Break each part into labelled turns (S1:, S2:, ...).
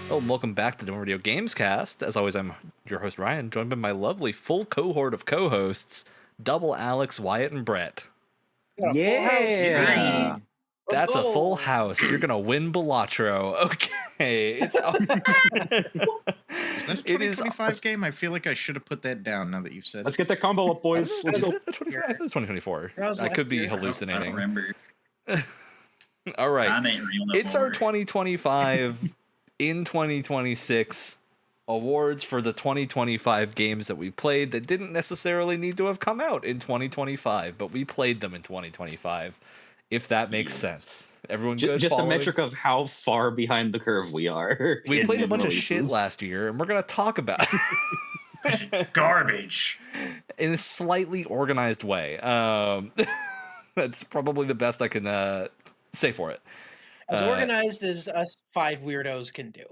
S1: Hello and welcome back to the Radio Gamescast. As always, I'm your host, Ryan, joined by my lovely full cohort of co-hosts, Double Alex, Wyatt, and Brett.
S2: Yeah!
S1: That's a full house. You're going to win Balatro. Okay.
S2: Is that a 2025 game? I feel like I should have put that down now that you've said it.
S3: Let's get that combo up, boys.
S1: Is it a 25? I think it's 2024. I could be hallucinating.
S4: I don't remember.
S1: All right.
S4: I ain't real no
S1: It's
S4: more.
S1: our 2025 in 2026 awards for the 2025 games that we played that didn't necessarily need to have come out in 2025, but we played them in 2025, if that makes sense. Everyone good?
S3: Just
S1: following?
S3: a metric of how far behind the curve we are.
S1: We played a bunch of
S3: releases.
S1: shit last year, and we're going to talk about it
S4: Garbage.
S1: in a slightly organized way. That's probably the best I can say for it.
S5: As organized as us five weirdos can do.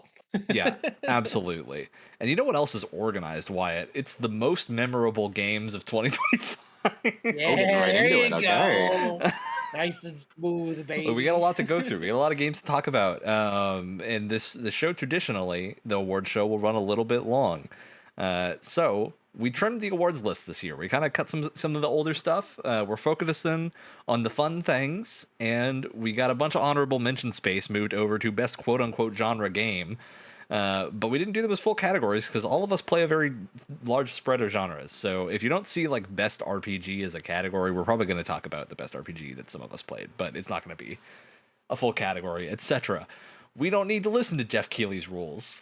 S1: Yeah, absolutely. And you know what else is organized, Wyatt? It's the most memorable games of 2025.
S5: Yeah, there you go.
S3: Okay.
S5: Nice and smooth, baby.
S1: We got a lot to go through. We got a lot of games to talk about. And the show traditionally, the award show, will run a little bit long. So we trimmed the awards list this year. We kind of cut some of the older stuff. We're focusing on the fun things, and we got a bunch of honorable mention space moved over to best quote-unquote genre game. But we didn't do them as full categories because all of us play a very large spread of genres. So if you don't see like best RPG as a category, we're probably going to talk about the best RPG that some of us played, but it's not going to be a full category, etc. We don't need to listen to Jeff Keighley's rules.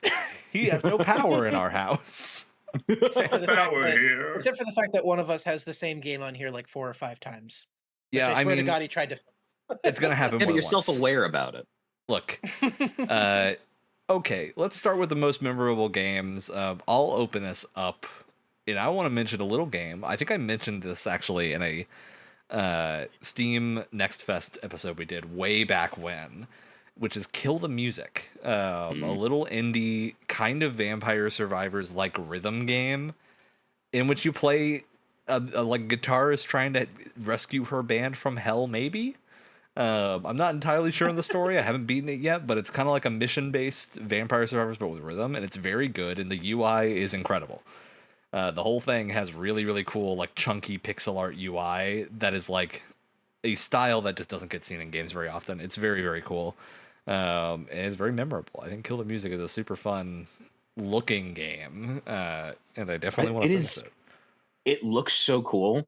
S1: He has no power in our house.
S5: Except for the fact
S4: Power
S5: that-
S4: here.
S5: Except for the fact that one of us has the same game on here like 4 or 5 times. Which
S1: Yeah,
S5: I
S1: I
S5: swear to
S1: mean,
S5: God, he tried to fix.
S1: it's going to happen
S3: Yeah,
S1: more
S3: but you're
S1: than once.
S3: self-aware about it.
S1: Look, okay, let's start with the most memorable games. I'll open this up, and I want to mention a little game. I think I mentioned this actually in a Steam Next Fest episode we did way back when, which is Kill the Music, a little indie kind of Vampire Survivors like rhythm game in which you play a like guitarist trying to rescue her band from hell, maybe. I'm not entirely sure on the story. I haven't beaten it yet, but it's kind of like a mission-based Vampire Survivors, but with rhythm, and it's very good, and the UI is incredible. The whole thing has really, really cool, like, chunky pixel art UI that is, like, a style that just doesn't get seen in games very often. It's very, very cool. And it's very memorable. I think Kill the Music is a super fun looking game, and I definitely want to finish it.
S3: It looks so cool.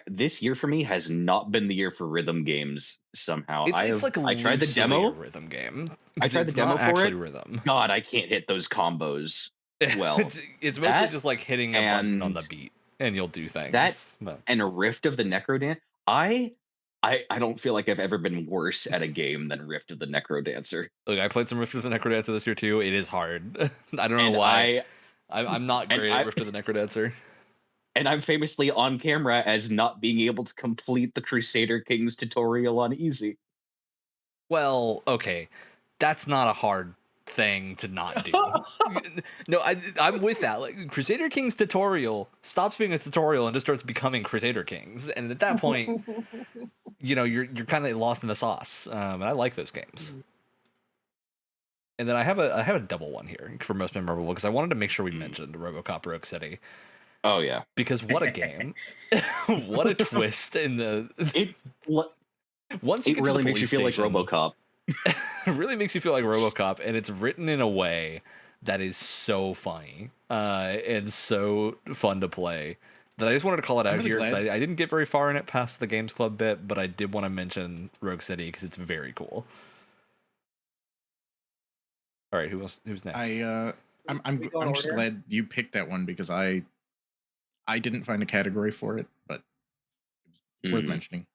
S3: This year for me has not been the year for rhythm games somehow.
S1: It's like
S3: I tried the
S1: loosely
S3: demo.
S1: a rhythm game.
S3: I tried the
S1: It's
S3: demo
S1: not
S3: for
S1: actually
S3: it.
S1: rhythm.
S3: God, I can't hit those combos well.
S1: it's mostly
S3: that
S1: just like hitting a button on
S3: and-
S1: the beat, and you'll do things. But
S3: And a Rift of the Necrodancer. I don't feel like I've ever been worse at a game than Rift of the Necrodancer.
S1: look, I played some Rift of the Necrodancer this year too. It is hard. I don't know
S3: And
S1: why. I'm not
S3: and
S1: great
S3: I-
S1: at Rift of the Necrodancer.
S3: And I'm famously on camera as not being able to complete the Crusader Kings tutorial on easy.
S1: Well, okay, that's not a hard thing to not do. No, I'm with that. Like Crusader Kings tutorial stops being a tutorial and just starts becoming Crusader Kings, and at that point, you're kind of lost in the sauce. And I like those games. And then I have a double one here for most memorable because I wanted to make sure we mentioned RoboCop Rogue City.
S3: Oh yeah,
S1: Because what a game. What a twist in the
S3: it
S1: once you
S3: it
S1: get
S3: really
S1: to the
S3: makes you feel like
S1: police station,
S3: RoboCop.
S1: it really makes you feel like RoboCop, and it's written in a way that is so funny and so fun to play that I just wanted to call it out
S2: I'm really
S1: here because
S2: glad.
S1: I didn't get very far in it past the Games Club bit, but I did want to mention Rogue City because it's very cool. All right, who's next?
S2: I'm
S5: We go in
S2: I'm just
S5: order?
S2: glad you picked that one because I didn't find a category for it, but worth
S3: Mhm.
S2: mentioning.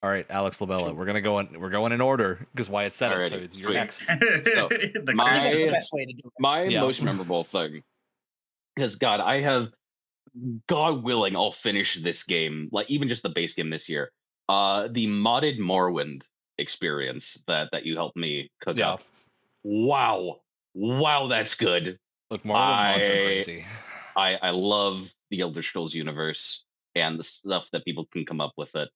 S1: All right, Alex Labella, we're going in order because Wyatt said it, so
S3: Alrighty,
S1: it's your
S3: sweet.
S1: next.
S3: So,
S4: The
S3: my-
S5: I think that's the
S4: crazy-
S5: best way to do it.
S3: My
S1: Yeah.
S3: most memorable thing, because God, I have, God willing, I'll finish this game, like even just the base game this year. The modded Morrowind experience that you helped me cook
S1: Yeah.
S3: up. Wow, that's good.
S1: Look, Morrowind mods are
S3: I-
S1: crazy.
S3: I love the Elder Scrolls universe and the stuff that people can come up with it.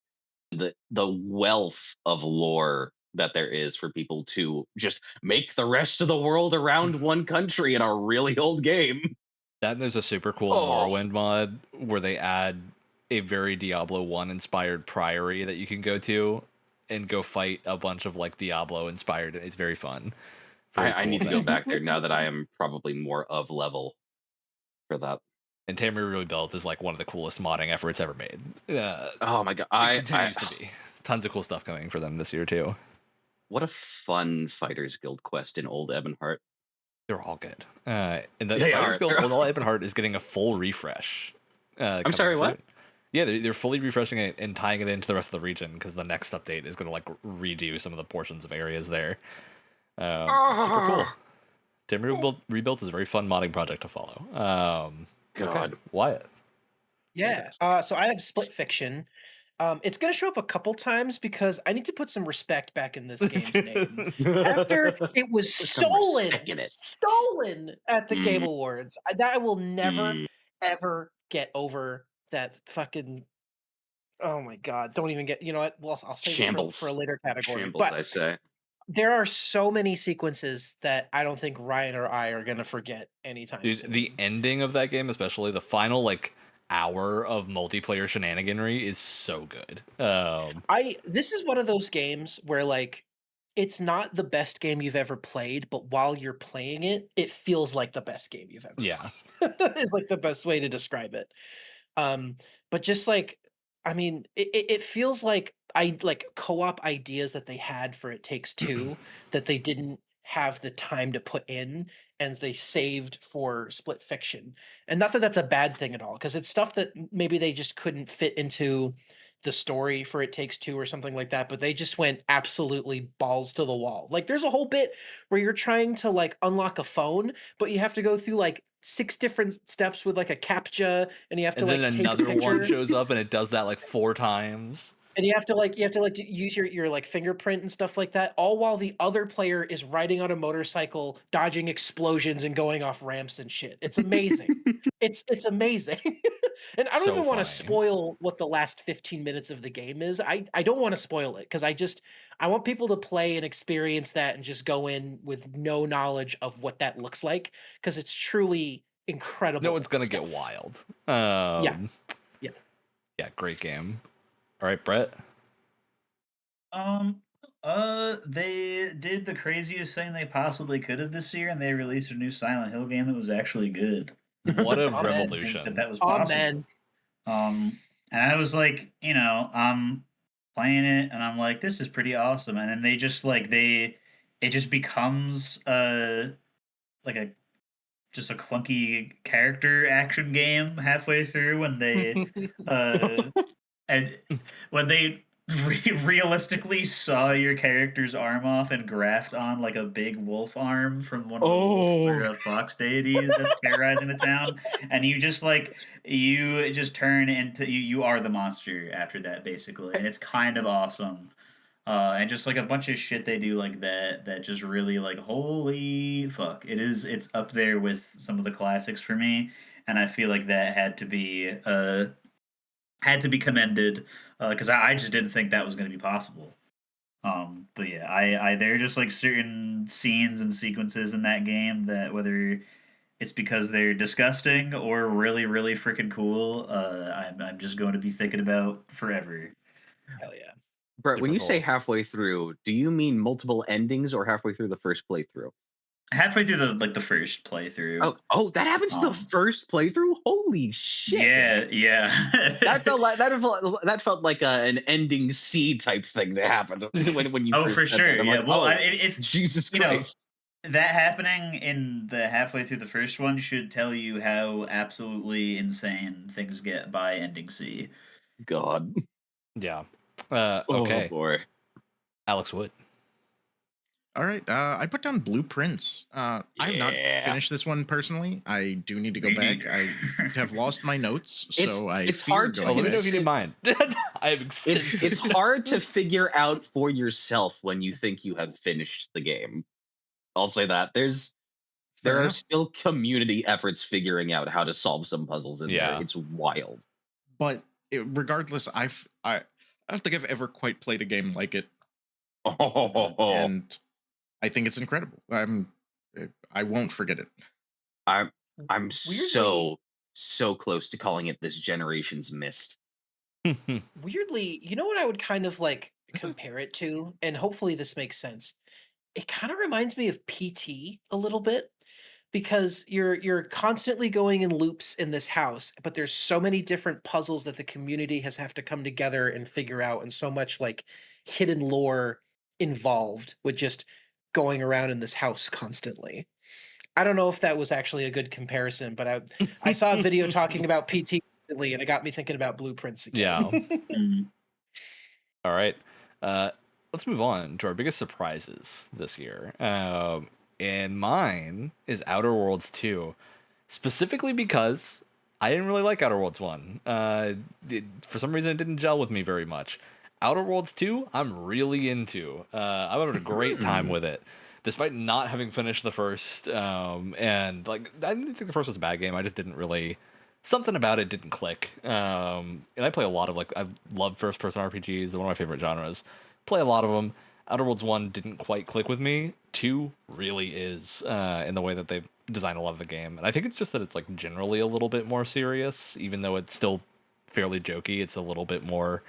S3: The wealth of lore that there is for people to just make the rest of the world around one country in a really old game.
S1: That and there's a super cool Morrowind mod where they add a very Diablo 1 inspired priory that you can go to and go fight a bunch of like Diablo inspired. It's very fun.
S3: I need to go back there now that I am probably more of level for that.
S1: And Tamriel Rebuilt is like one of the coolest modding efforts ever made.
S3: Oh my god,
S1: it continues to be. Tons of cool stuff coming for them this year too.
S3: What a fun Fighters Guild quest in Old Ebonheart.
S1: They're all good. And the
S3: They
S1: Fighters
S3: are.
S1: Guild Old Ebonheart is getting a full refresh.
S3: I'm sorry,
S1: soon.
S3: what?
S1: Yeah, they're fully refreshing it and tying it into the rest of the region because the next update is going to like redo some of the portions of areas there. Super cool. Tamriel Rebuilt is a very fun modding project to follow.
S3: God.
S1: Okay. Wyatt.
S5: Yeah. So I have Split Fiction. It's going to show up a couple times because I need to put some respect back in this game's name. After it was stolen at the Game Awards, I will never, ever get over that fucking. Oh my god! Don't even get. You know what? Well, I'll save it for a later category.
S3: Shambles,
S5: but
S3: I say.
S5: there are so many sequences that I don't think Ryan or I are going to forget anytime
S1: Dude,
S5: soon.
S1: the ending of that game, especially the final like hour of multiplayer shenaniganry, is so good.
S5: This is one of those games where like it's not the best game you've ever played, but while you're playing it, it feels like the best game you've ever played. Is like the best way to describe it. But just like I mean, it feels like co-op ideas that they had for It Takes Two that they didn't have the time to put in and they saved for Split Fiction. And not that that's a bad thing at all, because it's stuff that maybe they just couldn't fit into the story for It Takes Two or something like that, but they just went absolutely balls to the wall. Like there's a whole bit where you're trying to like unlock a phone, but you have to go through like 6 different steps with like a captcha, and you have to
S1: and then
S5: like take a
S1: another
S5: picture.
S1: one shows up and it does that like 4 times.
S5: And you have to use your like fingerprint and stuff like that, all while the other player is riding on a motorcycle, dodging explosions and going off ramps and shit. It's amazing. it's amazing. And I don't
S1: So
S5: even want to
S1: funny.
S5: spoil what the last 15 minutes of the game is. I don't want to spoil it because I want people to play and experience that and just go in with no knowledge of what that looks like because it's truly incredible.
S1: No, it's gonna
S5: stuff.
S1: get wild.
S5: Yeah,
S1: Great game. All right, Brett.
S4: They did the craziest thing they possibly could have this year, and they released a new Silent Hill game that was actually good.
S1: What a
S5: Amen.
S1: revolution!
S4: That was possible. And I was like, I'm playing it, and I'm like, this is pretty awesome. And then they just like it just becomes like a just a clunky character action game halfway through when they and when they realistically saw your character's arm off and graphed on like a big wolf arm from one of the wolf or fox deities that's terrorizing the town, and you just turn into you are the monster after that basically, and it's kind of awesome. And just like a bunch of shit they do like that just really like holy fuck, it's up there with some of the classics for me, and I feel like that had to be commended because I just didn't think that was going to be possible. But yeah, I there are just like certain scenes and sequences in that game that whether it's because they're disgusting or really really freaking cool, I'm just going to be thinking about forever.
S5: Hell yeah.
S3: Brett, when you say halfway through, do you mean multiple endings or halfway through the first playthrough?
S4: Halfway through the first playthrough.
S3: Oh, that happens to the first playthrough? Holy shit!
S4: Yeah.
S3: that felt like an ending C type thing that happened when you.
S4: Oh,
S3: first
S4: for sure.
S3: that.
S4: Yeah.
S3: Like,
S4: Well, if
S3: Jesus Christ.
S4: That happening in the halfway through the first one should tell you how absolutely insane things get by ending C.
S3: God.
S1: Yeah. Okay.
S3: Oh boy.
S1: Alex Wood.
S2: All right. I put down Blueprints. I have not finished this one personally. I do need to go back. I have lost my notes, so
S3: it's hard to.
S1: Let me know if you need mine. I have extensive.
S3: It's hard to figure out for yourself when you think you have finished the game. I'll say that there are still community efforts figuring out how to solve some puzzles in there. It's wild.
S2: But regardless, I don't think I've ever quite played a game like it. and I think it's incredible. I won't forget it.
S3: I'm
S5: Weirdly,
S3: so close to calling it this generation's Myst.
S5: weirdly, you know what I would kind of like compare it to, and hopefully this makes sense. It kind of reminds me of PT a little bit because you're constantly going in loops in this house, but there's so many different puzzles that the community has have to come together and figure out, and so much like hidden lore involved with just going around in this house constantly. I don't know if that was actually a good comparison, but I saw a video talking about PT recently, and it got me thinking about Blueprints again.
S1: Yeah. All right. Let's move on to our biggest surprises this year. And mine is Outer Worlds 2, specifically because I didn't really like Outer Worlds 1. For some reason, it didn't gel with me very much. Outer Worlds 2, I'm really into. I'm having a great time with it, despite not having finished the first. And like, I didn't think the first was a bad game. I just didn't really. Something about it didn't click. And I play a lot of I love first-person RPGs. They're one of my favorite genres. Play a lot of them. Outer Worlds 1 didn't quite click with me. 2 really is in the way that they design a lot of the game. And I think it's just that it's like generally a little bit more serious, even though it's still fairly jokey. It's a little bit more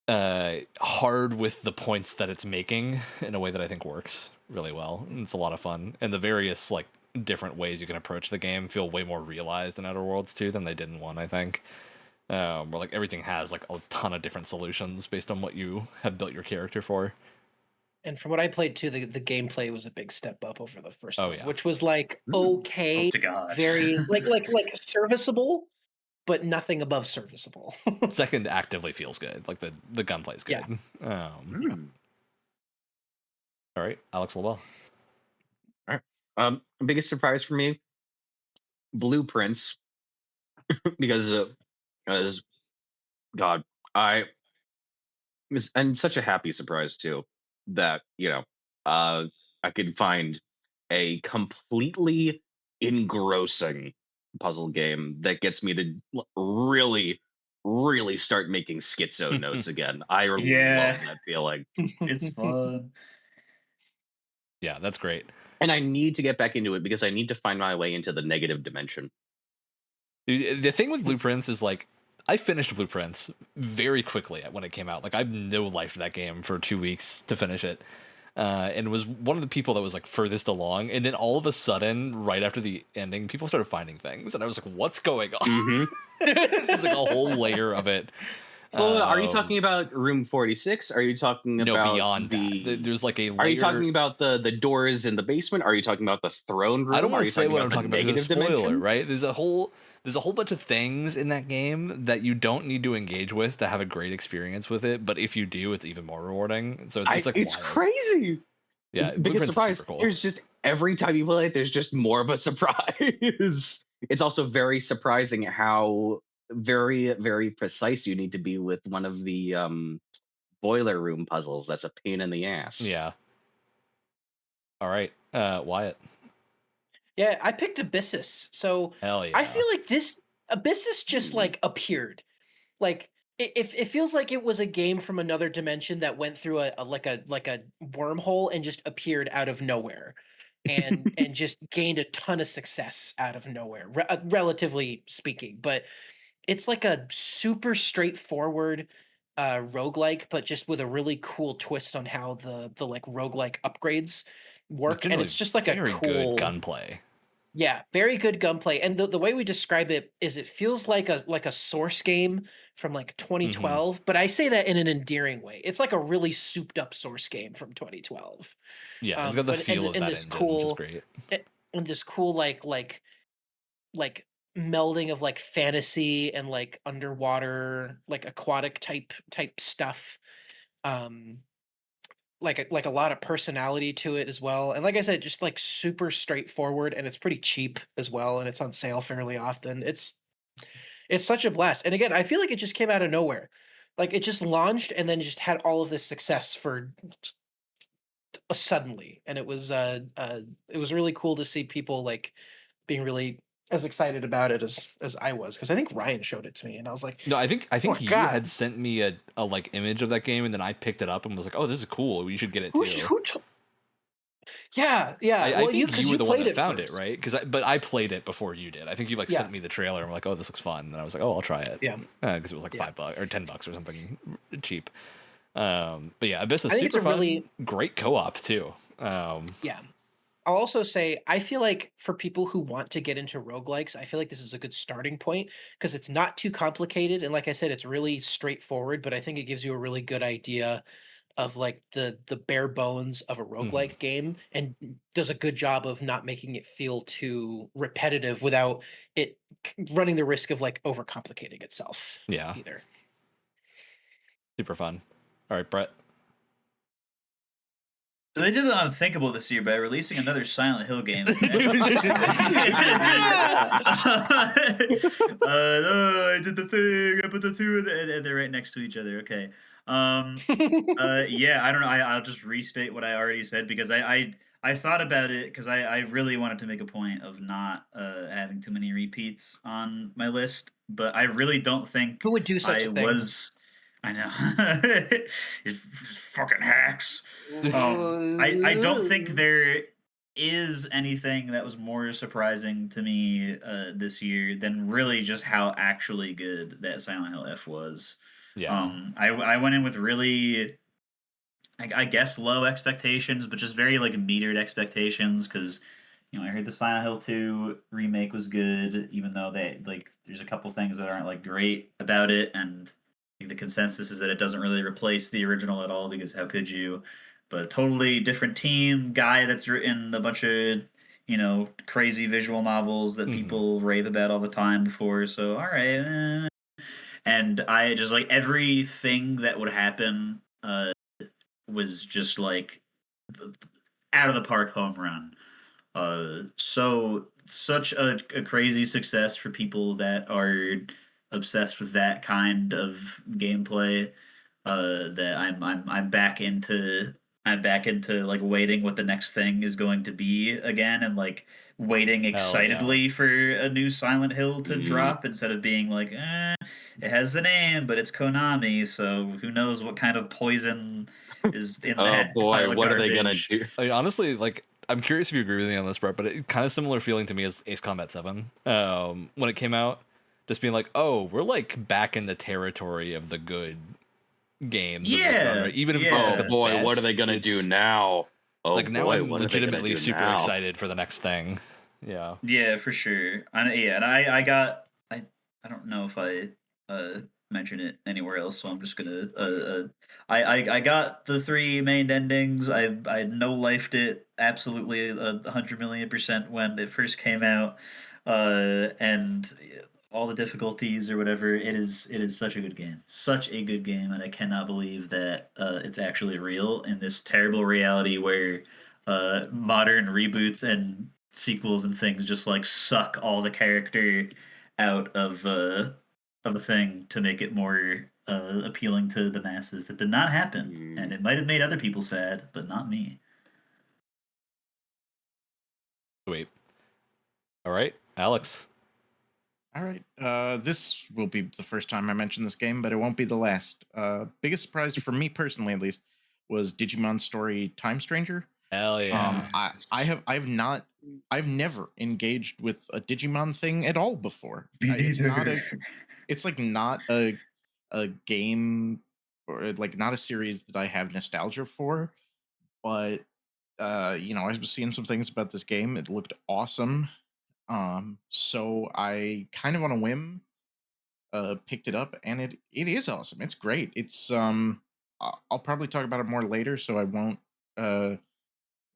S1: hard with the points that it's making in a way that I think works really well. And it's a lot of fun. And the various like different ways you can approach the game feel way more realized in Outer Worlds 2 than they did in 1, I think. Where like everything has like a ton of different solutions based on what you have built your character for.
S5: And from what I played too, the gameplay was a big step up over the first one,
S1: yeah.
S5: which was like okay,
S4: to God.
S5: very like serviceable, but nothing above serviceable.
S1: Second actively feels good. Like the gunplay is good.
S5: Yeah.
S1: All right, Alex LaBelle.
S3: All right. Biggest surprise for me, Blueprints, because as God, and such a happy surprise too that I could find a completely engrossing puzzle game that gets me to really start making schizo notes again. I love that feeling.
S4: It's fun.
S1: Yeah, that's great.
S3: And I need to get back into it because I need to find my way into the negative dimension.
S1: The thing with Blueprints is like I finished Blueprints very quickly when it came out. Like I no life that game for 2 weeks to finish it. And was one of the people that was like furthest along, and then all of a sudden, right after the ending, people started finding things, and I was like, "What's going on?" It's like a whole layer of it.
S3: Well, are you talking about room 46? Are you talking about
S1: beyond that? There's like a layer...
S3: Are you talking about the doors in the basement? Are you talking about the throne room?
S1: I don't want to say what I'm talking about.
S3: Negative
S1: it's a spoiler,
S3: dimension?
S1: Right? There's a whole bunch of things in that game that you don't need to engage with to have a great experience with it. But if you do, it's even more rewarding. So it's
S3: crazy.
S1: Yeah,
S3: it's the biggest surprise. Cool. There's just every time you play it, there's just more of a surprise. It's also very surprising how very, very precise you need to be with one of the boiler room puzzles. That's a pain in the ass.
S1: Yeah. All right, Wyatt.
S5: Yeah, I picked Abyssus. So
S1: hell yeah.
S5: I feel like this Abyssus just like appeared. Like it feels like it was a game from another dimension that went through a wormhole and just appeared out of nowhere. And just gained a ton of success out of nowhere, relatively speaking. But it's like a super straightforward roguelike, but just with a really cool twist on how the like roguelike upgrades work. And it's just like a cool
S1: good gunplay.
S5: Yeah, very good gunplay. And the way we describe it is it feels like a Source game from like 2012, but I say that in an endearing way. It's like a really souped up Source game from 2012.
S1: Yeah, it's got the feel of that engine, which is great.
S5: And this cool like melding of like fantasy and like underwater, like aquatic type stuff. Like a lot of personality to it as well. And like I said, just like super straightforward, and it's pretty cheap as well, and it's on sale fairly often. It's such a blast. And again, I feel like it just came out of nowhere. Like it just launched and then just had all of this success for suddenly. And it was really cool to see people like being really as excited about it as I was, because I think Ryan showed it to me and I was like,
S1: No, I think
S5: oh my
S1: you
S5: God.
S1: had sent me a like image of that game, and then I picked it up and was like, "Oh, this is cool. You should get it too."
S5: Yeah.
S1: I think
S5: because
S1: you were the one
S5: played
S1: that
S5: it
S1: found
S5: first.
S1: it, right? But I played it before you did. I think you like
S5: Yeah.
S1: sent me the trailer and were like, "Oh, this looks fun," and I was like, "Oh, I'll try it."
S5: Yeah.
S1: Because it was like $5 or $10 or something cheap. But yeah, Abyss is
S5: I think
S1: super
S5: it's a
S1: fun.
S5: really
S1: Great co-op too.
S5: Yeah. I'll also say, I feel like for people who want to get into roguelikes, I feel like this is a good starting point because it's not too complicated. And like I said, it's really straightforward, but I think it gives you a really good idea of like the bare bones of a roguelike game and does a good job of not making it feel too repetitive without it running the risk of like overcomplicating itself.
S1: Yeah.
S5: Either.
S3: Super fun.
S1: All right, Brett.
S4: So they did the unthinkable this year by releasing another Silent Hill game. I did the thing. I put the two, and they're right next to each other. Okay. Yeah, I don't know. I'll just restate what I already said because I thought about it because I really wanted to make a point of not having too many repeats on my list, but I really don't think
S5: Who would do such a thing?
S4: I know. It's fucking hacks. I don't think there is anything that was more surprising to me this year than really just how actually good that Silent Hill F was.
S1: Yeah.
S4: I went in with really, I guess, low expectations, but just very like metered expectations because I heard the Silent Hill 2 remake was good, even though there's a couple things that aren't like great about it, and I think the consensus is that it doesn't really replace the original at all because how could you? But a totally different team, guy that's written a bunch of crazy visual novels that people rave about all the time before. So all right, and I just like everything that would happen was just like out of the park home run. So such a crazy success for people that are obsessed with that kind of gameplay. That I'm back into like waiting what the next thing is going to be again, and like waiting excitedly for a new Silent Hill to drop instead of being like, it has the name, but it's Konami, so who knows what kind of poison is in that pile of
S3: what are they gonna
S4: garbage.
S3: do?
S1: I mean, honestly, like, I'm curious if you agree with me on this, Brett, but it kind of similar feeling to me as Ace Combat 7 when it came out. Just being like, oh, we're like back in the territory of the good games. Of the genre. Even if it's not like the best,
S3: what are they gonna do now? Oh
S1: like now
S3: boy,
S1: I'm
S3: what are they gonna
S1: legitimately
S3: do
S1: super
S3: now?
S1: excited for the next thing. Yeah.
S4: Yeah, for sure. And I got I don't know if I mentioned it anywhere else, so I'm just gonna I got the 3 main endings. I no lifed it absolutely 100,000,000% when it first came out, and all the difficulties or whatever. It is such a good game, and I cannot believe that it's actually real in this terrible reality where modern reboots and sequels and things just like suck all the character out of a thing to make it more appealing to the masses. That did not happen, and it might have made other people sad, but not me.
S1: Sweet. All right, Alex.
S2: All right. This will be the first time I mention this game, but it won't be the last. Biggest surprise for me personally, at least, was Digimon Story Time Stranger.
S1: Hell yeah.
S2: I've never engaged with a Digimon thing at all before. It's like not a game or like not a series that I have nostalgia for, but I was seeing some things about this game. It looked awesome. So I kind of on a whim picked it up, and it is awesome. It's great. It's I'll probably talk about it more later, so I won't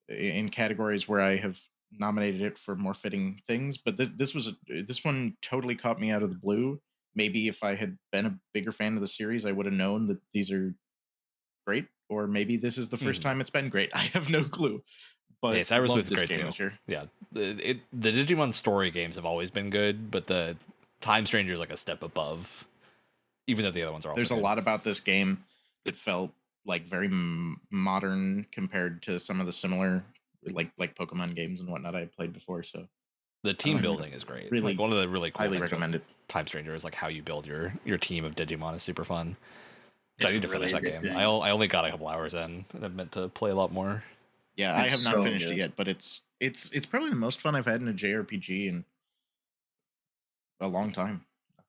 S2: in categories where I have nominated it for more fitting things. But this one totally caught me out of the blue. Maybe if I had been a bigger fan of the series, I would have known that these are great, or maybe this is the first time it's been great. I have no clue. But
S1: yeah, Cyber
S2: love
S1: Sleuth's
S2: this
S1: great
S2: game
S1: too.
S2: this year.
S1: Yeah, the Digimon story games have always been good, but the Time Stranger is like a step above. Even though the other ones are also
S2: There's a
S1: good.
S2: lot about this game that felt like very modern compared to some of the similar like Pokemon games and whatnot I had played before. So
S1: The team building is great.
S2: Really,
S1: like one of the really cool
S2: highly
S1: things
S2: recommend it.
S1: Time Stranger is like how you build your team of Digimon is super fun. I
S4: It's
S1: need to
S4: really
S1: finish that game.
S4: addicting.
S1: I only got a couple hours in, and I've meant to play a lot more.
S2: Yeah, I
S4: It's
S2: have not
S4: so
S2: finished
S4: good.
S2: it yet, but it's probably the most fun I've had in a JRPG in a long time.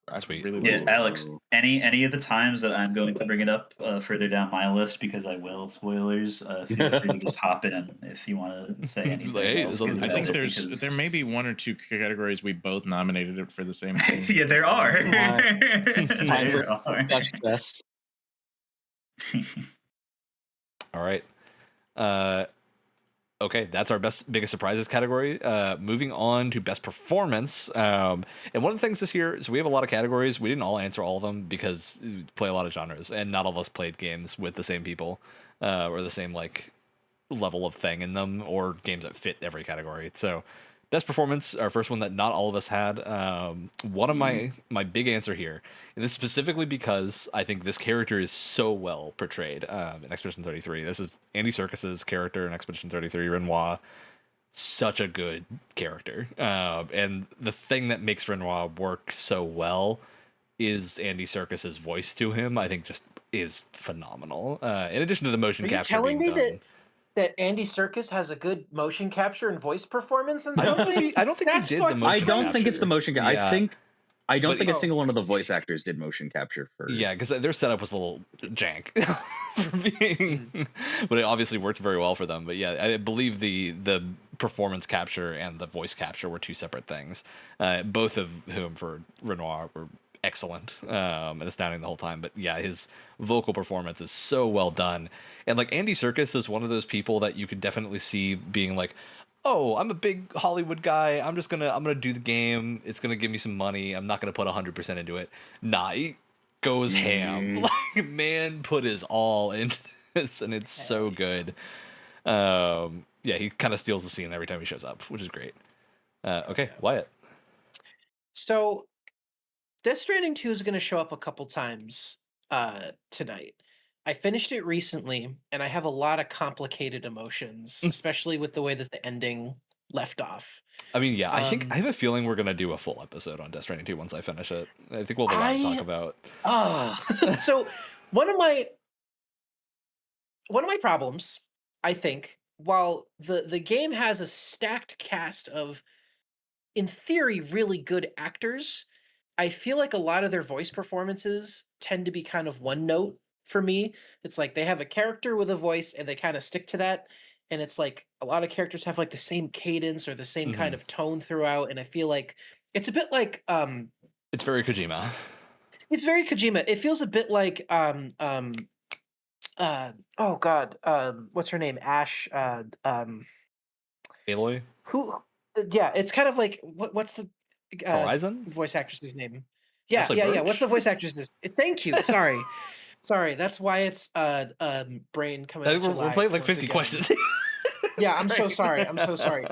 S2: I
S1: Sweet.
S2: really
S4: Yeah,
S2: like it.
S4: Alex. Any of the times that I'm going to bring it up further down my list, because I will. Spoilers. Feel free to just hop in if you want to say anything
S1: Like, hey,
S4: else.
S1: this other
S2: I think
S1: thing
S2: there may be one or two categories we both nominated it for the same thing.
S4: Yeah, there are.
S3: Time
S4: There
S3: for
S4: are.
S3: Gush Fest.
S1: All right. Okay, that's our biggest surprises category. Moving on to best performance. And one of the things this year, so we have a lot of categories. We didn't all answer all of them because we play a lot of genres, and not all of us played games with the same people or the same like level of thing in them, or games that fit every category. So, best performance, our first one that not all of us had. One of my big answer here, and this specifically because I think this character is so well portrayed in Expedition 33. This is Andy Serkis's character in Expedition 33, Renoir. Such a good character, and the thing that makes Renoir work so well is Andy Serkis's voice to him. I think just is phenomenal. In addition to the motion
S5: Are you
S1: capture
S5: telling
S1: being
S5: me
S1: done.
S5: that Andy Serkis has a good motion capture and voice performance in
S1: I don't
S5: something?
S1: think he
S5: That's
S1: did the
S5: fucking
S1: motion
S3: I don't think it's the
S1: capture.
S3: motion capture.
S1: Yeah.
S3: I don't
S1: But
S3: think a
S5: he-
S3: single one of the voice actors did motion capture for.
S1: Yeah, because their setup was a little jank for being, but it obviously worked very well for them. But yeah, I believe the performance capture and the voice capture were two separate things. Both of whom for Renoir were excellent and astounding the whole time. But yeah, his vocal performance is so well done, and like Andy Serkis is one of those people that you could definitely see being like, oh, I'm a big Hollywood guy. I'm gonna do the game. It's gonna give me some money. I'm not gonna put 100% into it. Nah, he goes ham. Like man, put his all into this, and it's so good. Yeah, he kind of steals the scene every time he shows up, which is great. Okay, Wyatt.
S5: So, Death Stranding 2 is going to show up a couple times tonight. I finished it recently, and I have a lot of complicated emotions, especially with the way that the ending left off.
S1: I mean, yeah, I have a feeling we're gonna do a full episode on Death Stranding 2 once I finish it. I think we'll have a lot to talk about.
S5: So one of my problems, I think, while the game has a stacked cast of, in theory, really good actors, I feel like a lot of their voice performances tend to be kind of one note for me. It's like they have a character with a voice and they kind of stick to that. And it's like a lot of characters have like the same cadence or the same kind of tone throughout. And I feel like it's a bit like
S1: it's very Kojima.
S5: It's very Kojima. It feels a bit like oh god, what's her name? Ash
S1: Aloy?
S5: who yeah, it's kind of like what's the
S1: Horizon?
S5: voice actress's name? Yeah,
S1: Ashley
S5: yeah, yeah.
S1: Birch?
S5: What's the voice actress's? Thank you. Sorry. Sorry, that's why it's brain coming at you
S1: We're
S5: live
S1: playing like
S5: once
S1: 50
S5: again.
S1: questions.
S5: Yeah, I'm so sorry. I'm so sorry.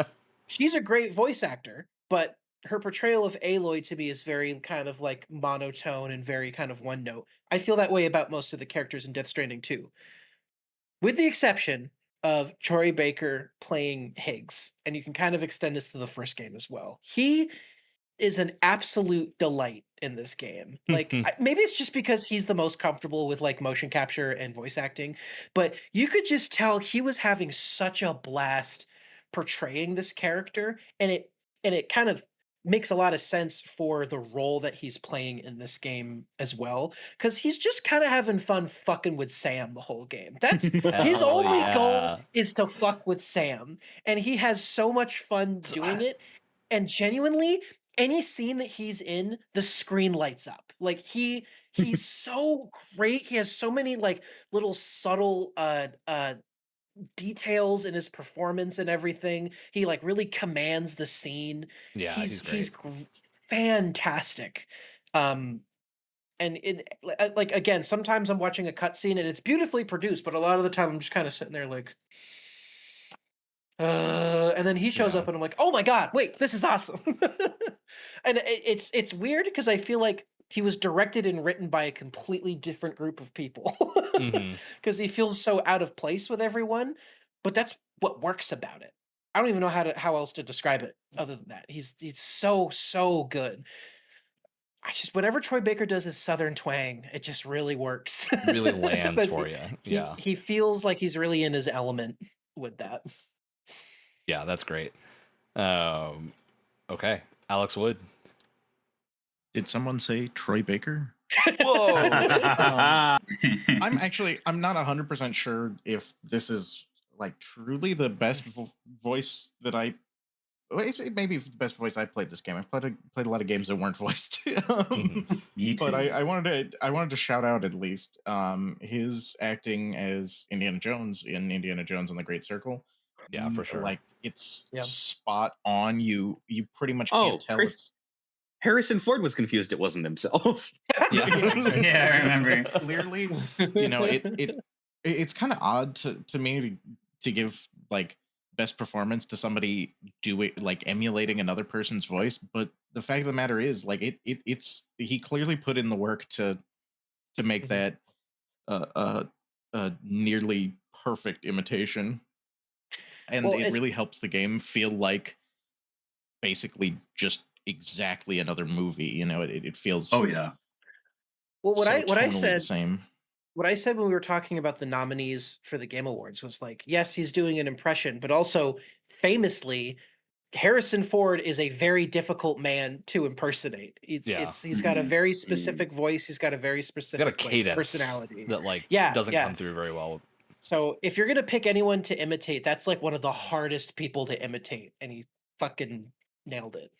S5: She's a great voice actor, but her portrayal of Aloy to me is very kind of like monotone and very kind of one note. I feel that way about most of the characters in Death Stranding 2. With the exception of Troy Baker playing Higgs, and you can kind of extend this to the first game as well. He is an absolute delight in this game. Like maybe it's just because he's the most comfortable with like motion capture and voice acting, but you could just tell he was having such a blast portraying this character, and it kind of makes a lot of sense for the role that he's playing in this game as well, because he's just kind of having fun fucking with Sam the whole game. That's his
S1: Hell
S5: only
S1: yeah.
S5: goal is to fuck with Sam, and he has so much fun doing it. And genuinely, any scene that he's in, the screen lights up. Like he's so great. He has so many like little subtle details in his performance and everything. He like really commands the scene.
S1: Yeah, he's great.
S5: Fantastic. And like again, sometimes I'm watching a cutscene and it's beautifully produced, but a lot of the time I'm just kind of sitting there like and then he shows up and I'm like, oh my god, wait, this is awesome. And it's weird because I feel like he was directed and written by a completely different group of people because he feels so out of place with everyone, but that's what works about it. I don't even know how else to describe it other than that. He's so good. I just whatever Troy Baker does is Southern twang. It just really works.
S1: Really lands
S5: That's-
S1: for you. Yeah.
S5: He feels like he's really in his element with that.
S1: Yeah, that's great. Okay, Alex Wood.
S2: Did someone say Troy Baker?
S1: Whoa.
S2: I'm not 100% sure if this is like truly the best voice that I. Well, it may be the best voice I played this game. I played a lot of games that weren't voiced.
S4: Me too.
S2: But I wanted to shout out at least his acting as Indiana Jones in Indiana Jones and the Great Circle.
S1: Yeah, for sure.
S2: Like it's
S5: Yeah.
S2: spot on. You pretty much can't tell it's
S3: Harrison Ford was confused it wasn't himself.
S1: Yeah.
S4: Yeah, I remember.
S2: Clearly, it's kind of odd to me to give like best performance to somebody like emulating another person's voice, but the fact of the matter is like it's he clearly put in the work to make that nearly perfect imitation, and
S5: Well,
S2: it really helps the game feel like basically just exactly another movie. It feels
S4: Oh yeah.
S5: Well, what
S2: so
S5: I
S2: tonally
S5: said
S2: the same.
S5: what I said when we were talking about the nominees for the Game Awards was like, yes, he's doing an impression, but also famously, Harrison Ford is a very difficult man to impersonate. He's got a very specific voice. He's got a very
S1: Got a
S5: specific
S1: cadence
S5: personality
S1: that doesn't
S5: yeah.
S1: come through very well.
S5: So if you're gonna pick anyone to imitate, that's like one of the hardest people to imitate, and he fucking nailed it.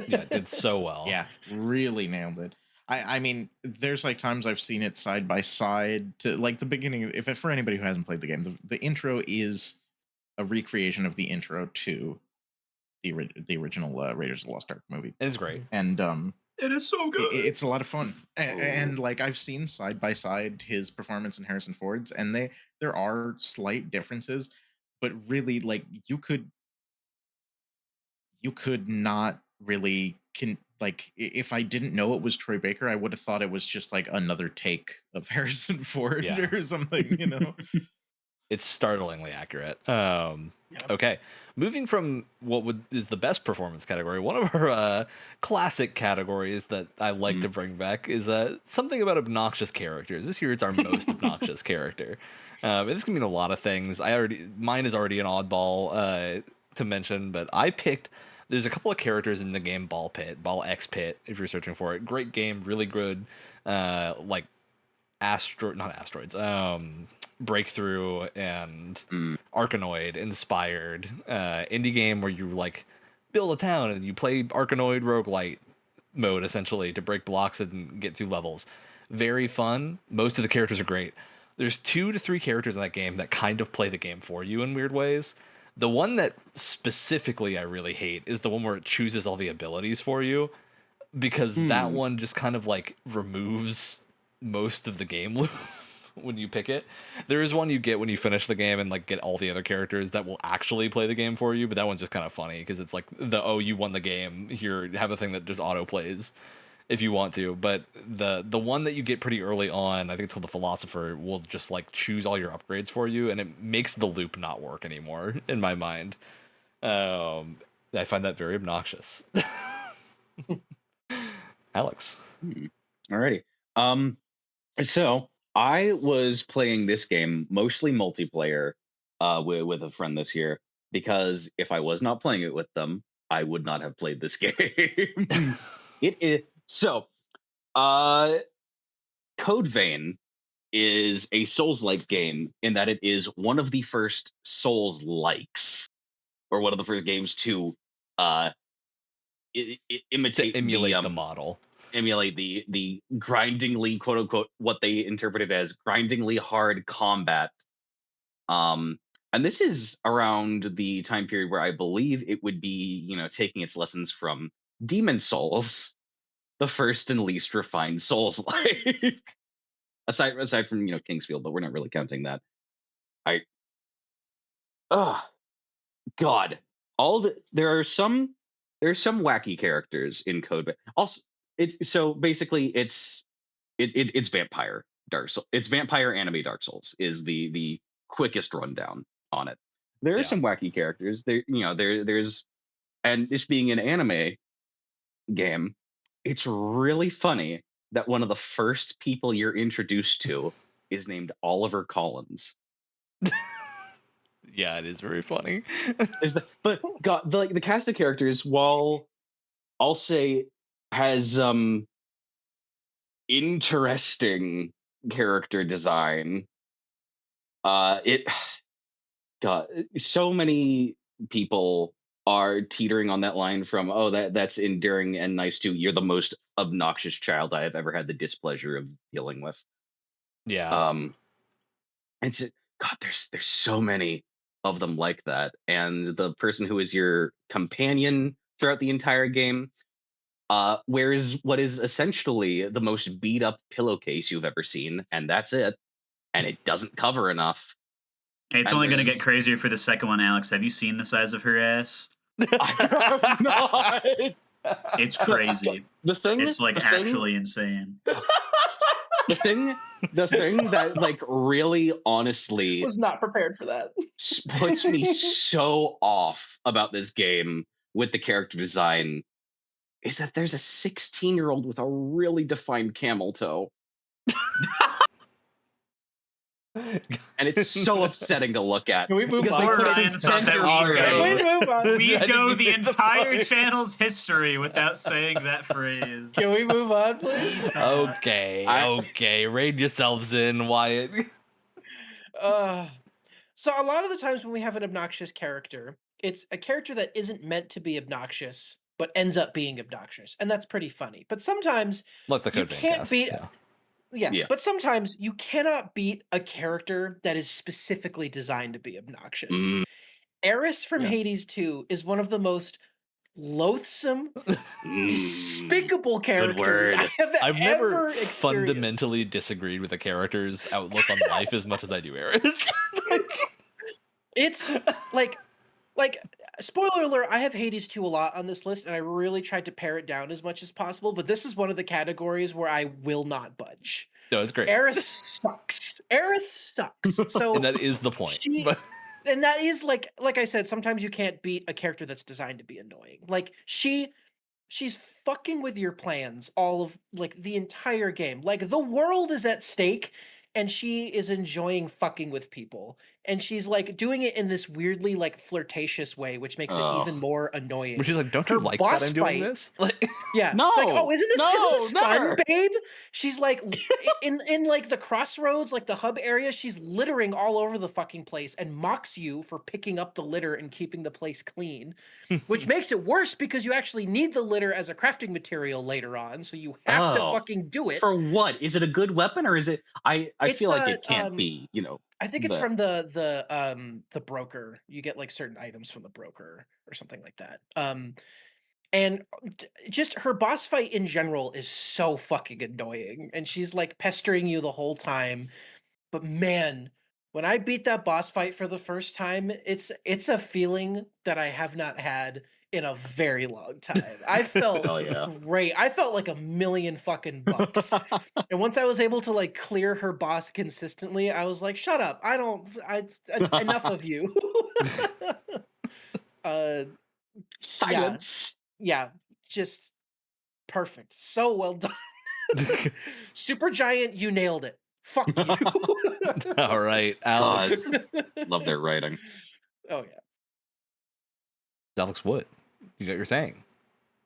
S1: Yeah, it did so well.
S2: Yeah, really nailed it. I mean, there's like times I've seen it side by side to like the beginning. If for anybody who hasn't played the game, the intro is a recreation of the intro to the original Raiders of the Lost Ark movie.
S1: It's great.
S2: And
S4: It is so good.
S2: it's a lot of fun. And like I've seen side by side his performance and Harrison Ford's, and there are slight differences, but really like you could not really like if I didn't know it was Troy Baker, I would have thought it was just like another take of Harrison Ford or something.
S1: It's startlingly accurate.
S5: Yep.
S1: Okay, moving from what is the best performance category, one of our classic categories that I like to bring back is something about obnoxious characters. This year, it's our most obnoxious character. And this can mean a lot of things. Mine is already an oddball to mention, but I picked. There's a couple of characters in the game Ball X Pit, if you're searching for it. Great game, really good. Like not asteroids. Breakthrough and Arkanoid inspired indie game where you like build a town and you play Arkanoid roguelite mode essentially to break blocks and get through levels. Very fun. Most of the characters are great. There's 2 to 3 characters in that game that kind of play the game for you in weird ways. The one that specifically I really hate is the one where it chooses all the abilities for you, because that one just kind of like removes most of the game loop when you pick it. There is one you get when you finish the game and like get all the other characters that will actually play the game for you, but that one's just kind of funny because it's like you won the game, here have a thing that just auto plays if you want to. But the one that you get pretty early on, I think it's called the Philosopher, will just like choose all your upgrades for you, and it makes the loop not work anymore in my mind. I find that very obnoxious. Alex.
S3: Alrighty. So I was playing this game mostly multiplayer with a friend this year, because if I was not playing it with them, I would not have played this game. It is so. Code Vein is a Souls-like game in that it is one of the first Souls-likes, or one of the first games to imitate
S1: to emulate the model.
S3: Emulate the grindingly, quote unquote, what they interpreted as grindingly hard combat. And this is around the time period where I believe it would be, taking its lessons from Demon Souls, the first and least refined Souls-like. aside from Kingsfield, but we're not really counting that. God, there's some wacky characters in Code Vein. Also, it's vampire Dark Souls. It's vampire anime Dark Souls is the quickest rundown on it. there are
S1: Yeah.
S3: some wacky characters. There's, and this being an anime game, it's really funny that one of the first people you're introduced to is named Oliver Collins.
S1: Yeah, it is very funny.
S3: But God, the cast of characters, while I'll say has interesting character design, it God, so many people are teetering on that line from, oh, that's endearing and nice too. You're the most obnoxious child I have ever had the displeasure of dealing with.
S1: Yeah.
S3: And God, there's so many of them like that. And the person who is your companion throughout the entire game wears what is essentially the most beat up pillowcase you've ever seen, and that's it. And it doesn't cover enough.
S4: It's
S3: And
S4: only going to get
S3: there's-
S4: crazier for the second one, Alex. Have you seen the size of her ass?
S3: I have not.
S4: It's crazy.
S3: The thing,
S4: It's like
S3: the thing-
S4: actually insane.
S3: the thing that like really honestly
S5: Was not prepared for that.
S3: puts me so off about this game with the character design is that there's a 16-year-old with a really defined camel toe. And it's so upsetting to look at.
S5: Can we move
S3: because
S5: on?
S3: they could
S4: Ryan
S3: have
S4: thought that
S3: censored
S4: we
S3: all
S4: were-
S3: right.
S5: Can we move on?
S4: We
S1: I think
S4: go
S1: you
S4: the
S1: hit the
S4: entire
S1: point.
S4: channel's history without saying that phrase.
S5: Can we move on, please?
S1: Okay, rein yourselves in, Wyatt.
S5: So a lot of the times when we have an obnoxious character, it's a character that isn't meant to be obnoxious, but ends up being obnoxious, and that's pretty funny. But sometimes
S1: Look, the
S5: you
S1: code
S5: can't
S1: Gamecast,
S5: beat.
S1: yeah.
S5: Yeah, but sometimes you cannot beat a character that is specifically designed to be obnoxious.
S3: Mm.
S5: Eris from
S3: Yeah.
S5: Hades 2 is one of the most loathsome,
S3: Mm.
S5: despicable characters
S3: word.
S5: I have
S1: I've
S5: ever
S1: never
S5: experienced.
S1: fundamentally disagreed with a character's outlook on life as much as I do Eris.
S5: It's like spoiler alert, I have Hades 2 a lot on this list, and I really tried to pare it down as much as possible, but this is one of the categories where I will not budge.
S1: No, it's great.
S5: Eris sucks. Eris sucks. So
S1: And that is the point.
S5: she-
S1: But
S5: and that is like I said, sometimes you can't beat a character that's designed to be annoying. Like she's fucking with your plans all of like the entire game. Like the world is at stake and she is enjoying fucking with people. And she's like doing it in this weirdly like flirtatious way, which makes it even
S3: Ugh.
S5: more annoying.
S1: which is like, don't you
S5: Her
S1: like
S5: boss
S1: that I'm doing
S5: fight-
S1: this? Like,
S5: Yeah.
S3: No,
S5: It's like, oh, isn't this fun,
S3: never.
S5: babe? She's like in like the crossroads, like the hub area, she's littering all over the fucking place and mocks you for picking up the litter and keeping the place clean. Which makes it worse because you actually need the litter as a crafting material later on, so you have to
S3: Oh.
S5: fucking do it.
S3: For what? Is it a good weapon or is it I
S5: It's,
S3: feel like it can't be,
S5: I think it's
S3: the-
S5: from the broker. You get like certain items from the broker or something like that. And just her boss fight in general is so fucking annoying, and she's like pestering you the whole time. But man, when I beat that boss fight for the first time, it's a feeling that I have not had in a very long time. I felt
S3: Hell yeah.
S5: great. I felt like $1,000,000 fucking bucks. And once I was able to like clear her boss consistently, I was like, shut up. Enough of you.
S3: Silence.
S5: Yeah, just perfect. So well done. Super Giant, you nailed it. Fuck you.
S1: all right, Alex.
S3: Love their writing.
S5: Oh yeah.
S1: Alex, what? You got your thing.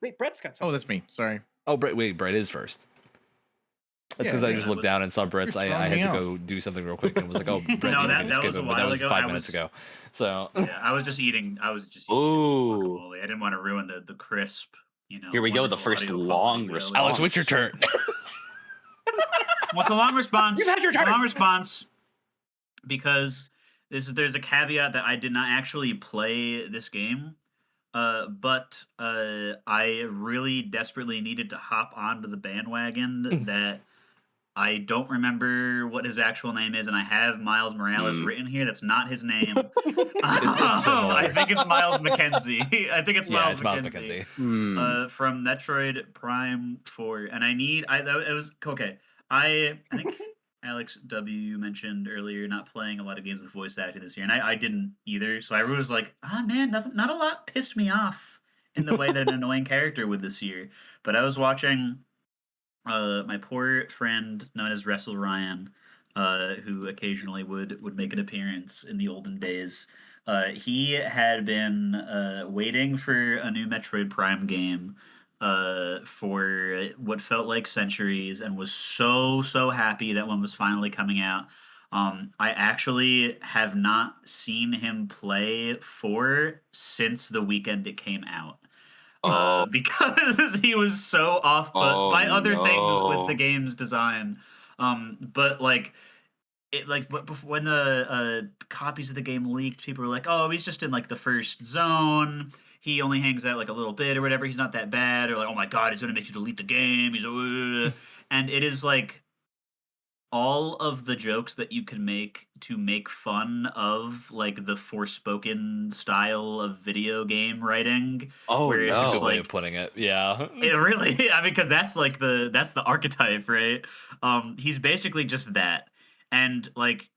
S5: Wait, Brett's got something.
S2: Oh, that's me. Sorry.
S1: Oh, Brett is first. That's
S2: Yeah,
S1: because I
S2: yeah,
S1: just
S4: that
S1: looked
S4: was-
S1: down and saw Brett's.
S2: You're
S1: I
S2: throwing me
S1: had to
S2: off.
S1: go do something real quick and was like, oh, Brett,
S4: No,
S1: you
S4: that-
S1: can
S4: that
S1: skip
S4: was a
S1: it, but that
S4: while
S1: was
S4: ago.
S1: 5
S4: I
S1: minutes
S4: was-
S1: ago. So
S4: Yeah, I was just eating
S3: Ooh.
S4: guacamole. I didn't want to ruin the crisp,
S3: Here we go, the
S4: wonderful
S3: first
S4: audio
S3: long
S4: quality.
S3: response.
S1: Alex, what's your turn?
S4: What's a long response?
S5: You've had your
S4: It's a
S5: turn.
S4: long response because there's a caveat that I did not actually play this game, but I really desperately needed to hop onto the bandwagon that I don't remember what his actual name is, and I have Miles Morales written here. That's not his name.
S1: It's similar.
S4: I think it's Miles McKenzie. I think it's
S1: Yeah,
S4: Miles
S1: it's Miles
S4: McKenzie.
S1: McKenzie.
S4: From Metroid Prime 4, and it was okay. I think Alex W mentioned earlier not playing a lot of games with voice acting this year, and I didn't either. So I was like, man, not a lot pissed me off in the way that an annoying character would this year. But I was watching my poor friend known as Wrestle Ryan, who occasionally would make an appearance in the olden days. He had been waiting for a new Metroid Prime game for what felt like centuries, and was so happy that one was finally coming out. I actually have not seen him play 4 since the weekend it came out. Because he was so off put by other things with the game's design. But like when the copies of the game leaked, people were like, "Oh, he's just in like the first zone. He only hangs out like a little bit or whatever. He's not that bad." Or like, "Oh my god, he's gonna make you delete the game." And it is like all of the jokes that you can make to make fun of like the Forspoken style of video game writing.
S3: Where
S1: it's a good way of putting it. Yeah.
S4: It really, I mean, because that's the archetype, right? He's basically just that. And like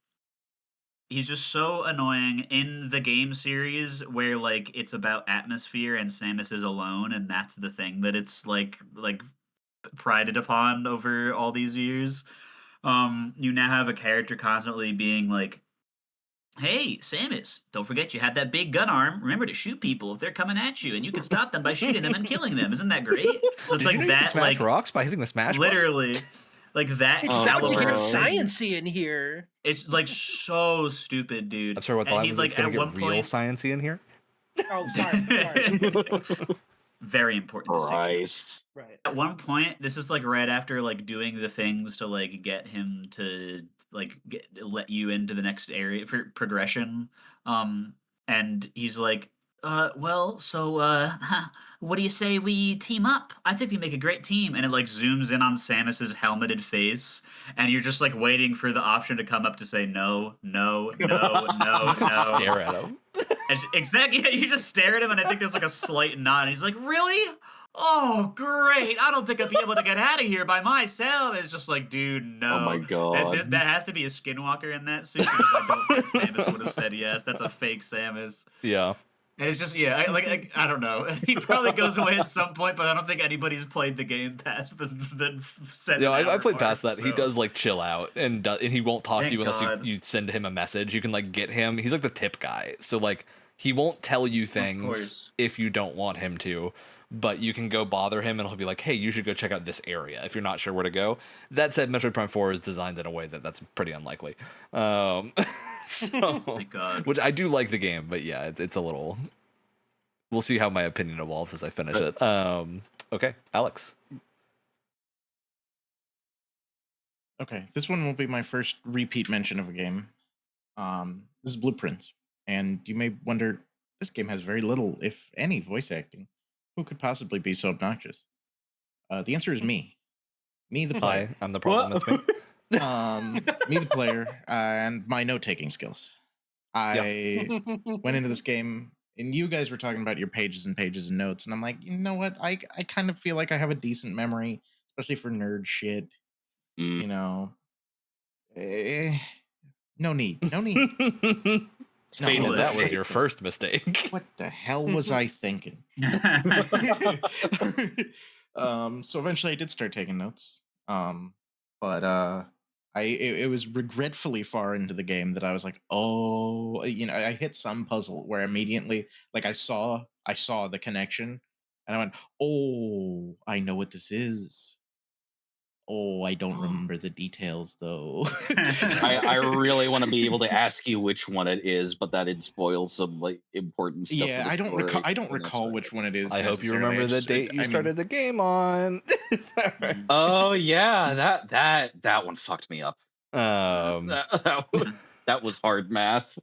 S4: he's just so annoying in the game series where like it's about atmosphere and Samus is alone, and that's the thing that it's like prided upon over all these years. You now have a character constantly being like, "Hey, Samus, don't forget you had that big gun arm. Remember to shoot people if they're coming at you, and you can stop them by shooting them and killing them. Isn't that great?" It's like that,
S1: smash rocks by hitting the smash
S4: literally, like that.
S5: It's not to get sciencey in here.
S4: It's like so stupid, dude.
S1: I'm sorry, what the line was like at one point real sciencey in here?
S5: Oh, sorry.
S4: Very important
S3: distinction.
S5: Right.
S4: At one point, this is like right after like doing the things to like get him to like let you into the next area for progression. And he's like, well, so what do you say we team up? I think we make a great team. And it like zooms in on Samus's helmeted face, and you're just like waiting for the option to come up to say no.
S1: Stare at him.
S4: Exactly. Yeah, you just stare at him, and I think there's like a slight nod. And he's like, "Really? Oh, great! I don't think I'd be able to get out of here by myself." It's just like, dude, no.
S3: Oh my god.
S4: That has to be a skinwalker in that suit, because I don't think Samus would have said yes. That's a fake Samus.
S1: Yeah.
S4: And it's just, yeah, I don't know. He probably goes away at some point, but I don't think anybody's played the game past the set.
S1: Yeah, I played past that. So. He does like chill out, and he won't talk to you unless you send him a message. You can like get him. He's like the tip guy, so like he won't tell you things if you don't want him to. But you can go bother him, and he'll be like, "Hey, you should go check out this area if you're not sure where to go." That said, Metroid Prime 4 is designed in a way that's pretty unlikely. So,
S4: oh my god.
S1: Which I do like the game, but yeah, it's a little. We'll see how my opinion evolves as I finish it. Okay, Alex.
S2: Okay, this one will be my first repeat mention of a game. This is Blueprints, and you may wonder, this game has very little, if any, voice acting. Who could possibly be so obnoxious? The answer is me. Me, the player.
S1: Hi, I'm the problem. It's me.
S2: Me, the player, and my note-taking skills. I went into this game, and you guys were talking about your pages and pages of notes, and I'm like, you know what? I kind of feel like I have a decent memory, especially for nerd shit. You know, no need.
S1: No, that was your first mistake.
S2: What the hell was I thinking? So eventually I did start taking notes. But it was regretfully far into the game that I was like, oh, I hit some puzzle where immediately, like I saw the connection, and I went, oh, I know what this is. Oh, I don't remember the details though.
S3: I really want to be able to ask you which one it is, but that it spoils some like important stuff.
S2: Yeah, I don't recall which one it is.
S1: I hope you remember the date you started the game on.
S3: Oh yeah, that one fucked me up. That was hard math.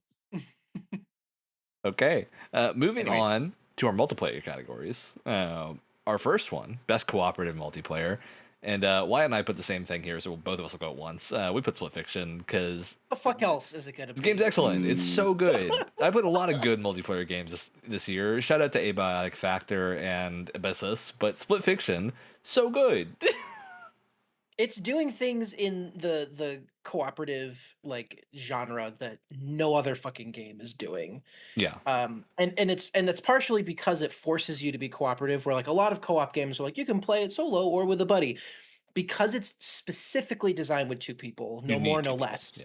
S1: Okay, moving on to our multiplayer categories. Our first one, best cooperative multiplayer. And Wyatt and I put the same thing here, so both of us will go at once. We put Split Fiction because
S5: the fuck else is it gonna be?
S1: This game's excellent. It's so good. I played a lot of good multiplayer games this year. Shout out to Abiotic Factor and Abyssus, but Split Fiction, so good.
S5: It's doing things in the cooperative like genre that no other fucking game is doing.
S1: Yeah.
S5: And that's partially because it forces you to be cooperative, where like a lot of co-op games are like you can play it solo or with a buddy. Because it's specifically designed with two people,
S1: You
S5: no
S1: need
S5: more,
S1: two
S5: no
S1: people,
S5: less.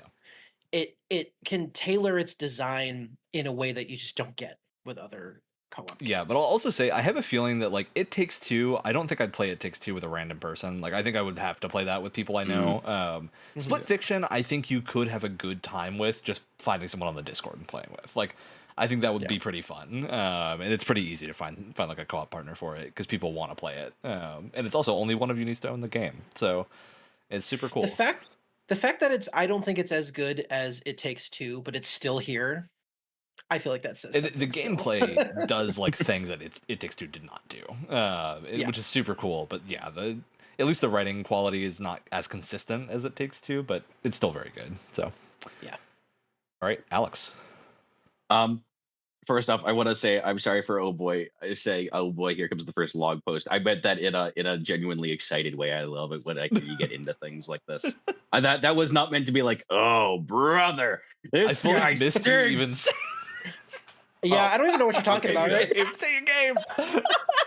S1: yeah.
S5: It can tailor its design in a way that you just don't get with other co-op games.
S1: Yeah, but I'll also say I have a feeling that like It Takes Two, I don't think I'd play It Takes Two with a random person. Like I think I would have to play that with people I know. Split Fiction, I think you could have a good time with just finding someone on the Discord and playing with. Like I think that would be pretty fun. And it's pretty easy to find like a co-op partner for it because people want to play it. And it's also only one of you needs to own the game, so it's super cool.
S5: The fact that I don't think it's as good as It Takes Two, but it's still here. I feel like that says something.
S1: The gameplay does like things that It Takes Two did not do, which is super cool. But yeah, at least the writing quality is not as consistent as It Takes Two, but it's still very good. So
S5: yeah.
S1: All right, Alex.
S3: First off, I want to say I'm sorry for oh boy. I say oh boy, here comes the first log post. I meant that in a genuinely excited way. I love it when I hear you get into things like this. That was not meant to be like, oh brother, this guy
S1: missed you even.
S5: Yeah, I don't even know what you're talking about. Right?
S1: Say your games.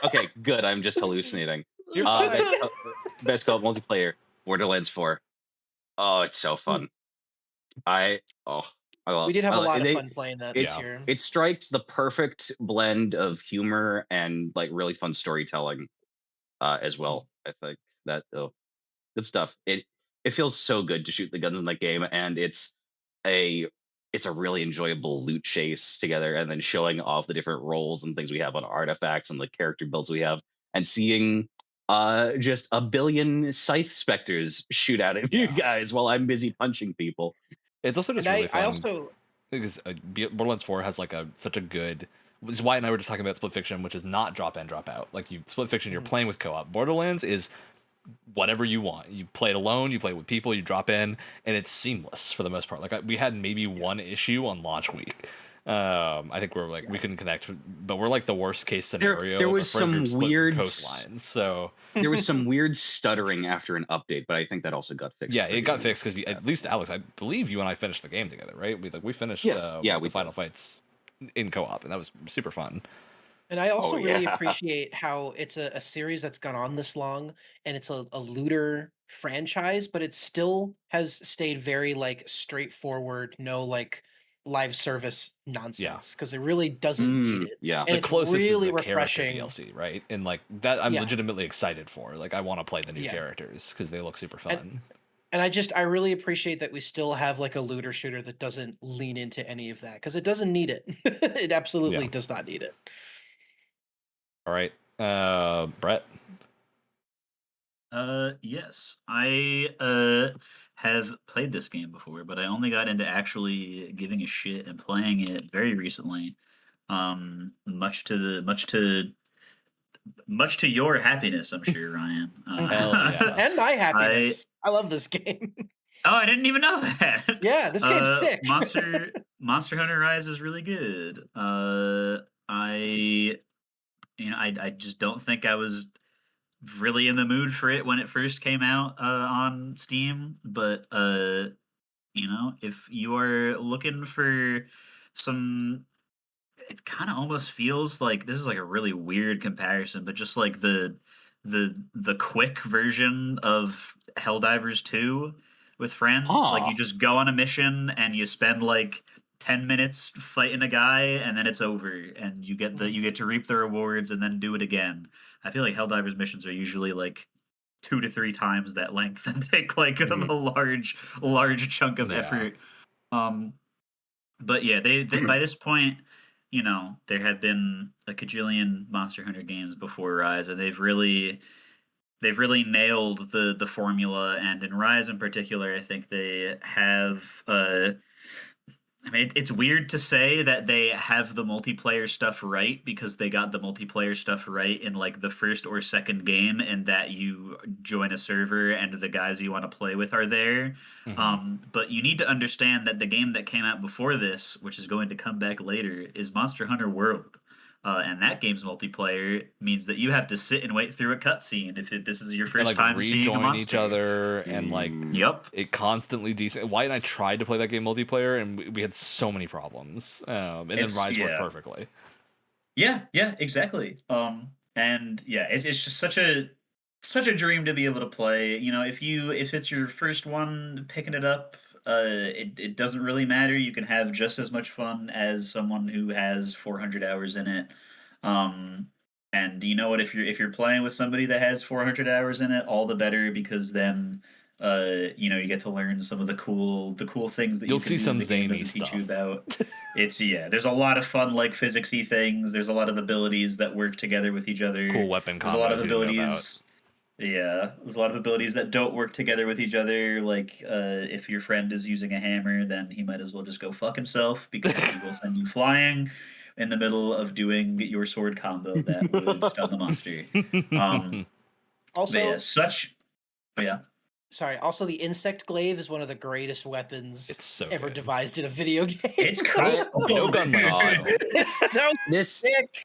S3: Okay, good. I'm just hallucinating.
S1: You're fine.
S3: Best co-op multiplayer, Borderlands 4. Oh, it's so fun. I love.
S5: We did have a lot of fun playing that this year.
S3: It strikes the perfect blend of humor and like really fun storytelling, as well. I think that good stuff. It feels so good to shoot the guns in that game, and it's a really enjoyable loot chase together, and then showing off the different roles and things we have on artifacts and the character builds we have, and seeing just a billion scythe specters shoot out at you guys while I'm busy punching people.
S1: It's also just really fun. Because Borderlands 4 has like such a good. Wyatt and I were just talking about Split Fiction, which is not drop in, drop out. Like Split Fiction, you're playing with co-op. Borderlands is whatever you want. You play it alone, you play it with people, you drop in, and it's seamless for the most part. Like we had maybe one issue on launch week. I think we're like we couldn't connect, but we're like the worst case scenario.
S3: There was some weird
S1: coastlines. So
S3: there was some weird stuttering after an update, but I think that also got fixed.
S1: Yeah, it got fixed because at least Alex, I believe you and I finished the game together, right? We finished the final fights in co-op, and that was super fun.
S5: And I also really appreciate how it's a series that's gone on this long, and it's a looter franchise, but it still has stayed very like straightforward, no like live service nonsense, because it really doesn't need it.
S3: Yeah,
S5: and
S1: the closest
S5: really
S1: is the
S5: refreshing
S1: DLC, right? And like that, I'm legitimately excited for. Like I want to play the new characters because they look super fun.
S5: And I really appreciate that we still have like a looter shooter that doesn't lean into any of that, because it doesn't need it. It absolutely does not need it.
S1: All right, Brett.
S4: Yes, I have played this game before, but I only got into actually giving a shit and playing it very recently. Much to your happiness, I'm sure, Ryan.
S1: Hell yeah.
S5: And my happiness. I love this game.
S4: Oh, I didn't even know that.
S5: Yeah, this game's sick.
S4: Monster Hunter Rise is really good. I just don't think I was really in the mood for it when it first came out on Steam, but if you are looking for some, it kind of almost feels like this is like a really weird comparison, but just like the quick version of Helldivers 2 with friends. Like you just go on a mission and you spend like 10 minutes fighting a guy, and then it's over, and you get to reap the rewards and then do it again. I feel like Helldivers missions are usually like 2 to 3 times that length and take like a large chunk of effort. But yeah, they by this point, there have been a cajillion Monster Hunter games before Rise, and they've really nailed the formula. And in Rise in particular, I think they have. I mean, it's weird to say that they have the multiplayer stuff right, because they got the multiplayer stuff right in like the first or second game, and that you join a server and the guys you want to play with are there. But you need to understand that the game that came out before this, which is going to come back later, is Monster Hunter World. And that game's multiplayer means that you have to sit and wait through a cutscene if this is your
S1: And
S4: first
S1: like
S4: time seeing a
S1: rejoin
S4: monster.
S1: each other, and like
S4: Yep.
S1: it constantly Wyatt and I tried to play that game multiplayer, and we had so many problems. And then Rise worked perfectly.
S4: Yeah, exactly. And yeah, it's just such a dream to be able to play. You know, if it's your first one picking it up, it doesn't really matter. You can have just as much fun as someone who has 400 hours in it. And you know what? If you're playing with somebody that has 400 hours in it, all the better, because then you know, you get to learn some of the cool things that
S1: you'll
S4: you can
S1: see
S4: do
S1: some
S4: the game
S1: zany
S4: doesn't
S1: stuff.
S4: teach you about. There's a lot of fun, like, physicsy things. There's a lot of abilities that work together with each other.
S1: Cool weapon combos.
S4: There's a lot of abilities. There's a lot of abilities that don't work together with each other. Like, if your friend is using a hammer, then he might as well just go fuck himself, because he will send you flying in the middle of doing your sword combo that would stun the monster.
S5: Also,
S4: sorry.
S5: Also, the insect glaive is one of the greatest weapons ever
S1: good.
S5: devised in a video game.
S4: It's cool.
S1: No gun style.
S5: It's so sick.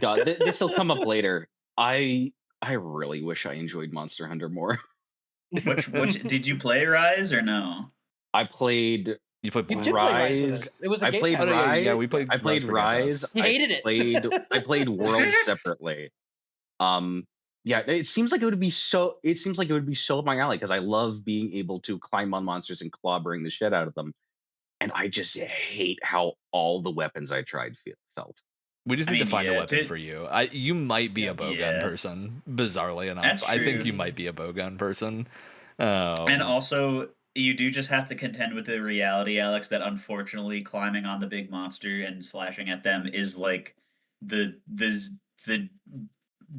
S3: God, this will come up later. I really wish I enjoyed Monster Hunter more.
S4: Which did you play Rise or no?
S3: I played.
S1: You played
S5: Rise.
S3: Rise.
S5: It was a
S3: I
S5: Game
S3: played
S5: Pass.
S3: Rise.
S1: Yeah, we played.
S3: I played Rise.
S5: You hated it.
S3: I played Worlds separately. Yeah, it seems like it would be so. It seems like it would be so up my alley, because I love being able to climb on monsters and clobbering the shit out of them, and I just hate how all the weapons I tried felt.
S1: We just need to find a weapon for you. You might be a bowgun person, bizarrely enough.
S4: That's true.
S1: I think you might be a bowgun person.
S4: And also, you do just have to contend with the reality, Alex, that unfortunately climbing on the big monster and slashing at them is like the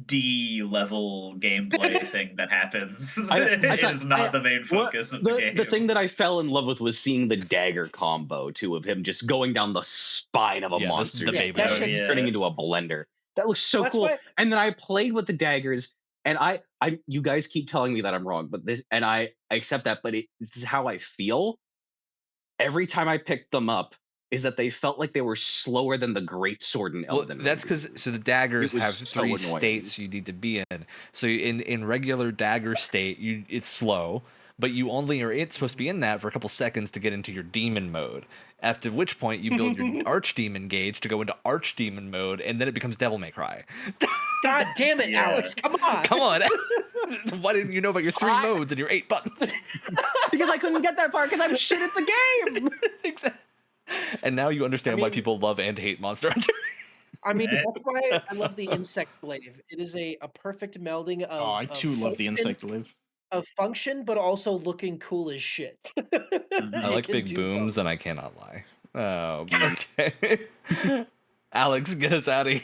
S4: D level gameplay thing that happens. It is not the main focus of the game.
S3: The thing that I fell in love with was seeing the dagger combo too, of him just going down the spine of a monster, turning into a blender. That looks so cool. And then I played with the daggers, and I you guys keep telling me that I'm wrong, but I accept that, but this is how I feel. Every time I picked them up, is that they felt like they were slower than the great sword in Elden Ring.
S1: That's because the daggers have three states you need to be in. So in regular dagger state, it's slow, but you only are supposed to be in that for a couple seconds to get into your demon mode. After which point you build your archdemon gauge to go into archdemon mode, and then it becomes Devil May Cry.
S5: God damn it, Alex! Come on!
S1: Why didn't you know about your 3 modes and your 8 buttons?
S3: Because I couldn't get that far because I'm shit at the game.
S1: Exactly. And now you understand why people love and hate Monster Hunter.
S5: I mean, that's why I love the insect glaive. It is a perfect melding of.
S2: I too love the insect glaive.
S5: Of function, but also looking cool as shit.
S1: I like big booms, and I cannot lie. Okay. Alex, get us out of here.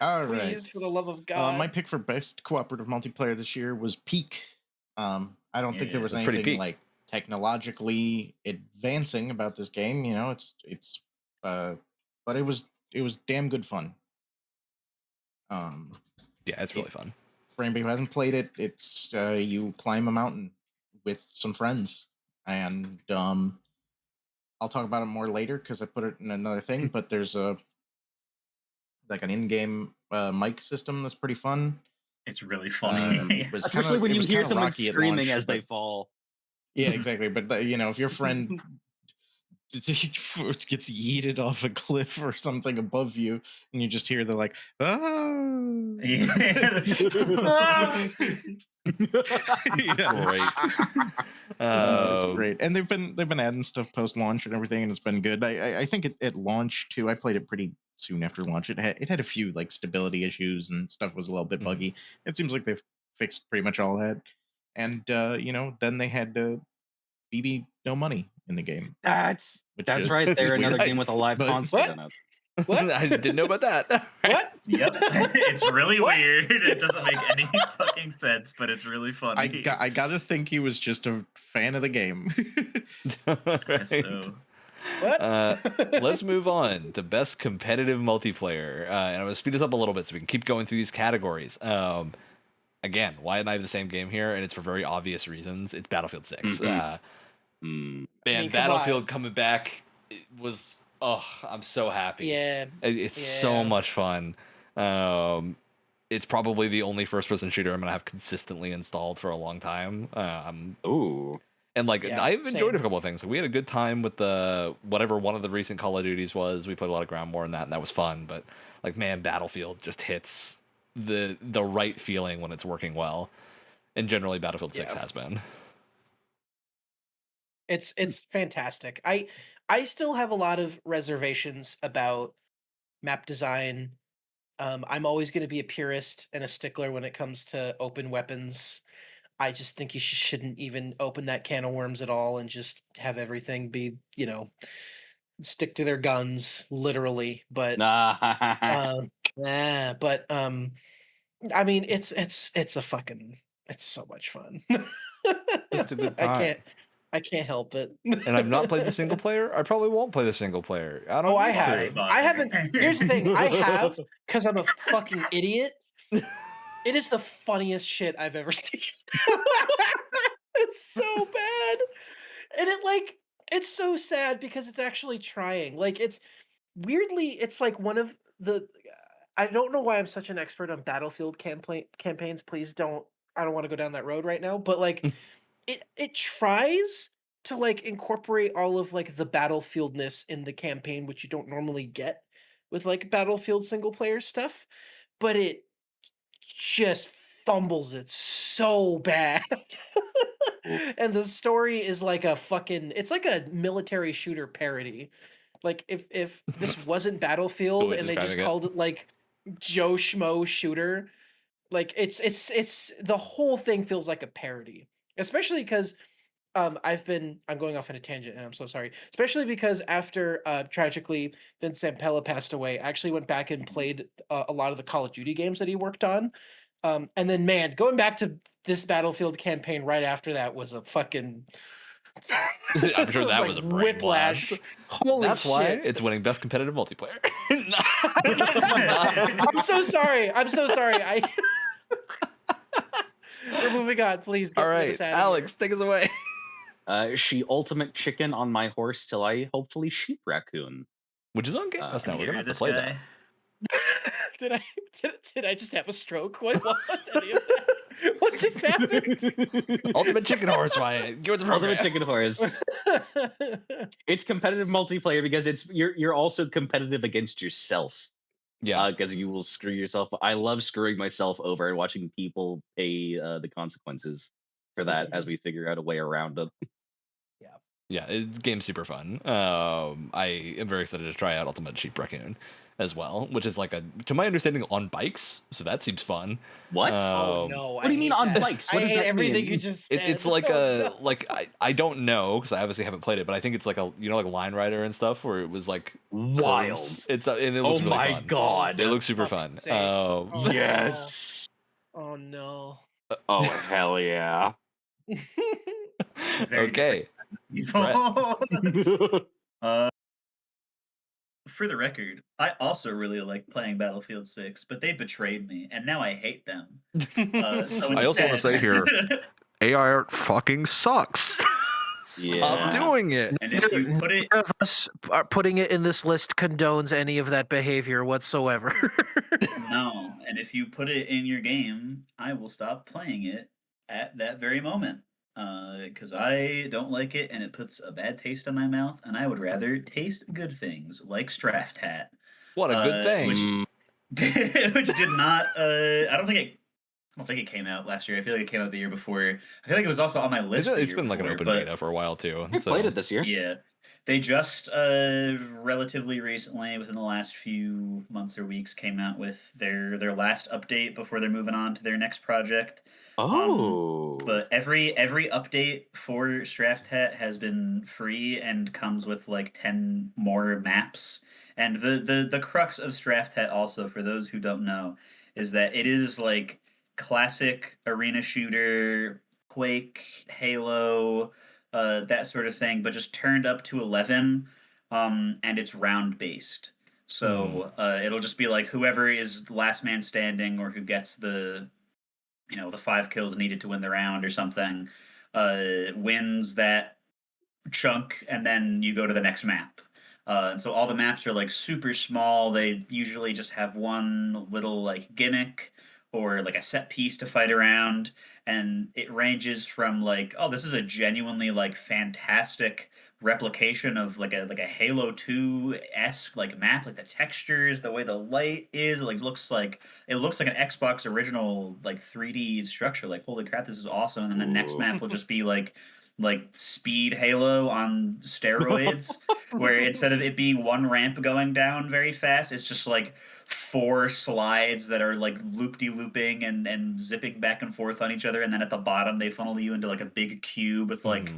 S2: All right.
S5: Please, for the love of God.
S2: My pick for best cooperative multiplayer this year was Peak. I don't think there was anything like technologically advancing about this game. You know, but it was damn good fun.
S1: Yeah, it's really fun.
S2: For anybody who hasn't played it, it's you climb a mountain with some friends, and I'll talk about it more later because I put it in another thing. But there's an in-game mic system that's pretty fun.
S4: It's really funny,
S3: especially when you hear someone screaming as they fall.
S2: Yeah, exactly. But if your friend gets yeeted off a cliff or something above you, and you just hear the like, oh,
S1: great.
S2: It's great. And they've been adding stuff post launch and everything, and it's been good. I think at launch too, I played it pretty soon after launch. It had a few like stability issues and stuff was a little bit buggy. It seems like they've fixed pretty much all that. And then they had BB no money in the game.
S3: That's right. They're another game with a live console in it.
S5: What?
S1: I didn't know about that.
S5: What?
S4: Yep. It's really weird. It doesn't make any fucking sense, but it's really funny.
S2: I gotta think he was just a fan of the game.
S1: Right.
S4: So.
S5: What?
S1: Let's move on to best competitive multiplayer. And I'm going to speed this up a little bit so we can keep going through these categories. Again, Wyatt and I have the same game here, and it's for very obvious reasons. It's Battlefield 6. Man, Battlefield coming back was Oh, I'm so happy.
S5: Yeah,
S1: It's so much fun. It's probably the only first-person shooter I'm gonna have consistently installed for a long time.
S3: Ooh.
S1: And like
S5: Yeah,
S1: I've enjoyed
S5: same.
S1: a couple of things. We had a good time with the whatever one of the recent Call of Duties was. We played a lot of Ground War and that was fun. But like, man, Battlefield just hits the right feeling when it's working well. And generally, Battlefield 6 has been.
S5: It's fantastic. I still have a lot of reservations about map design. I'm always going to be a purist and a stickler when it comes to open weapons. I just think you shouldn't even open that can of worms at all and just have everything be, stick to their guns, literally. But, I mean, it's so much fun.
S1: Just a good time.
S5: I can't help it.
S1: And I've not played the single player. I probably won't play the single player. I don't.
S5: I
S1: need
S5: have.
S1: to.
S5: I haven't. Here's the thing. I have because I'm a fucking idiot. It is the funniest shit I've ever seen. It's so bad, and it's so sad because it's actually trying. Like it's weirdly, it's like one of the. I don't know why I'm such an expert on Battlefield campaigns. Please don't. I don't want to go down that road right now. But like, it tries to like incorporate all of like the battlefieldness in the campaign, which you don't normally get with like Battlefield single player stuff, but it just fumbles it so bad. And the story is like it's like a military shooter parody. Like if this wasn't Battlefield and they just called it like Joe Schmo shooter, like it's the whole thing feels like a parody. Especially because I'm going off on a tangent and I'm so sorry. Especially because after tragically Vincent Pella passed away, I actually went back and played a lot of the Call of Duty games that he worked on. And then man, going back to this Battlefield campaign right after that was a fucking
S1: I'm sure that was a brain
S5: whiplash.
S1: blast.
S5: Holy
S1: That's
S5: shit.
S1: why it's winning best competitive multiplayer.
S5: I'm so sorry. We're moving on. Please get
S1: All right,
S5: this out of
S1: Alex, take us away.
S3: She ultimate chicken on my horse till I hopefully sheep raccoon.
S1: Which is on Game Pass now. We're gonna have to play that.
S5: Did I just have a stroke? What was any of that? What just happened?
S1: Ultimate chicken horse, Wyatt. Give it the program.
S3: Ultimate chicken horse. It's competitive multiplayer because you're also competitive against yourself.
S1: Yeah,
S3: because you will screw yourself. I love screwing myself over and watching people pay the consequences for that as we figure out a way around it.
S1: Yeah, it's game's super fun. I am very excited to try out Ultimate Sheep Raccoon as well, which is like to my understanding, on bikes. So that seems fun.
S3: What?
S5: Oh no!
S3: What do you mean on bikes? What
S5: I
S3: does
S5: hate
S3: that
S5: everything
S3: mean?
S5: you just said.
S1: It's like I don't know because I obviously haven't played it, but I think it's like like Line Rider and stuff where it was like
S3: wild.
S1: curves. It's and it looks really fun.
S3: God!
S1: It looks super fun.
S3: Yes.
S5: Oh no!
S3: Oh hell yeah!
S1: Okay.
S4: For the record, I also really like playing Battlefield 6, but they betrayed me, and now I hate them. So
S1: I also want to say here, AI fucking sucks. Stop doing it.
S4: And if you put it,
S5: of us putting it in this list condones any of that behavior whatsoever.
S4: No, and if you put it in your game, I will stop playing it at that very moment. Because I don't like it, and it puts a bad taste in my mouth, and I would rather taste good things like Straft Hat.
S1: What a good thing!
S4: Which did not. I don't think it came out last year. I feel like it came out the year before. I feel like it was also on my list.
S1: It's been like an open beta for a while too.
S3: I played it this year.
S4: Yeah, they just relatively recently, within the last few months or weeks, came out with their last update before they're moving on to their next project. But every update for Straft Hat has been free and comes with like 10 more maps. And the crux of Straft Hat, also for those who don't know, is that it is like classic arena shooter, Quake, Halo, that sort of thing, but just turned up to 11, and it's round based. So it'll just be like whoever is last man standing or who gets the 5 kills needed to win the round or something, wins that chunk, and then you go to the next map. And so all the maps are like super small. They usually just have one little like gimmick or like a set piece to fight around, and it ranges from like, oh, this is a genuinely like fantastic replication of like a Halo 2 esque like map, like the textures, the way the light is, like looks like it looks like an Xbox original like 3D structure. Like, holy crap, this is awesome! And then the next map will just be like speed Halo on steroids, where instead of it being one ramp going down very fast, it's just like 4 slides that are like loop-de-looping and zipping back and forth on each other, and then at the bottom they funnel you into like a big cube with like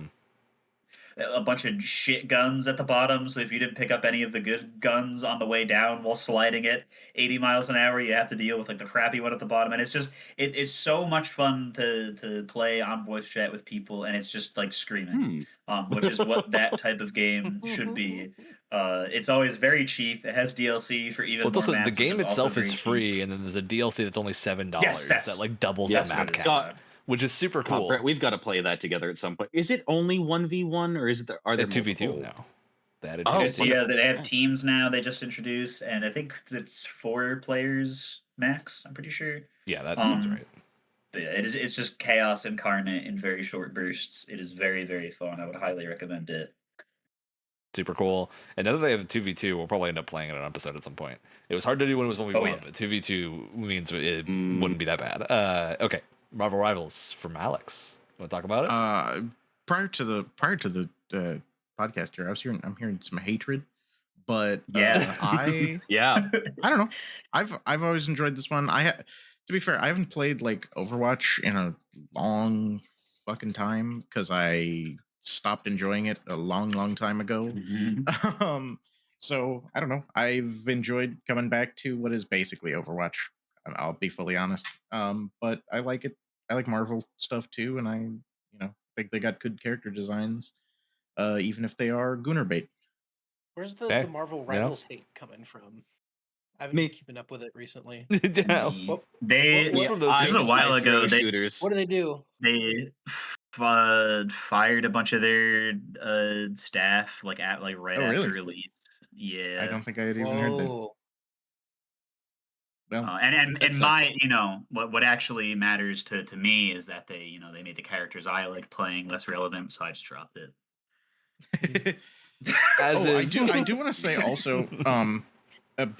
S4: a bunch of shit guns at the bottom. So if you didn't pick up any of the good guns on the way down while sliding it 80 miles an hour, you have to deal with like the crappy one at the bottom. And it's just it's so much fun to play on voice chat with people, and it's just like screaming, which is what that type of game should be. It's always very cheap. It has DLC for even more maps.
S1: The game itself is
S4: cheap.
S1: free, and then there's a DLC that's only $7
S4: Yes,
S1: that like doubles the map count. Which is super cool.
S3: Brett, we've got to play that together at some point. Is it only 1v1 or is it are there
S1: 2v2 now?
S4: So yeah, they have teams now. They just introduced, and I think it's 4 players max. I'm pretty sure.
S1: Yeah, that seems right.
S4: But yeah, it's just chaos incarnate in very short bursts. It is very, very fun. I would highly recommend it.
S1: Super cool. And now that they have 2v2, we'll probably end up playing it in an episode at some point. It was hard to do when it was 1v1, but 2v2 means it wouldn't be that bad. Okay. Marvel Rivals from Alex. Want to talk about it?
S2: Prior to the podcast here, I'm hearing some hatred, but I don't know. I've always enjoyed this one. To be fair, I haven't played like Overwatch in a long fucking time because I stopped enjoying it a long time ago. So I don't know. I've enjoyed coming back to what is basically Overwatch. I'll be fully honest. But I like it. I like Marvel stuff too, and I think they got good character designs, even if they are gooner bait.
S5: Where's the Marvel Rivals hate coming from? I haven't been keeping up with it recently.
S4: This is a while ago.
S5: What do they do?
S4: They fired a bunch of their staff right after release. Yeah,
S2: I don't think I had even heard that.
S4: Well, and my what actually matters to me is that they made the characters I like playing less relevant, so I just dropped it.
S2: I do want to say also,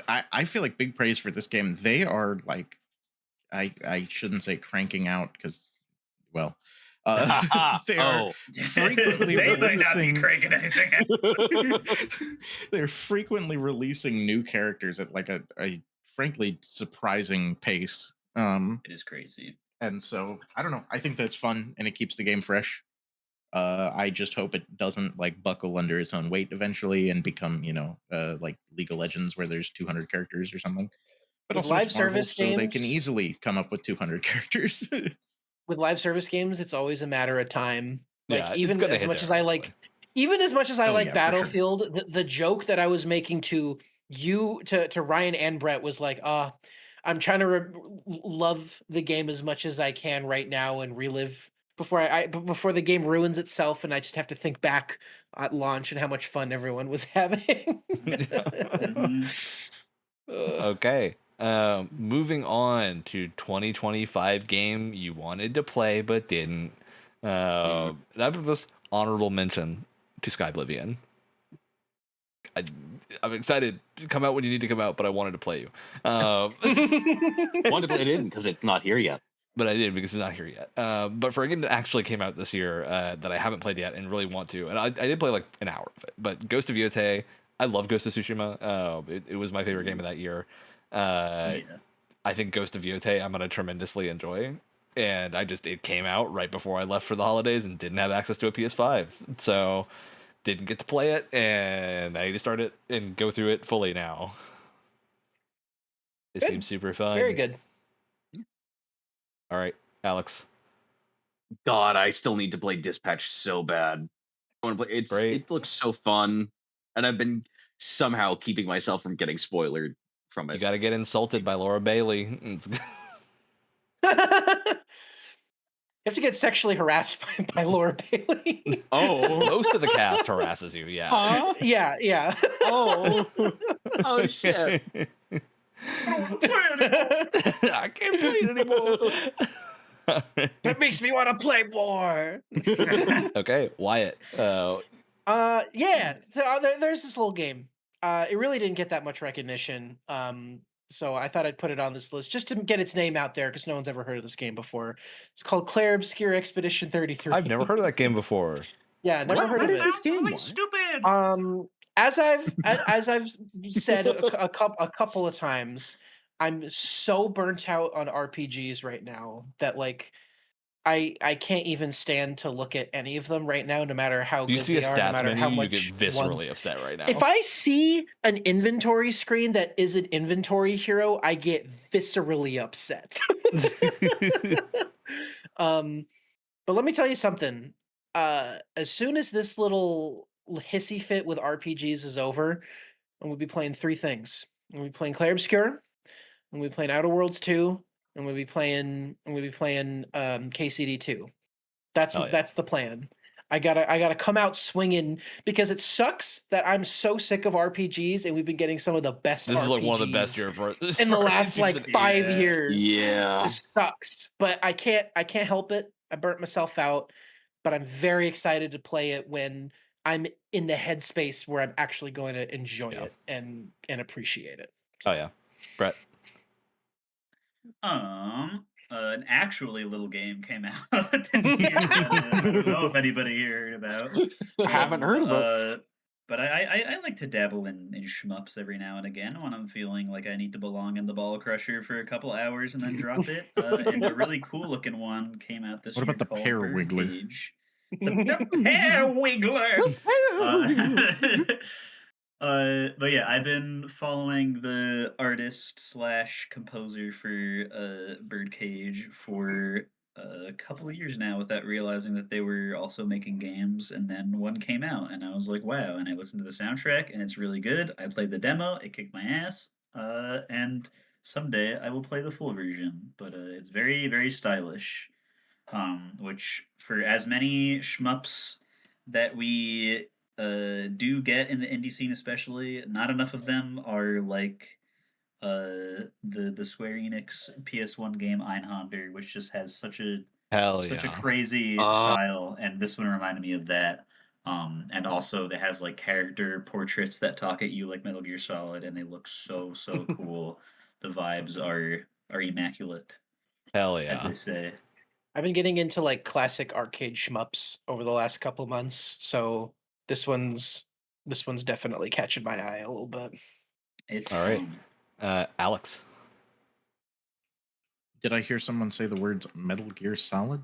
S2: I feel like big praise for this game. They are like, I shouldn't say cranking out because, well, they're frequently
S4: they
S2: releasing.
S4: might not be cranking anything.
S2: They're frequently releasing new characters at like a frankly surprising pace.
S4: It is crazy.
S2: And so I don't know. I think that's fun and it keeps the game fresh. I just hope it doesn't like buckle under its own weight eventually and become, like League of Legends where there's 200 characters or something. But
S5: with
S2: also
S5: live service games,
S2: so they can easily come up with 200 characters.
S5: With live service games, it's always a matter of time. Like even as much as I like Battlefield, sure. the joke that I was making to you, to Ryan and Brett was like, I'm trying to love the game as much as I can right now and relive before the game ruins itself, and I just have to think back at launch and how much fun everyone was having.
S1: Okay. Moving on to 2025 game you wanted to play but didn't. That was this honorable mention to Skyblivion. I'm excited to come out when you need to come out, but I wanted to play you.
S3: Wanted to play it in because it's not here yet.
S1: But I did because it's not here yet. But for a game that actually came out this year that I haven't played yet and really want to, and I did play like an hour of it. But Ghost of Yotei, I love Ghost of Tsushima. It was my favorite game of that year. I think Ghost of Yotei I'm gonna tremendously enjoy. And it came out right before I left for the holidays and didn't have access to a PS5. So didn't get to play it, and I need to start it and go through it fully now. It seems super fun.
S5: It's very good.
S1: All right, Alex.
S3: God, I still need to play Dispatch so bad. I want to play. It looks so fun, and I've been somehow keeping myself from getting spoiled from it.
S1: You got to get insulted by Laura Bailey.
S5: have to get sexually harassed by Laura Bailey.
S3: Oh,
S1: Most of the cast harasses you. Yeah.
S3: huh?
S5: Yeah.
S3: Oh, oh shit!
S1: I can't play it anymore.
S5: That makes me want to play more.
S1: Okay, Wyatt.
S5: Yeah. So, there's this little game. It really didn't get that much recognition. So I thought I'd put it on this list just to get its name out there because no one's ever heard of this game before. It's called Claire Obscure Expedition 33.
S1: I've never heard of that game before.
S5: Yeah, never heard of it.
S3: this game?
S4: Really stupid.
S5: As I've said a couple of times, I'm so burnt out on RPGs right now that like I can't even stand to look at any of them right now, no matter how
S1: Do you
S5: good
S1: see a
S5: they are, no
S1: stats
S5: matter how
S1: menu? You
S5: much
S1: get viscerally upset right now.
S5: If I see an inventory screen that is an inventory hero, I get viscerally upset. But let me tell you something. As soon as this little hissy fit with RPGs is over, I'm gonna be playing three things. I'm gonna be playing Clair Obscure, I'm gonna be playing Outer Worlds 2, I'm gonna be playing KCD 2. That's the plan. I gotta come out swinging because it sucks that I'm so sick of RPGs and we've been getting some of the best.
S1: This
S5: RPGs
S1: is like one of the best years
S5: in the last like 5
S4: Yes.
S5: years.
S3: Yeah.
S5: It sucks, but I can't help it. I burnt myself out, but I'm very excited to play it when I'm in the headspace where I'm actually going to enjoy it and appreciate it.
S1: Oh yeah, Brett.
S4: An actually little game came out this year. I don't know if anybody here heard about.
S3: I haven't heard of it.
S4: But I like to dabble in shmups every now and again when I'm feeling like I need to belong in the ball crusher for a couple hours and then drop it. And a really cool looking one came out this year.
S2: What about the
S4: called
S2: Pear Wiggler?
S4: Birdcage. The Pear Wiggler. But yeah, I've been following the artist / composer for Birdcage for a couple of years now without realizing that they were also making games. And then one came out, and I was like, wow. And I listened to the soundtrack, and it's really good. I played the demo, it kicked my ass. And someday I will play the full version. But it's very, very stylish. Which for as many shmups that we do get in the indie scene, especially, not enough of them are like the Square Enix PS1 game Einhander, which just has such a crazy style, and this one reminded me of that. And also it has like character portraits that talk at you like Metal Gear Solid, and they look so cool. The vibes are immaculate.
S1: Hell yeah,
S4: as they say.
S5: I've been getting into like classic arcade shmups over the last couple months, so this one's definitely catching my eye a little bit.
S4: It's
S1: all right. Alex,
S2: did I hear someone say the words Metal Gear Solid?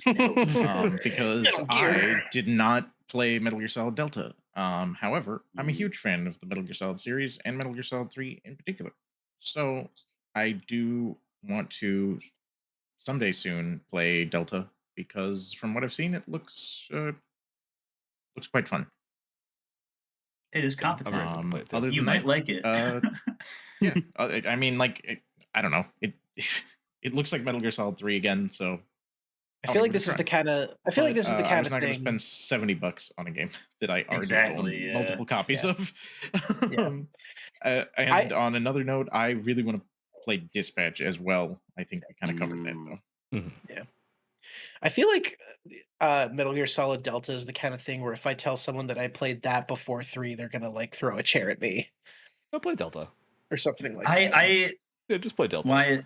S2: Because I did not play Metal Gear Solid Delta. However, I'm a huge fan of the Metal Gear Solid series and Metal Gear Solid 3 in particular. So I do want to someday soon play Delta because from what I've seen, it looks quite fun.
S4: It is competent.
S2: Other
S4: you
S2: than
S4: might
S2: that,
S4: like it.
S2: Yeah, I mean, like, I don't know. It looks like Metal Gear Solid 3 again, so
S5: I feel like this is the kind of. I feel like this is the kind of thing.
S2: I was not going to spend $70 on a game that I already own multiple copies of. And on another note, I really want to play Dispatch as well. I think we kind of covered that though.
S1: Mm-hmm.
S5: Yeah, I feel like Metal Gear Solid Delta is the kind of thing where if I tell someone that I played that before 3, they're gonna like throw a chair at me.
S1: I'll play Delta
S5: or something like that.
S1: Yeah, just play Delta.
S4: Why?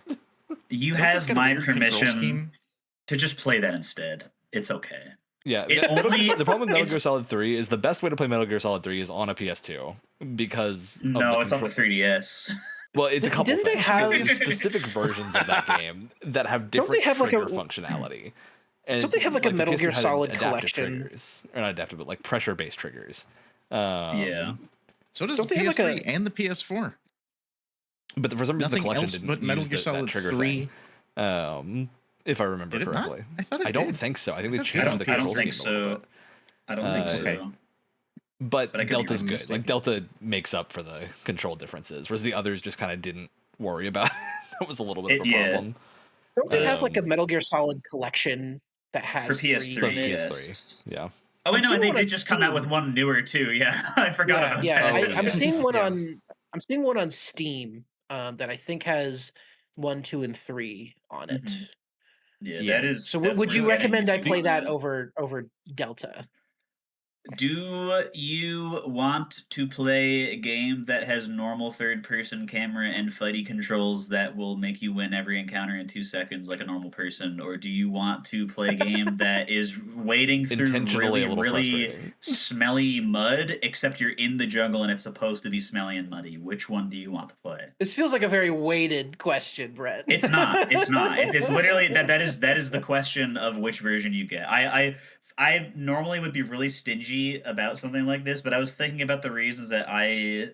S4: You have my permission to just play that instead. It's okay.
S1: Yeah, the problem with Metal Gear Solid 3 is the best way to play Metal Gear Solid 3 is on a PS2 because
S4: it's on the 3DS.
S1: Well, it's a couple.
S5: Didn't they have
S1: specific versions of that game that have different trigger functionality? And
S5: don't they have like a Metal Gear Solid collection?
S1: Triggers, or not adaptive, but like pressure-based triggers.
S4: Yeah.
S2: So does the PS3 and the PS4.
S1: But for some reason, the collection didn't
S2: but Metal Gear Solid 3.
S1: If I remember correctly,
S2: I
S1: don't think so. I think they changed the control scheme a little bit.
S4: I don't think so.
S1: But Delta's good. Like Delta makes up for the control differences, whereas the others just kind of didn't worry about. That was a little bit of a problem.
S5: Don't they have like a Metal Gear Solid collection that has
S4: For
S5: 3
S4: PS3,
S5: in it.
S1: PS3. Yeah.
S4: Oh wait,
S5: I'm
S4: no,
S5: seeing
S4: they
S5: one
S4: did
S5: on
S4: just come out with
S5: Steam.
S4: one newer too. Yeah, I forgot about
S5: Yeah,
S4: that.
S5: I'm seeing one
S4: Yeah.
S5: on. I'm seeing one on Steam that I think has 1, 2, and 3 on it.
S4: Mhm. Yeah,
S2: Yeah.
S4: that is.
S5: So
S4: that's
S5: would you
S4: really getting
S5: recommend I
S4: if
S5: play
S4: you
S5: that
S4: wanna-
S5: over Delta?
S4: Do you want to play a game that has normal third-person camera and fighty controls that will make you win every encounter in 2 seconds like a normal person, or do you want to play a game that is wading through
S1: Intentionally
S4: really,
S1: a little
S4: really
S1: frustrating.
S4: smelly mud, except you're in the jungle and it's supposed to be smelly and muddy? Which one do you want to play?
S5: This feels like a very weighted question, Brett.
S4: It's not. It's not. It's literally that is the question of which version you get. I normally would be really stingy about something like this, but I was thinking about the reasons that I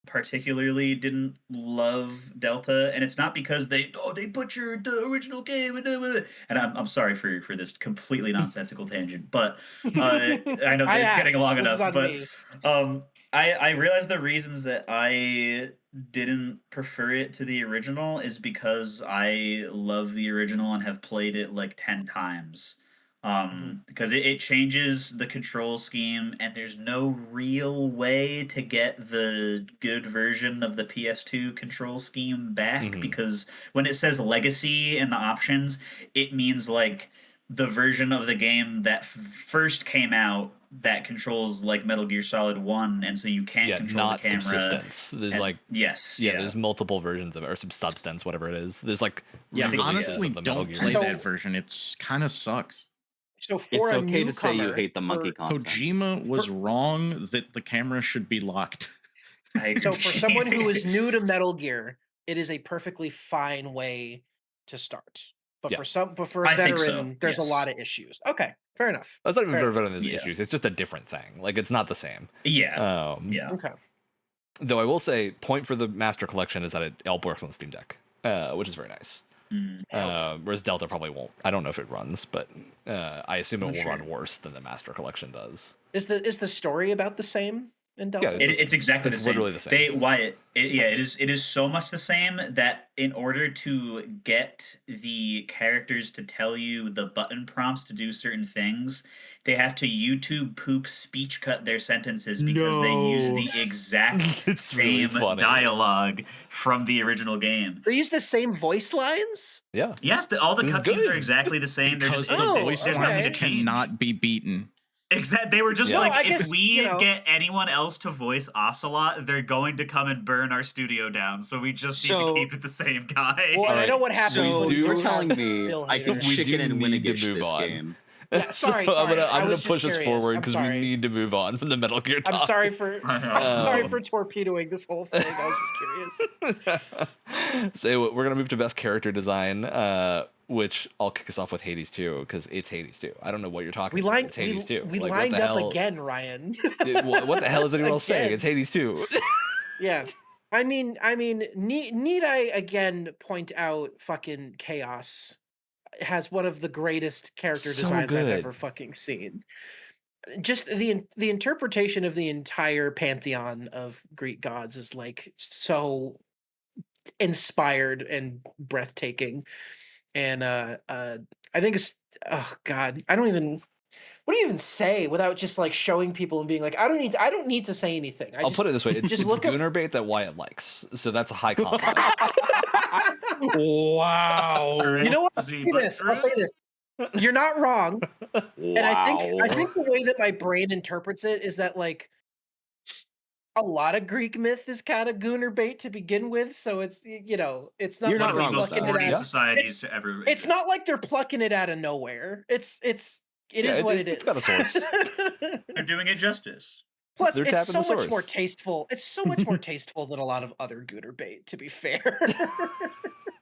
S4: particularly didn't love Delta, and it's not because they butchered the original game, and I'm sorry for this completely nonsensical tangent, but I know that it's getting long enough, but I realized the reasons that I didn't prefer it to the original is because I love the original and have played it like 10 times. Because it changes the control scheme, and there's no real way to get the good version of the PS2 control scheme back, because when it says legacy in the options, it means like the version of the game that first came out that controls like Metal Gear Solid 1, and so you can't control the camera.
S1: Subsistence. There's there's multiple versions of it, or some substance, whatever it is. There's like
S2: honestly,
S1: of the
S2: don't
S1: Metal
S2: play
S1: Gear.
S2: that version. It's kind of sucks.
S5: So for
S3: it's okay to say you hate the monkey content.
S2: Kojima was wrong that the camera should be locked.
S5: So for someone who is new to Metal Gear, it is a perfectly fine way to start. But for a veteran, there's a lot of issues. Okay, fair enough.
S1: That's not even for a veteran. There's issues. It's just a different thing. Like it's not the same.
S4: Yeah.
S5: Okay.
S1: Though I will say, point for the Master Collection is that it all works on Steam Deck, which is very nice. Whereas Delta probably won't. I don't know if it runs, but I assume it will run worse than the Master Collection does.
S5: Is the story about the same in Delta?
S1: Yeah,
S4: it's exactly the same.
S1: Literally the same.
S4: It is so much the same that in order to get the characters to tell you the button prompts to do certain things, they have to YouTube poop speech cut their sentences because they use the exact same dialogue from the original game.
S5: They use the same voice lines?
S1: Yeah.
S4: Yes, all the cutscenes are exactly the same.
S2: Because the voice lines cannot be beaten.
S4: Exactly. They were just if we get anyone else to voice Ocelot, they're going to come and burn our studio down. So we just need to keep it the same guy.
S5: Well, I know what happens.
S3: So you're telling me I can chicken and win against this game.
S5: Yeah, sorry.
S1: I'm gonna push us forward because we need to move on from the Metal Gear talk.
S5: I'm sorry for torpedoing this whole thing. I was just curious.
S1: So we're gonna move to best character design, which I'll kick us off with Hades 2 because it's Hades 2. I don't know what you're talking about. It's Hades 2.
S5: We lined up again, Ryan.
S1: What the hell is anyone else saying? It's Hades 2.
S5: Yeah. I mean, need I again point out fucking Chaos has one of the greatest character designs I've ever fucking seen. Just the interpretation of the entire pantheon of Greek gods is like so inspired and breathtaking. And I think it's what do you even say without just like showing people and being like, I don't need to say anything.
S1: I'll put it this way: it's Gooner bait that Wyatt likes, so that's a high compliment.
S2: Wow!
S5: You know what? I'll say this. You're not wrong. Wow. And I think the way that my brain interprets it is that like a lot of Greek myth is kind of Gooner bait to begin with, so it's it's not.
S3: You're not wrong.
S5: It's not like they're plucking it out of nowhere. It is what it is.
S1: It's got a source.
S4: They're doing it justice.
S5: Plus, it's so much more tasteful. It's so much more tasteful than a lot of other Gooner bait, to be fair.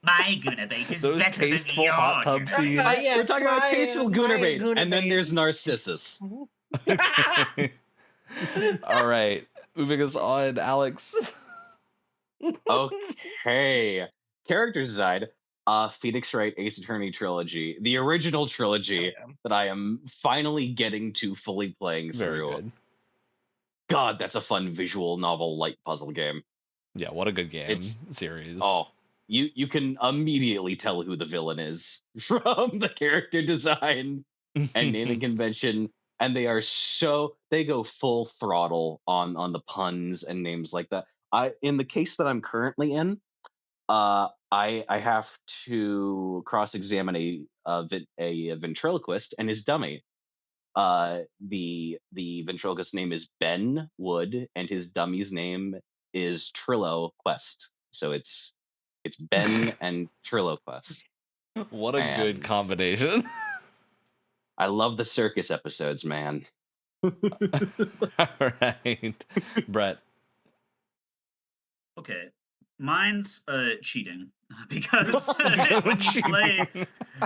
S3: My Gooner bait is those better tasteful than hot tub scenes. We're talking about tasteful Gooner bait, and then there's Narcissus.
S1: All right, moving us on, Alex.
S3: Okay, character design. Phoenix Wright Ace Attorney trilogy, the original trilogy that I am finally getting to fully playing through.
S1: Very good.
S3: God, that's a fun visual novel light puzzle game.
S1: Yeah, what a good game series.
S3: Oh, you can immediately tell who the villain is from the character design. and naming convention, and they go full throttle on the puns and names like that. In the case that I'm currently in, I have to cross-examine a ventriloquist and his dummy. The ventriloquist's name is Ben Wood, and his dummy's name is Trillo Quest. So it's Ben and Trillo Quest.
S1: What a good
S3: And
S1: combination.
S3: I love the circus episodes, man.
S1: All right, Brett.
S4: Okay, mine's cheating because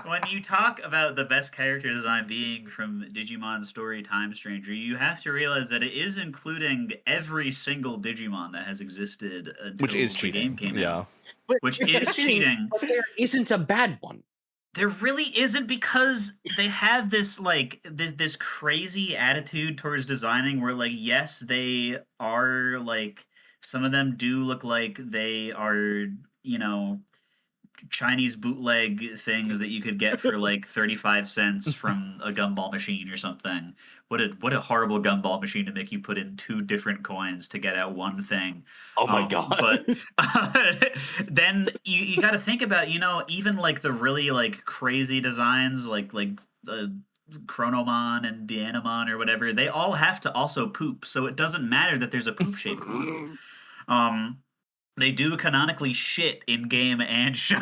S4: when you talk about the best character design being from Digimon Story Time Stranger, you have to realize that it is including every single Digimon that has existed until
S1: Which is
S4: the
S1: cheating.
S4: game came
S1: Yeah.
S4: out. Which is cheating.
S3: But there isn't a bad one.
S4: There really isn't, because they have this like this crazy attitude towards designing where, like, yes, they are like, some of them do look like they are, Chinese bootleg things that you could get for like 35 cents from a gumball machine or something. What a horrible gumball machine to make you put in 2 different coins to get out one thing.
S3: Oh my god.
S4: But then you got to think about, even like the really like crazy designs like Chronomon and Dianamon or whatever, they all have to also poop. So it doesn't matter that there's a poop shaped one. They do canonically shit in game and show.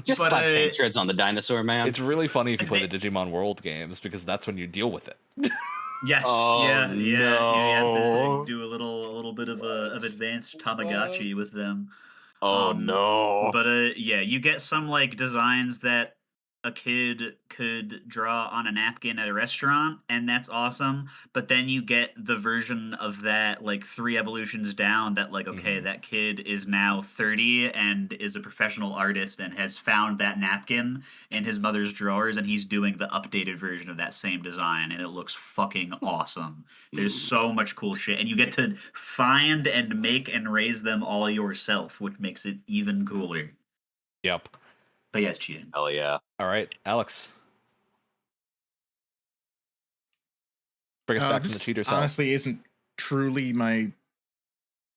S3: Just stop saying treads on the dinosaur, man.
S1: It's really funny if you play the Digimon World games, because that's when you deal with it.
S4: Yes,
S3: Oh,
S4: yeah. You have to
S3: no.
S4: do a little bit of advanced Tamagotchi with them.
S3: Oh no.
S4: But you get some like designs that a kid could draw on a napkin at a restaurant, and that's awesome. But then you get the version of that like 3 evolutions down that, like, okay, that kid is now 30 and is a professional artist and has found that napkin in his mother's drawers, and he's doing the updated version of that same design, and it looks fucking awesome. There's so much cool shit, and you get to find and make and raise them all yourself, which makes it even cooler.
S1: Yep.
S4: But yeah, it's cheating.
S3: Hell yeah.
S1: All right, Alex. Bring us back from the cheater's house.
S2: Honestly isn't truly my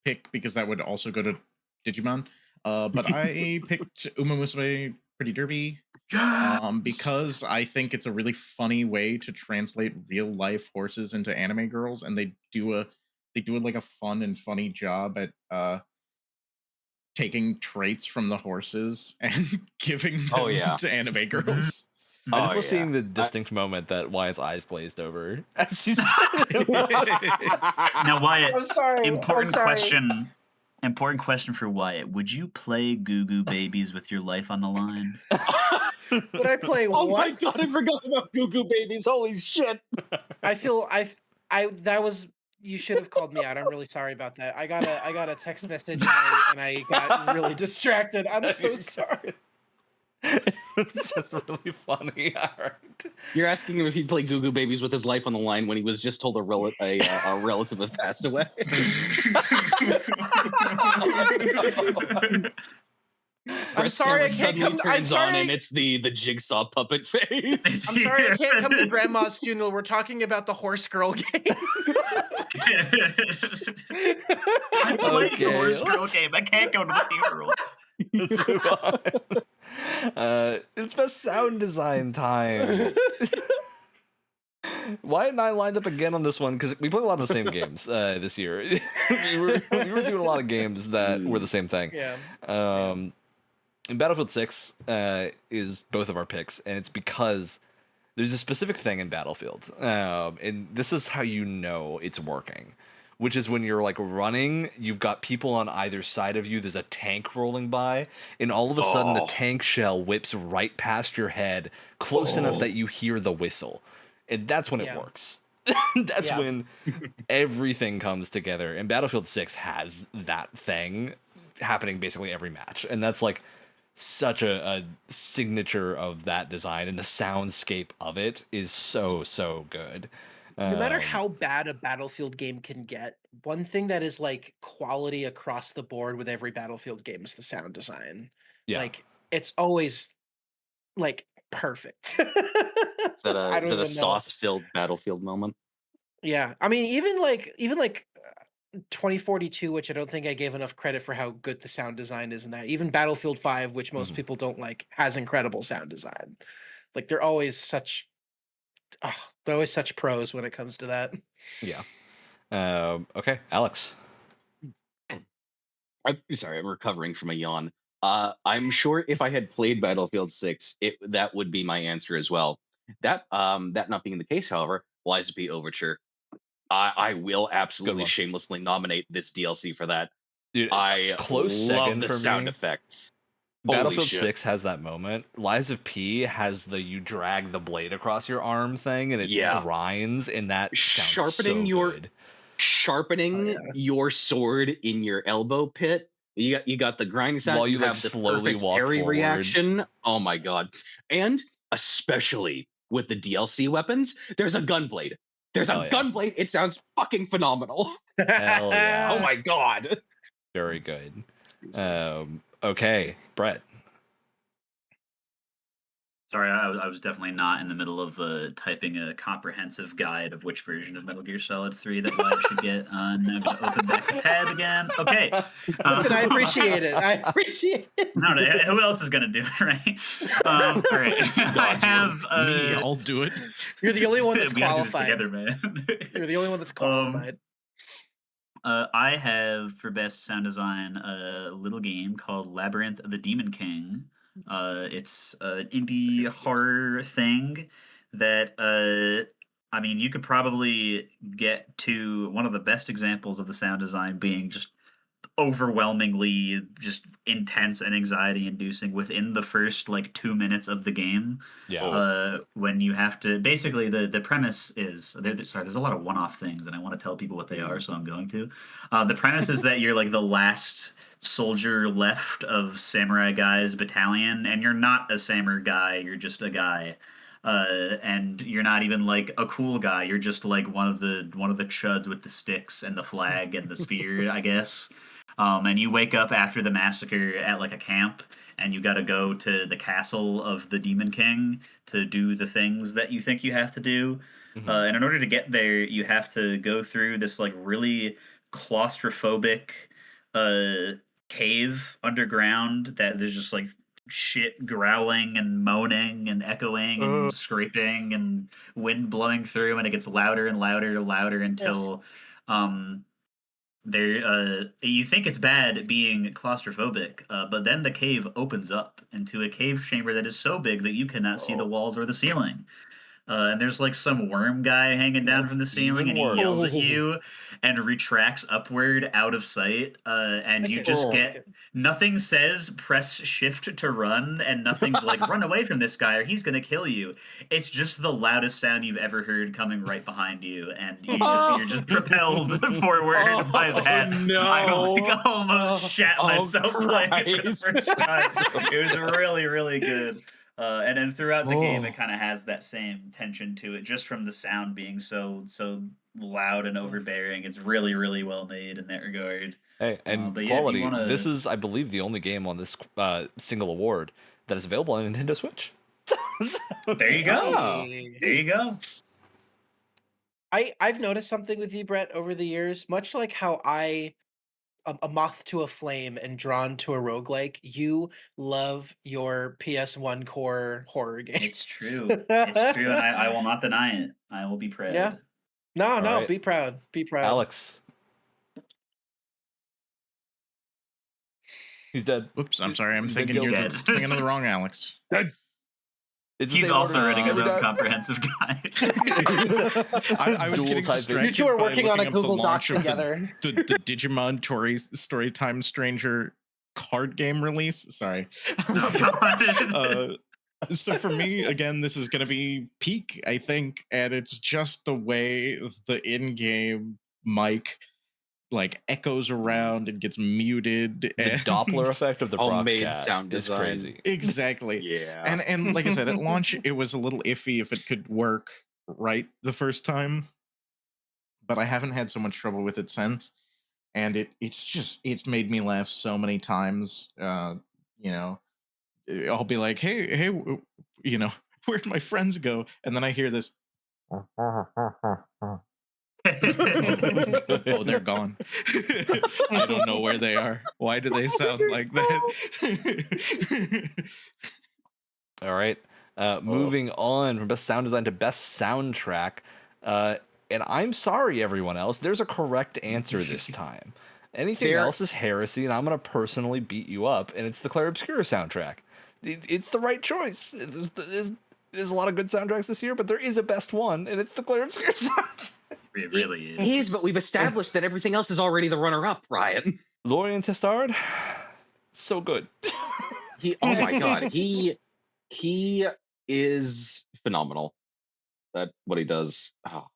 S2: pick, because that would also go to Digimon. But I picked Uma Musume Pretty Derby. Because I think it's a really funny way to translate real life horses into anime girls, and they do like a fun and funny job at taking traits from the horses and giving them to anime girls.
S1: I just love seeing the distinct moment that Wyatt's eyes glazed over as you said it.
S4: Now, Wyatt,
S5: I'm sorry.
S4: Important question for Wyatt. Would you play Goo Goo Babies with your life on the line?
S5: Would I play what?
S3: Oh my god, I forgot about Goo Goo Babies. Holy shit.
S5: You should have called me out. I'm really sorry about that. I got a text message and I got really distracted. I'm so sorry.
S1: It's just really funny. All right.
S3: You're asking him if he'd play Goo Goo Babies with his life on the line when he was just told a relative had passed away.
S5: I'm sorry I can't come. I'm sorry.
S3: And it's the jigsaw puppet face.
S5: I'm sorry I can't come to Grandma's funeral. We're talking about the horse girl game.
S4: I'm playing the horse girl game. I can't go to the funeral.
S1: Let's move on. It's best sound design time. Wyatt and I lined up again on this one because we played a lot of the same games this year. we were doing a lot of games that were the same thing.
S5: Yeah.
S1: And Battlefield 6 is both of our picks, and it's because there's a specific thing in Battlefield, and this is how you know it's working, which is when you're like running, you've got people on either side of you, there's a tank rolling by, and all of a sudden a tank shell whips right past your head, close enough that you hear the whistle. And that's when it works. That's when everything comes together. And Battlefield 6 has that thing happening basically every match. And that's like such a signature of that design. And the soundscape of it is so, so good.
S5: No matter how bad a Battlefield game can get, one thing that is like quality across the board with every Battlefield game is the sound design.
S1: Yeah.
S5: Like, it's always like perfect.
S3: Is that
S5: I don't
S3: a
S5: even know.
S3: sauce-filled Battlefield moment?
S5: Yeah, I mean, even like 2042, which I don't think I gave enough credit for how good the sound design is in that. Even Battlefield 5, which most people don't like, has incredible sound design. Like they're always such pros when it comes to that.
S1: Yeah. Okay, Alex.
S3: I'm sorry, I'm recovering from a yawn. I'm sure if I had played Battlefield 6, that would be my answer as well. That not being the case, however, Lies of P Overture. I will absolutely shamelessly nominate this DLC for that.
S1: Dude,
S3: I
S1: close
S3: love
S1: second
S3: the
S1: for
S3: sound
S1: me.
S3: effects.
S1: Battlefield 6 has that moment. Lies of P has the you drag the blade across your arm thing and it grinds, and that
S3: sharpening
S1: sounds so good.
S3: Sharpening your sword in your elbow pit. You got the grinding sound.
S1: While you like
S3: have the
S1: slowly
S3: perfect
S1: walk
S3: parry
S1: forward.
S3: reaction. Oh my god! And especially with the DLC weapons, there's a gunblade. There's a gunblade. It sounds fucking phenomenal.
S1: Hell yeah!
S3: Oh my god!
S1: Very good. Okay, Brett.
S4: Sorry, I was definitely not in the middle of typing a comprehensive guide of which version of Metal Gear Solid 3 that Wyatt should get. Now I'm going to open back the tab again. Okay.
S5: Listen, I appreciate it. I appreciate it.
S4: No, who else is going to do it, right? All right. I have...
S2: Me, I'll do it.
S5: You're the only one that's
S4: we gotta do this
S5: qualified.
S4: together, man.
S5: You're the only one that's qualified.
S4: I have, for best sound design, a little game called Labyrinth of the Demon King. It's an indie horror thing that I mean, you could probably get to one of the best examples of the sound design being just overwhelmingly just intense and anxiety inducing within the first like 2 minutes of the game. When you have to basically the premise is there's a lot of one-off things and I want to tell people what they are, so I'm going to. The premise is that you're like the last soldier left of Samurai Guy's battalion, and you're not a samurai guy, you're just a guy. And you're not even like a cool guy, you're just like one of the chuds with the sticks and the flag and the spear, I guess. And you wake up after the massacre at like a camp, and you got to go to the castle of the Demon King to do the things that you think you have to do. And in order to get there, you have to go through this like really claustrophobic cave underground that there's just like shit growling and moaning and echoing and scraping and wind blowing through, and it gets louder and louder until you think it's bad being claustrophobic, but then the cave opens up into a cave chamber that is so big that you cannot see the walls or the ceiling. And there's like some worm guy hanging down from the ceiling, and he yells at you and retracts upward out of sight. And you just get nothing says press shift to run, and nothing's like run away from this guy or he's gonna kill you. It's just the loudest sound you've ever heard coming right behind you, and you're just propelled forward by that.
S3: No.
S4: I like almost shat myself playing it for the first time. It was really, really good. And then throughout the game, it kind of has that same tension to it, just from the sound being so loud and overbearing. It's really, really well made in that regard.
S1: Hey, and quality. This is, I believe, the only game on this single award that is available on Nintendo Switch.
S4: There you go. There you go.
S5: I've noticed something with you, Brett, over the years. Much like how a moth to a flame and drawn to a roguelike, you love your PS1 core horror games.
S4: It's true. It's true, and I will not deny it. I will be proud.
S5: Yeah. No,
S1: right.
S5: Be proud. Be proud.
S1: Alex. He's dead.
S2: Oops, I'm sorry. I'm thinking you're thinking of the wrong Alex.
S1: Dead.
S4: He's also writing his own comprehensive guide.
S2: I was getting distracted.
S5: You two are working on a Google Doc
S2: together. The Digimon Storytime Stranger card game release. Sorry. So for me, again, this is going to be peak, I think, and it's just the way the in-game mic like echoes around and gets muted.
S1: The Doppler effect of the
S3: homemade sound design
S1: is crazy.
S2: Exactly.
S3: Yeah.
S2: And like I said, at launch it was a little iffy if it could work right the first time, but I haven't had so much trouble with it since, and it's made me laugh so many times. You know, I'll be like, hey, where'd my friends go? And then I hear this. Oh, they're gone. I don't know where they are. Why do they sound like that?
S1: All right. Moving on from best sound design to best soundtrack. And I'm sorry, everyone else. There's a correct answer this time. Anything else is heresy, and I'm going to personally beat you up, and it's the Clair Obscura soundtrack. It's the right choice. There's a lot of good soundtracks this year, but there is a best one, and it's the Clair Obscura soundtrack.
S4: It really is.
S3: It is, but we've established that everything else is already the runner-up, Ryan.
S1: Lorien Testard, so good.
S3: Oh my god, he is phenomenal at what he does. Oh.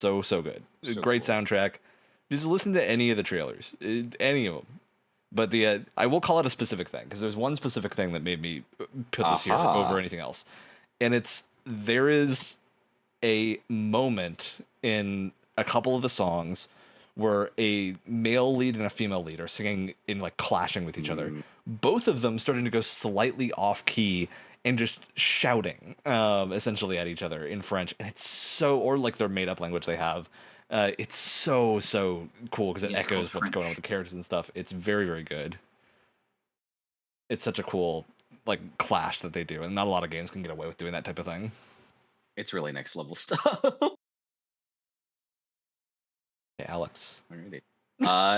S1: So good. Great cool. Soundtrack. Just listen to any of the trailers, any of them. But I will call it a specific thing, because there's one specific thing that made me put this here over anything else. And there is a moment in a couple of the songs where a male lead and a female lead are singing in like clashing with each other. Both of them starting to go slightly off key and just shouting essentially at each other in French. And it's so, or like their made up language they have. It's so cool because it echoes what's going on with the characters and stuff. It's very, very good. It's such a cool like clash that they do, and not a lot of games can get away with doing that type of thing.
S3: It's really next level stuff.
S1: Hey, Alex.
S3: Alrighty.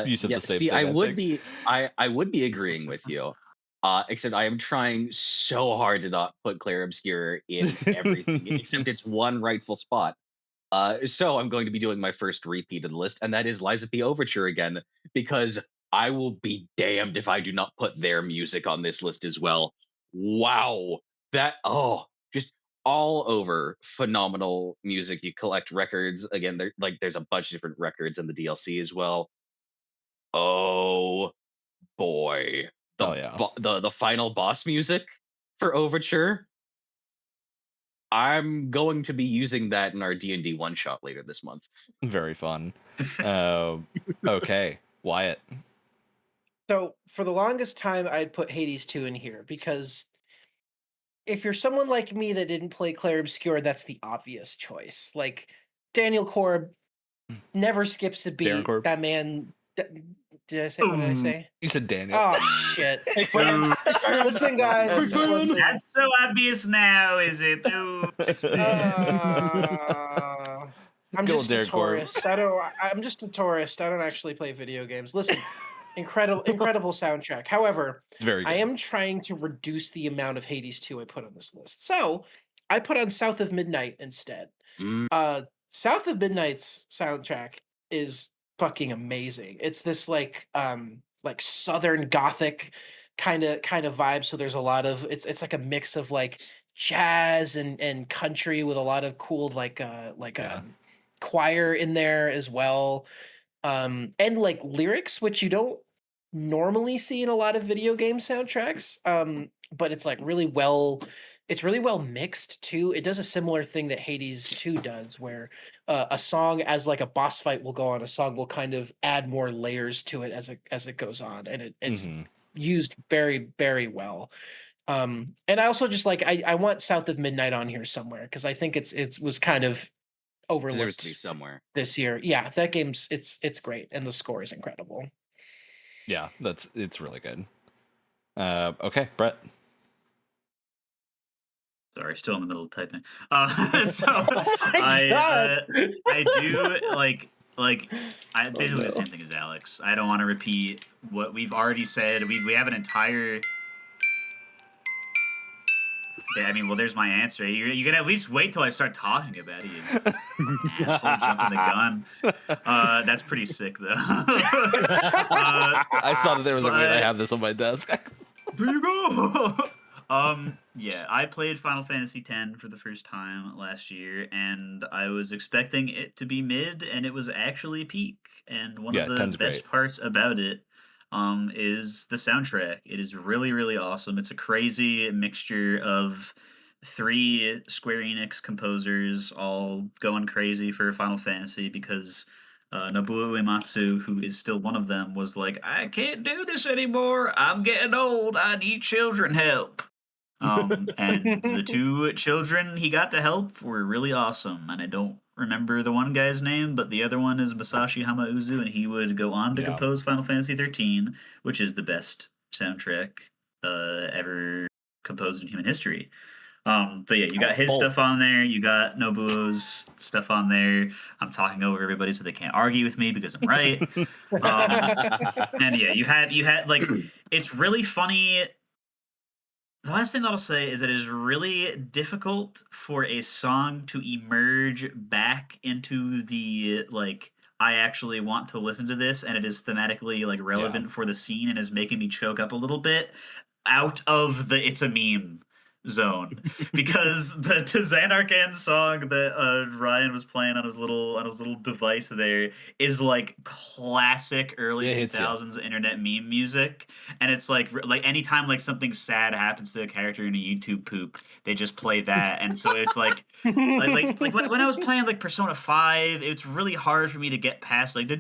S1: You said the same thing.
S3: I would be agreeing with you. Except I am trying so hard to not put Clair Obscura in everything, except it's one rightful spot. So I'm going to be doing my first repeat of the list, and that is Lies of P Overture again, because I will be damned if I do not put their music on this list as well. Wow. Just all over phenomenal music. You collect records. Again, there's a bunch of different records in the DLC as well. Oh boy. The final boss music for Overture. I'm going to be using that in our D&D one shot later this month.
S1: Very fun. Okay, Wyatt.
S5: So for the longest time, I'd put Hades 2 in here because if you're someone like me that didn't play Clair Obscura, that's the obvious choice. Like Daniel Korb never skips a beat. That man. Did I say what did I say?
S1: You said Daniel.
S5: Oh shit! Listen, guys. Listen.
S4: That's so obvious now, is it?
S5: I'm just a tourist. I'm just a tourist. I don't actually play video games. Listen, incredible soundtrack. However,
S1: it's very good.
S5: I am trying to reduce the amount of Hades 2 I put on this list. So I put on South of Midnight instead. South of Midnight's soundtrack is fucking amazing. It's this like southern gothic kind of vibe. So there's a lot of it's like a mix of like jazz and country with a lot of cool choir in there as well. And like lyrics, which you don't normally see in a lot of video game soundtracks. But it's like really well mixed too. It does a similar thing that Hades 2 does, where a song as like a boss fight will go on, a song will kind of add more layers to it as it goes on, and it's used very, very well. And I also just like I want South of Midnight on here somewhere because I think it was kind of overlooked
S3: to be somewhere
S5: this year. Yeah, that game's it's great, and the score is incredible.
S1: Yeah, it's really good. Okay, Brett.
S4: Sorry, still in the middle of typing. I do like I basically the same thing as Alex. I don't want to repeat what we've already said. We have an entire. I mean, well, there's my answer. You can at least wait till I start talking about it. You asshole, jumping the gun. That's pretty sick, though.
S1: I saw that there was a way I have this on my desk.
S4: There you go. Yeah, I played Final Fantasy X for the first time last year, and I was expecting it to be mid, and it was actually peak. And one of the best parts about it is the soundtrack. It is really, really awesome. It's a crazy mixture of 3 Square Enix composers all going crazy for Final Fantasy because Nobuo Uematsu, who is still one of them, was like, I can't do this anymore. I'm getting old. I need children help. And the two children he got to help were really awesome. And I don't remember the one guy's name, but the other one is Masashi Hamauzu, and he would go on to compose Final Fantasy 13, which is the best soundtrack ever composed in human history. But yeah, you got his stuff on there. You got Nobuo's stuff on there. I'm talking over everybody so they can't argue with me because I'm right. And yeah, you had like, it's really funny. The last thing that I'll say is that it is really difficult for a song to emerge back into the, like, I actually want to listen to this, and it is thematically, like, relevant for the scene and is making me choke up a little bit, out of the it's a meme zone. Because the Tazanarkan song that Ryan was playing on his little device there is like classic early 2000s internet meme music, and it's like anytime like something sad happens to a character in a YouTube poop, they just play that. And so it's like like when I was playing like Persona 5, it's really hard for me to get past like the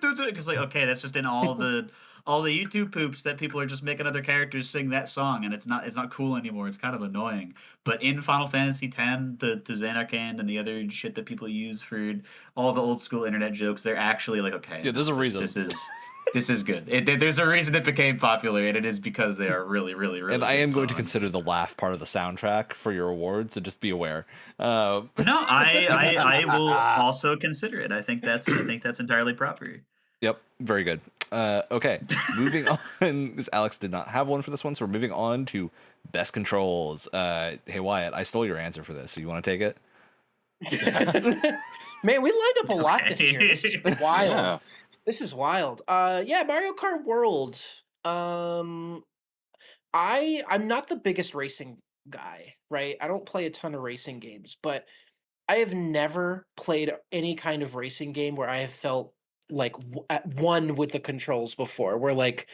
S4: because like, okay, that's just in all the YouTube poops that people are just making other characters sing that song, and it's not cool anymore. It's kind of annoying. But in Final Fantasy X, the Xanarkand and the other shit that people use for all the old school internet jokes, they're actually like, okay,
S1: yeah, there's a reason.
S4: This is good. There's a reason it became popular, and it is because they are really, really, really.
S1: And I am going to consider the laugh part of the soundtrack for your award, so just be aware.
S4: No, I will also consider it. I think that's entirely proper.
S1: Yep, very good. Okay, moving on, because Alex did not have one for this one, so we're moving on to best controls. Hey, Wyatt, I stole your answer for this, so you want to take it?
S5: Man, we lined up a lot this year. This is wild. Yeah. This is wild. Yeah, Mario Kart World. I'm not the biggest racing guy, right? I don't play a ton of racing games, but I have never played any kind of racing game where I have felt like at one with the controls before, where like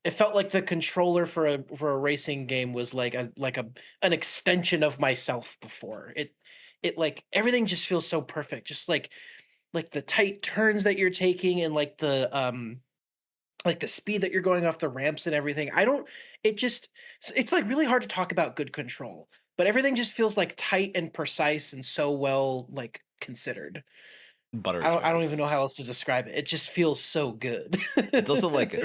S5: it felt like the controller for a racing game was like an extension of myself before. It like everything just feels so perfect, just like the tight turns that you're taking and like the speed that you're going off the ramps and everything. It's like really hard to talk about good control, but everything just feels like tight and precise and so well like considered. I don't even know how else to describe it. It just feels so good.
S1: It's also like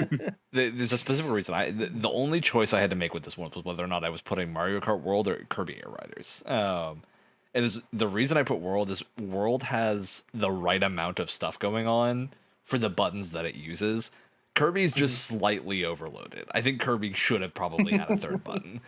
S1: there's a specific reason. The only choice I had to make with this one was whether or not I was putting Mario Kart World or Kirby Air Riders. And the reason I put World is World has the right amount of stuff going on for the buttons that it uses. Kirby's just slightly overloaded. I think Kirby should have probably had a third button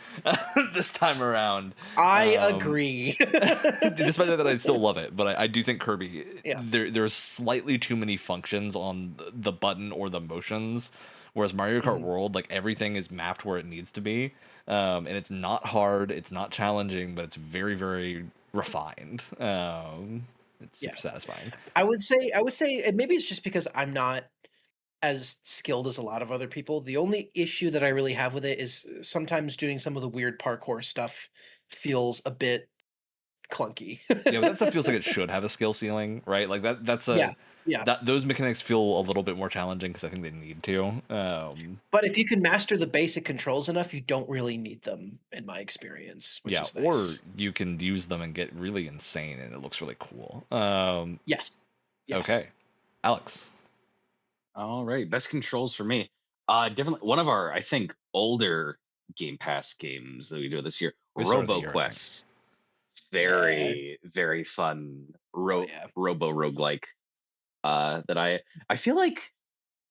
S1: this time around.
S5: I agree.
S1: Despite that, I still love it, but I do think Kirby, there's slightly too many functions on the button or the motions, whereas Mario Kart World, like everything is mapped where it needs to be, and it's not hard, it's not challenging, but it's very, very refined. It's super satisfying.
S5: I would say, and maybe it's just because I'm not as skilled as a lot of other people. The only issue that I really have with it is sometimes doing some of the weird parkour stuff feels a bit clunky.
S1: Yeah, but that stuff feels like it should have a skill ceiling, right? Like those mechanics feel a little bit more challenging because I think they need to.
S5: But if you can master the basic controls enough, you don't really need them, in my experience. Which is nice.
S1: Or you can use them and get really insane, and it looks really cool.
S5: Yes.
S1: Okay, Alex.
S3: All right, best controls for me. Definitely one of our, I think, older Game Pass games that we do this year, RoboQuest. Very, very fun robo roguelike. That I feel like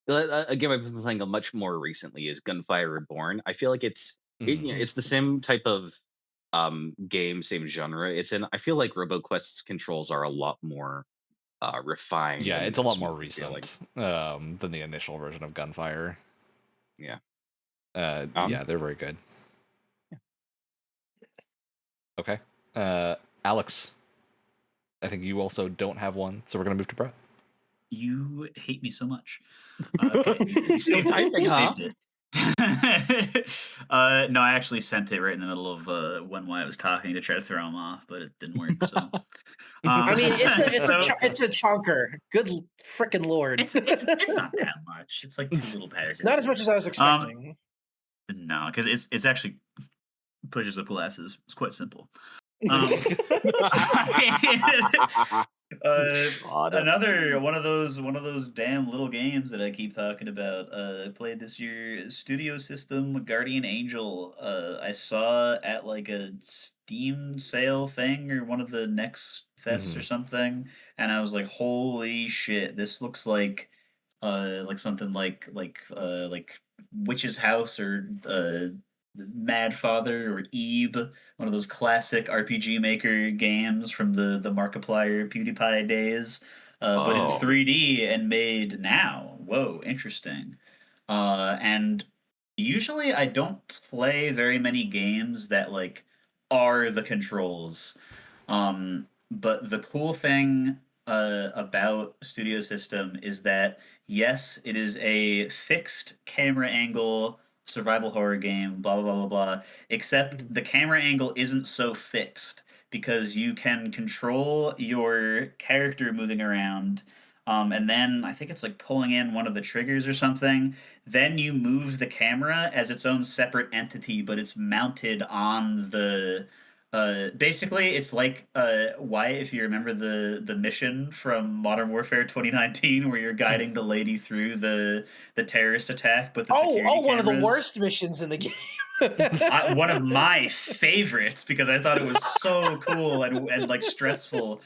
S3: a game I've been playing much more recently is Gunfire Reborn. I feel like it's the same type of game, same genre. I feel like RoboQuest's controls are a lot more refined.
S1: Yeah, it's a lot more recent than the initial version of Gunfire.
S3: Yeah.
S1: Yeah, they're very good.
S3: Yeah.
S1: Okay. Alex, I think you also don't have one, so we're gonna move to Brett.
S4: You hate me so much. Okay. Saved it. No, I actually sent it right in the middle of when Wyatt was talking to try to throw him off, but it didn't work. So,
S5: I mean, it's a chunker. Good freaking lord!
S4: It's not that much. It's like 2 little patterns.
S5: Not as much as I was expecting.
S4: No, because it's actually pushes up glasses. It's quite simple. Um, another one of those damn little games that I keep talking about. I played this year, Studio System Guardian Angel. I saw at like a Steam sale thing or one of the next fests or something, and I was like, "Holy shit! This looks like something like Witch's House or Mad Father or Ebe, one of those classic RPG Maker games from the Markiplier PewDiePie days, but in 3D and made now. Whoa, interesting. And usually I don't play very many games that like are the controls. But the cool thing about Studio System is that yes, it is a fixed camera angle survival horror game, blah blah blah blah blah. Except the camera angle isn't so fixed because you can control your character moving around. And then I think it's like pulling in one of the triggers or something. Then you move the camera as its own separate entity, but it's mounted on the basically it's like Wyatt, if you remember the mission from Modern Warfare 2019 where you're guiding the lady through the terrorist attack, but the security
S5: one of the
S4: cameras-
S5: worst missions in the game.
S4: one of my favorites because I thought it was so cool and like stressful.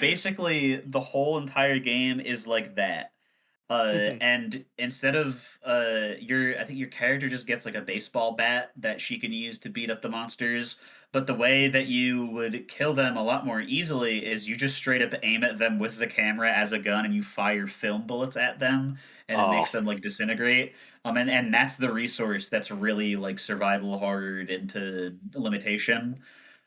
S4: Basically the whole entire game is like that. And instead of I think your character just gets like a baseball bat that she can use to beat up the monsters. But the way that you would kill them a lot more easily is you just straight up aim at them with the camera as a gun and you fire film bullets at them and it makes them like disintegrate. And that's the resource that's really like survival horrored into limitation.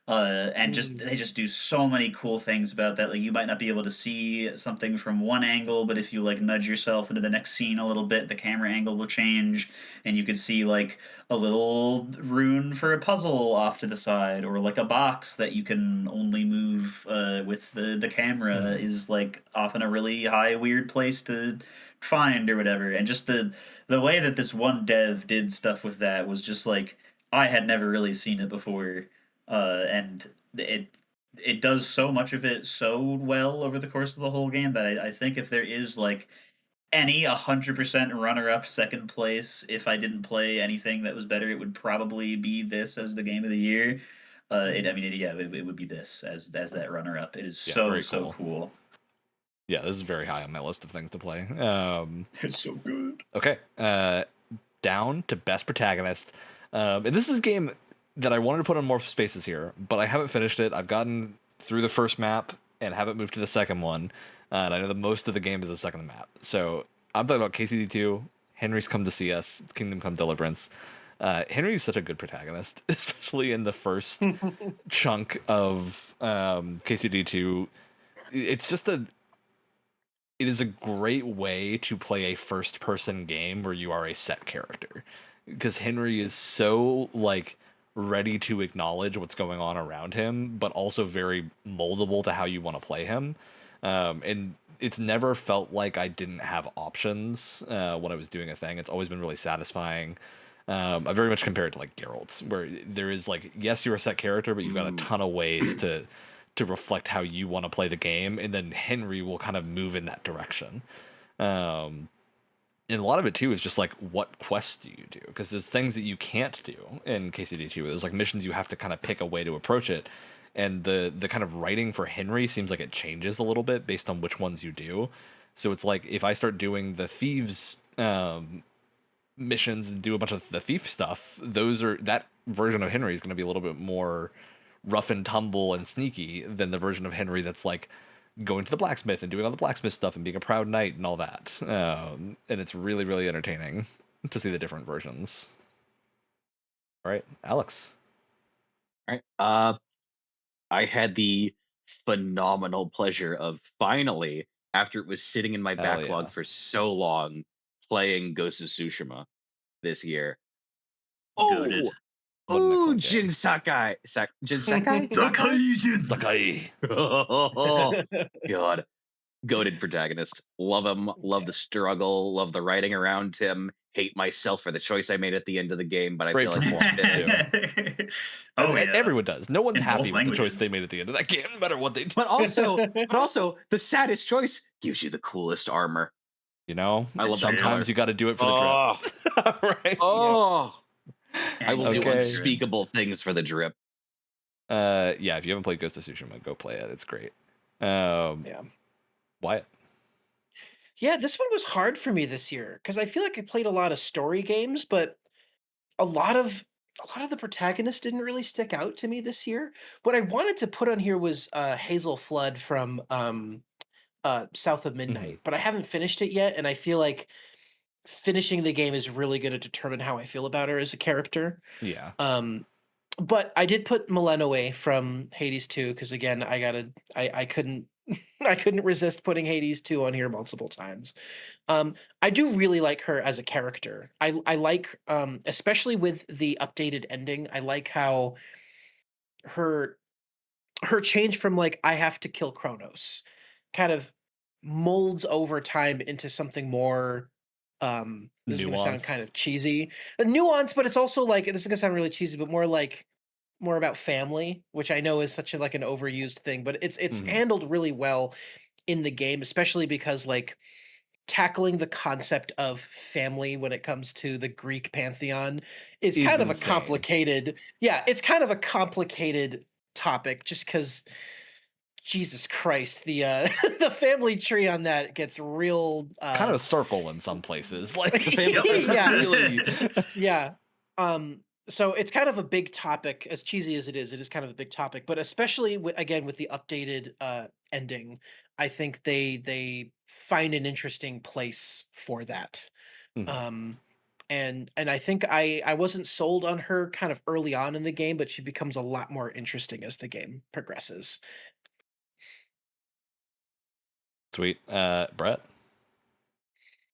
S4: And they just do so many cool things about that. Like you might not be able to see something from one angle, but if you like nudge yourself into the next scene a little bit, the camera angle will change, and you could see like a little rune for a puzzle off to the side, or like a box that you can only move with the camera is like often a really high weird place to find or whatever. And just the way that this one dev did stuff with that was just like I had never really seen it before. And it does so much of it so well over the course of the whole game that I think if there is like any 100% runner-up second place, if I didn't play anything that was better, it would probably be this as the game of the year. It would be this as that runner-up. It is so cool.
S1: Yeah, this is very high on my list of things to play.
S4: It's so good.
S1: Okay, down to best protagonist, and this is a game that I wanted to put on more spaces here, but I haven't finished it. I've gotten through the first map and haven't moved to the second one. And I know that most of the game is the second map. So I'm talking about KCD2, Henry's Come to See Us, Kingdom Come Deliverance. Henry is such a good protagonist, especially in the first chunk of KCD2. It is a great way to play a first-person game where you are a set character. Because Henry is so, like, ready to acknowledge what's going on around him, but also very moldable to how you want to play him. And it's never felt like I didn't have options when I was doing a thing. It's always been really satisfying. I very much compare it to like Geralt, where there is like, yes, you're a set character, but you've got a ton of ways to reflect how you want to play the game, and then Henry will kind of move in that direction. And a lot of it, too, is just, like, what quests do you do? Because there's things that you can't do in KCD2. There's, like, missions you have to kind of pick a way to approach it. And the kind of writing for Henry seems like it changes a little bit based on which ones you do. So it's like, if I start doing the thieves missions and do a bunch of the thief stuff, that version of Henry is going to be a little bit more rough and tumble and sneaky than the version of Henry that's, like, going to the blacksmith and doing all the blacksmith stuff and being a proud knight and all that. And it's really, really entertaining to see the different versions. All right, Alex.
S3: All right. I had the phenomenal pleasure of finally, after it was sitting in my backlog for so long, playing Ghost of Tsushima this year.
S5: Oh,
S3: Ooh, Jin Sakai. Jin Sakai?
S1: Sakai.
S3: Oh, God. Goated protagonist. Love him. Love the struggle. Love the writing around him. hate myself for the choice I made at the end of the game, but I
S1: Great
S3: feel like
S1: performance, too. Everyone does. No one's
S4: In
S1: happy
S4: both
S1: with the choice they
S4: languages.
S1: made at the end of that game, no matter what they do.
S3: But also, the saddest choice gives you the coolest armor.
S1: You know,
S3: I love
S1: sometimes you got to do it for
S3: Oh,
S1: the drip. Right?
S3: oh, I will do
S1: Okay.
S3: unspeakable things for the drip.
S1: Yeah, if you haven't played Ghost of Tsushima, go play it. It's great.
S5: Yeah.
S1: Wyatt.
S5: Yeah, this one was hard for me this year because I feel like I played a lot of story games, but a lot of the protagonists didn't really stick out to me this year. What I wanted to put on here was Hazel Flood from South of Midnight, but I haven't finished it yet, and I feel like finishing the game is really going to determine how I feel about her as a character.
S1: Yeah.
S5: But I did put Milena away from Hades 2 because again, I couldn't I couldn't resist putting Hades 2 on here multiple times. I do really like her as a character. I like especially with the updated ending. I like how her change from like I have to kill Kronos kind of molds over time into something more this is going to sound kind of cheesy. A nuance, but it's also like this is going to sound really cheesy, but more about family, which I know is such a like an overused thing, but it's handled really well in the game, especially because like tackling the concept of family when it comes to the Greek pantheon is kind of a complicated it's kind of a complicated topic just because Jesus Christ, the the family tree on that gets real
S1: kind of a circle in some places. Like
S3: The family really
S5: yeah. So it's kind of a big topic, as cheesy as it is kind of a big topic, but especially again with the updated ending, I think they find an interesting place for that. And I think I wasn't sold on her kind of early on in the game, but she becomes a lot more interesting as the game progresses.
S1: Sweet. Brett?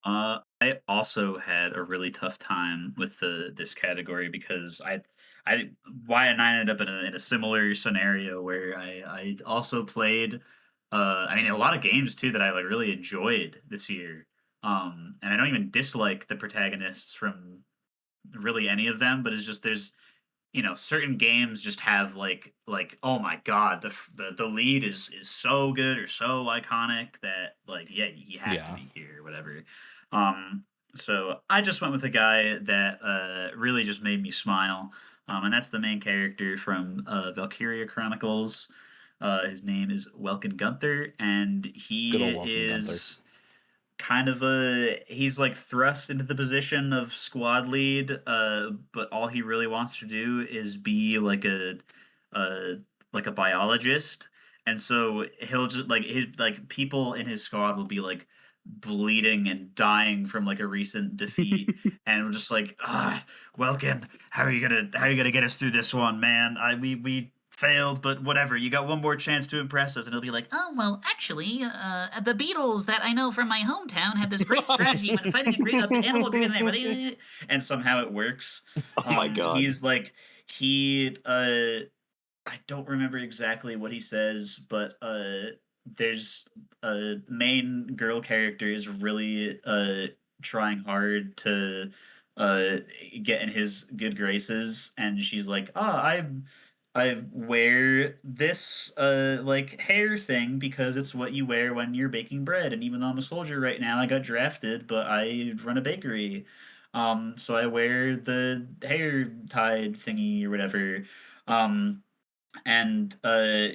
S4: I also had a really tough time with this category because Wyatt and I ended up in a similar scenario where I also played I mean a lot of games too that I like really enjoyed this year. And I don't even dislike the protagonists from really any of them, but it's just there's certain games just have like oh my god the lead is so good or so iconic that like yeah he has to be here or whatever. So I just went with a guy that really just made me smile, and that's the main character from Valkyria Chronicles. His name is Welkin Gunther, and he is kind of he's like thrust into the position of squad lead, but all he really wants to do is be uh like a biologist, and so he'll just like his like people in his squad will be like bleeding and dying from like a recent defeat and we're just like Welkin, how are you gonna get us through this one, man? We failed, but whatever. You got one more chance to impress us, and he'll be like, "Oh well, actually, the Beatles that I know from my hometown have this great strategy when fighting a great animal grenade," and somehow it works.
S3: Oh my god!
S4: He's like I don't remember exactly what he says, but there's a main girl character is really trying hard to uh get in his good graces, and she's like, I wear this like hair thing because it's what you wear when you're baking bread, and even though I'm a soldier right now, I got drafted, but I run a bakery. So I wear the hair tied thingy or whatever. Um and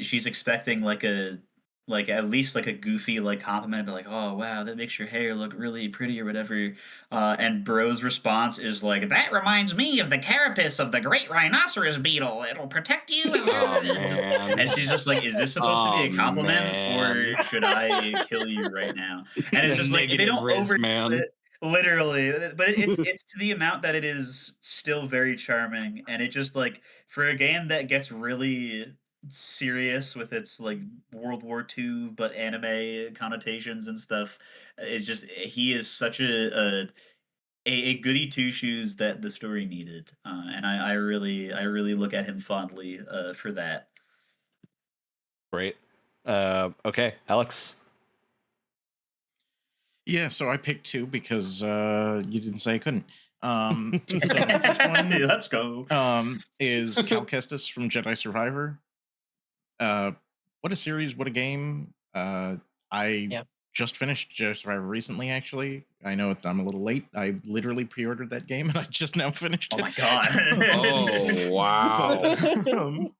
S4: she's expecting like at least like a goofy like compliment, but like, oh wow, that makes your hair look really pretty or whatever. And Bro's response is like, that reminds me of the carapace of the great rhinoceros beetle, it'll protect you.
S3: Oh,
S4: and she's just like, is this supposed to be a compliment or should I kill you right now? And it's just like they don't overdo it. Literally, but it's to the amount that it is still very charming, and it just like for a game that gets really serious with its like World War II but anime connotations and stuff. It's just he is such a goody two shoes that the story needed, and I really look at him fondly for that.
S1: Great. Okay, Alex.
S2: Yeah, so I picked two because you didn't say I couldn't. So the first one,
S4: let's go.
S2: Is Cal Kestis from Jedi Survivor. What a series! What a game! I just finished Jedi Survivor recently. Actually, I know I'm a little late. I literally pre-ordered that game and I just now finished it.
S4: Oh my god!
S3: Oh wow!
S2: But,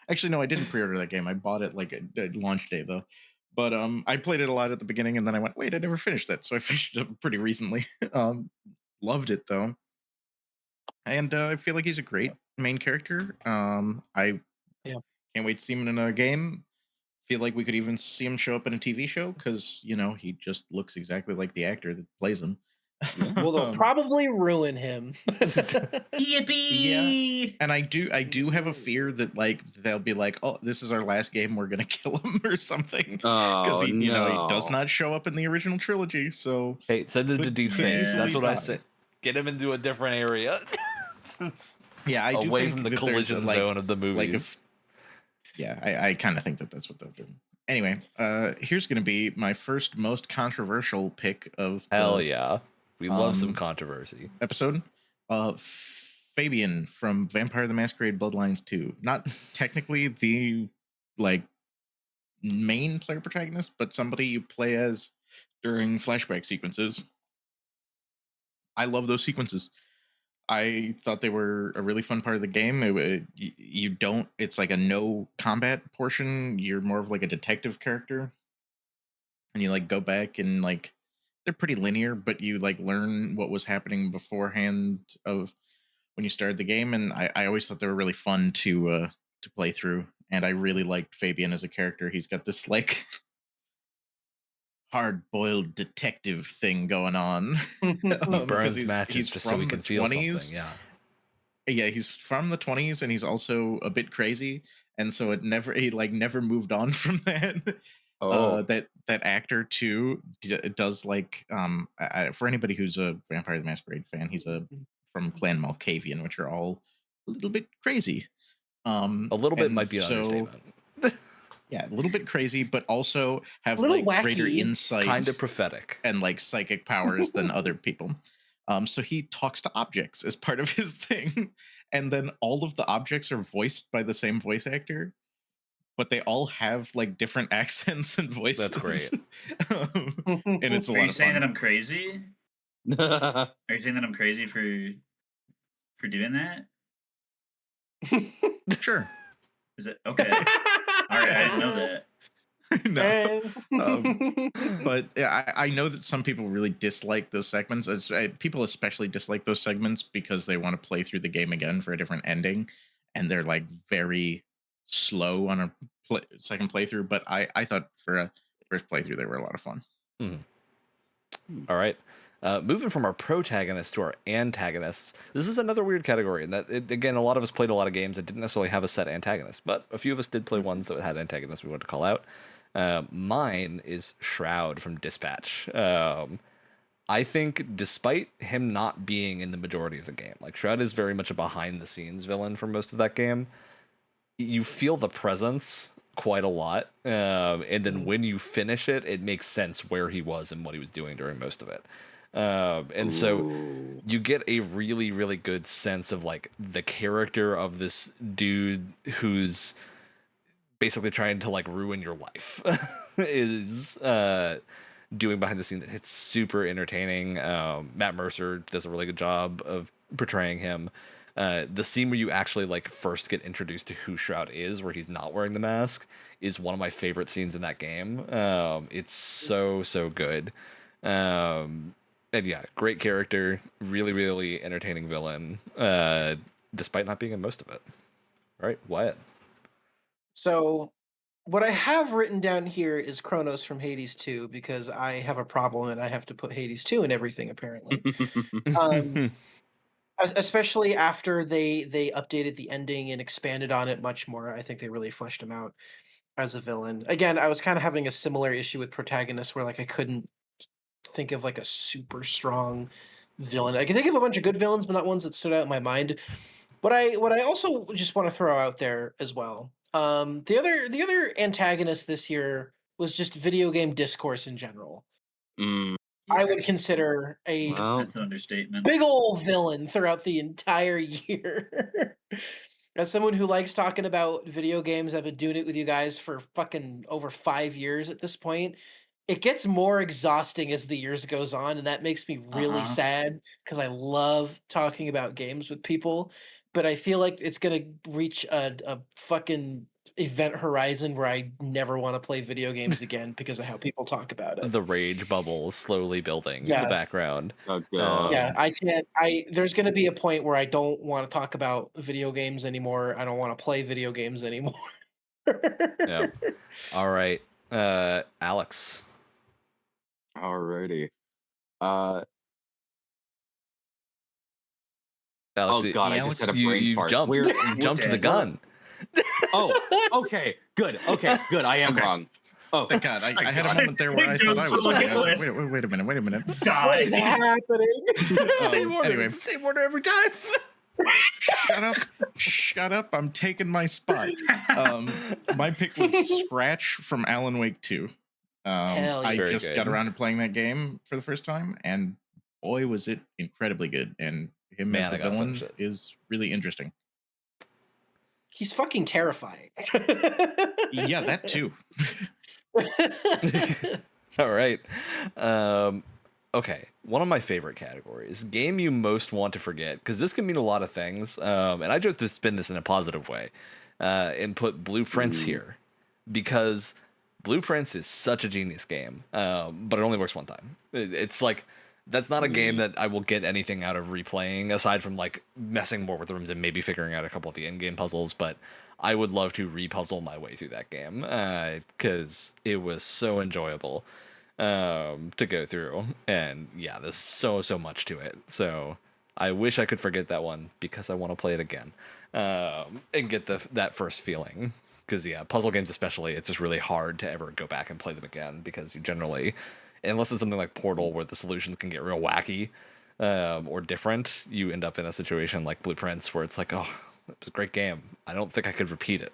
S2: actually, no, I didn't pre-order that game. I bought it like at launch day though. But I played it a lot at the beginning, and then I went, wait, I never finished that, so I finished it pretty recently. Loved it though, and I feel like he's a great main character. I can't wait to see him in another game. Feel like we could even see him show up in a TV show because he just looks exactly like the actor that plays him.
S5: Well, they'll probably ruin him.
S4: Yippee!
S2: Yeah, and I do have a fear that like they'll be like, oh, this is our last game, we're gonna kill him or something, because he he does not show up in the original trilogy. So
S1: hey, send it to Deep Space. That's what I
S2: die.
S1: said. Get him into a different area.
S2: Yeah, I do
S1: away
S2: think
S1: from the
S2: that
S1: collision
S2: there's,
S1: zone of the movie.
S2: Like I kind of think that that's what they'll do. Anyway, here's gonna be my first most controversial pick of
S1: hell yeah, we love some controversy
S2: episode. Fabian from Vampire the Masquerade Bloodlines 2. Not technically the like main player protagonist, but somebody you play as during flashback sequences. I love those sequences. I thought they were a really fun part of the game. You don't. It's like a no combat portion. You're more of like a detective character, and you like go back and like they're pretty linear, but you like learn what was happening beforehand of when you started the game. And I always thought they were really fun to play through. And I really liked Fabian as a character. He's got this like hard-boiled detective thing going on.
S1: He burns
S2: he's
S1: matches just so he can feel
S2: 20s.
S1: something.
S2: Yeah, he's from the 20s, and he's also a bit crazy, and so he never moved on from that. That actor too does like for anybody who's a Vampire the Masquerade fan, he's from Clan Malkavian, which are all a little bit crazy.
S1: A little bit might be an understatement.
S2: Yeah, a little bit crazy, but also have
S5: little
S2: like
S5: wacky.
S2: greater insight,
S1: kind of prophetic,
S2: and like psychic powers than other people. So he talks to objects as part of his thing, and then all of the objects are voiced by the same voice actor, but they all have like different accents and voices.
S1: That's great.
S2: And it's a lot of fun.
S4: Are you saying that I'm crazy? Are you saying that I'm crazy for doing that?
S2: Sure.
S4: Is it okay? All right, I didn't know that.
S2: No. But yeah, I know that some people really dislike those segments. People especially dislike those segments because they want to play through the game again for a different ending, and they're like very slow on a second playthrough. But I thought for a first playthrough they were a lot of fun.
S1: All right. Moving from our protagonists to our antagonists, this is another weird category. And again, a lot of us played a lot of games that didn't necessarily have a set antagonist, but a few of us did play ones that had antagonists we wanted to call out. Mine is Shroud from Dispatch. I think despite him not being in the majority of the game, like Shroud is very much a behind-the-scenes villain for most of that game. You feel the presence quite a lot, and then when you finish it, it makes sense where he was and what he was doing during most of it. And so you get a really, really good sense of like the character of this dude who's basically trying to like ruin your life is doing behind the scenes. And it's super entertaining. Matt Mercer does a really good job of portraying him. The scene where you actually like first get introduced to who Shroud is, where he's not wearing the mask, is one of my favorite scenes in that game. It's so good. And yeah, great character, really, really entertaining villain, despite not being in most of it. All right, Wyatt.
S5: So what I have written down here is Kronos from Hades 2, because I have a problem and I have to put Hades 2 in everything, apparently. Especially after they updated the ending and expanded on it much more. I think they really fleshed him out as a villain. Again, I was kind of having a similar issue with protagonists where like I couldn't think of like a super strong villain. I can think of a bunch of good villains, but not ones that stood out in my mind. What I also just want to throw out there as well. The other antagonist this year was just video game discourse in general. I would consider a
S4: That's an understatement.
S5: big old villain throughout the entire year. As someone who likes talking about video games, I've been doing it with you guys for fucking over 5 years at this point. It gets more exhausting as the years goes on, and that makes me really sad because I love talking about games with people. But I feel like it's gonna reach a fucking event horizon where I never want to play video games again because of how people talk about it.
S1: The rage bubble slowly building in the background.
S3: Oh god.
S5: Yeah, I can't. There's going to be a point where I don't want to talk about video games anymore. I don't want to play video games anymore.
S1: Yeah. All right, Alex.
S3: Alrighty.
S1: Alex,
S3: oh god, I just had a brain
S1: you
S3: fart.
S1: jumped. You jumped to the gun.
S3: Oh, okay, good. I am wrong. Oh,
S2: thank God. I had a moment there where I thought I was wrong. Wait a minute.
S5: What is happening?
S1: Same order. Anyway. Same order every time.
S2: Shut up. I'm taking my spot. My pick was Scratch from Alan Wake 2. I just got around to playing that game for the first time, and boy, was it incredibly good. And him as the villain is really interesting.
S5: He's fucking terrifying.
S2: Yeah, that too.
S1: All right. Okay. One of my favorite categories, game you most want to forget, because this can mean a lot of things. And I chose to spin this in a positive way and put Blueprints here, because Blueprints is such a genius game, but it only works one time. It's like, that's not a game that I will get anything out of replaying, aside from like messing more with rooms and maybe figuring out a couple of the in-game puzzles. But I would love to repuzzle my way through that game because it was so enjoyable to go through. And yeah, there's so much to it. So I wish I could forget that one because I want to play it again and get that first feeling. Because yeah, puzzle games especially, it's just really hard to ever go back and play them again because you generally, unless it's something like Portal where the solutions can get real wacky or different, you end up in a situation like Blueprints where it's like, oh, it was a great game. I don't think I could repeat it.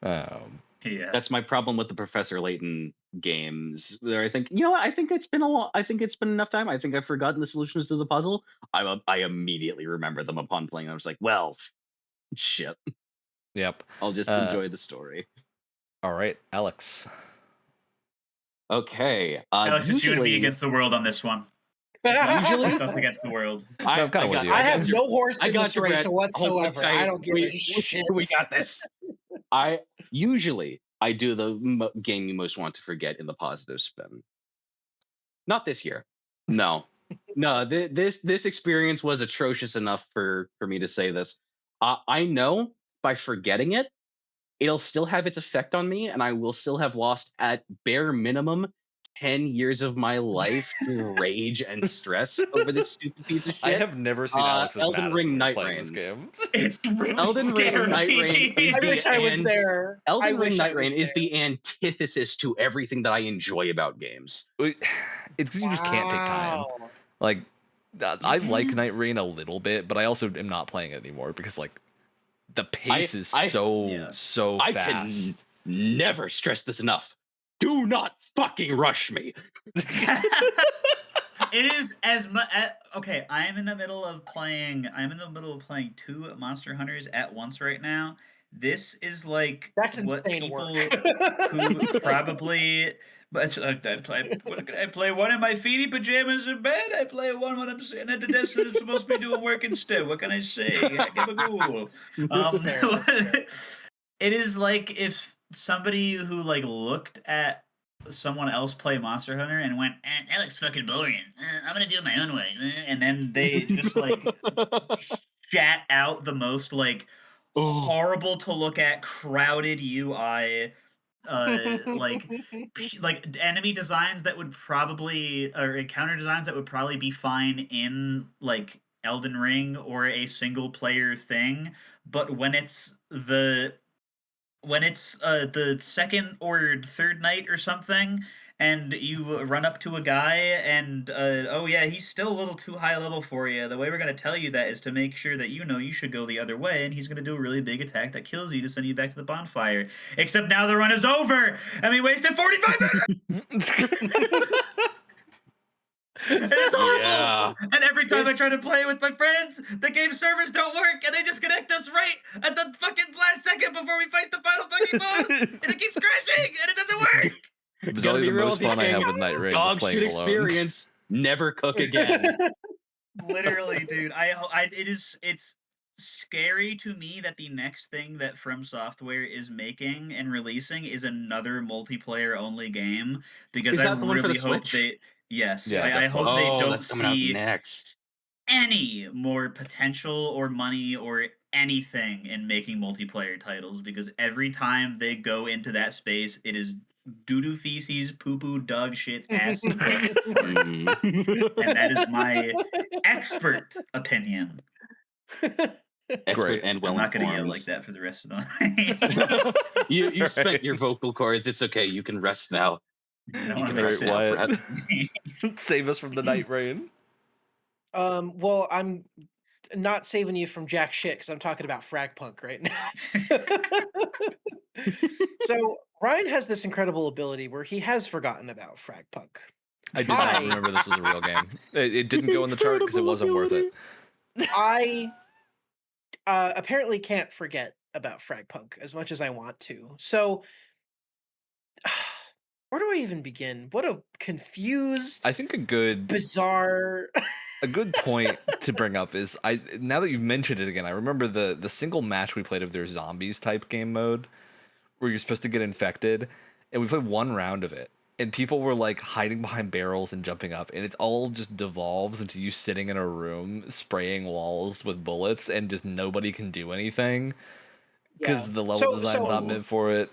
S3: Yeah, that's my problem with the Professor Layton games. Where I think, you know what? I think it's been enough time. I think I've forgotten the solutions to the puzzle. I immediately remember them upon playing. I was like, well, shit.
S1: Yep.
S3: I'll just enjoy the story.
S1: All right, Alex.
S3: Okay.
S4: Alex, it's you and me against the world on this one. Usually it's us against the world.
S5: I have no horse in this race whatsoever. I don't give a shit.
S3: We got this. I do the game you most want to forget in the positive spin. Not this year. No. This experience was atrocious enough for me to say this. I know by forgetting it, it'll still have its effect on me, and I will still have lost at bare minimum 10 years of my life through rage and stress over this stupid piece of shit.
S1: I have never seen Alex's
S3: Elden Ring Night Rain.
S1: This game.
S4: It's really
S3: Elden
S4: scary.
S3: Ring Night Rain is
S5: I wish I was there.
S3: Elden Ring Night Rain is the antithesis to everything that I enjoy about games.
S1: It's because you just can't take time. Like, I like Night Rain a little bit, but I also am not playing it anymore because like the pace is so fast.
S3: I can never stress this enough. Do not fucking rush me.
S4: It is as much. Okay, I am in the middle of playing 2 Monster Hunters at once right now. This is like what people who probably. But I play one in my feety pajamas in bed. I play one when I'm sitting at the desk and I'm supposed to be doing work instead. What can I say? I give a cool. It is like if somebody who like looked at someone else play Monster Hunter and went, that looks fucking boring. I'm gonna do it my own way. And then they just like shat out the most like horrible to look at, crowded UI. Like enemy designs that would probably, or encounter designs that would probably be fine in like Elden Ring or a single player thing, but when it's the second or third night or something, and you run up to a guy and oh yeah, he's still a little too high level for you. The way we're going to tell you that is to make sure that you know you should go the other way, and he's going to do a really big attack that kills you to send you back to the bonfire. Except now the run is over, and we wasted 45 minutes! And it's horrible.
S3: Yeah.
S4: And every time I try to play with my friends, the game servers don't work, and they disconnect us right at the fucking last second before we fight the final fucking boss, and it keeps crashing, and it doesn't work.
S1: Bizarrely, the most fun I have with Night Rain
S3: Dog
S1: is playing
S3: shit
S1: alone.
S3: experience. Never cook again.
S4: Literally, dude. It's scary to me that the next thing that From Software is making and releasing is another multiplayer only game, because
S3: Is
S4: I
S3: that the one for the
S4: really hope
S3: Switch?
S4: they yes,
S1: Yeah,
S4: I
S1: that's
S4: hope
S1: both.
S4: they don't
S3: that's coming out
S4: see
S3: next.
S4: any more potential or money or anything in making multiplayer titles, because every time they go into that space, it is doo-doo feces, poo-poo, dog shit, ass, and that is my expert opinion.
S3: Expert and well
S4: I'm not going to yell
S3: informed.
S4: like that for the rest of the night.
S3: You spent your vocal cords. It's okay. You can rest now.
S4: No,
S3: You
S4: I'm
S3: can
S1: Right,
S3: rest now,
S1: Wyatt.
S3: Brett.
S1: Save us from the Night Rain.
S5: Well, I'm not saving you from jack shit because I'm talking about Fragpunk right now. So Ryan has this incredible ability where he has forgotten about Fragpunk.
S1: I did not remember this was a real game. It didn't go in the chart because it wasn't worth it.
S5: I apparently can't forget about Fragpunk as much as I want to. So where do I even begin? What a confused,
S1: I think a good
S5: bizarre.
S1: a good point to bring up is now that you've mentioned it again, I remember the single match we played of their zombies type game mode where you're supposed to get infected, and we played one round of it, and people were like hiding behind barrels and jumping up, and it all just devolves into you sitting in a room spraying walls with bullets, and just nobody can do anything because the level design's not meant for it.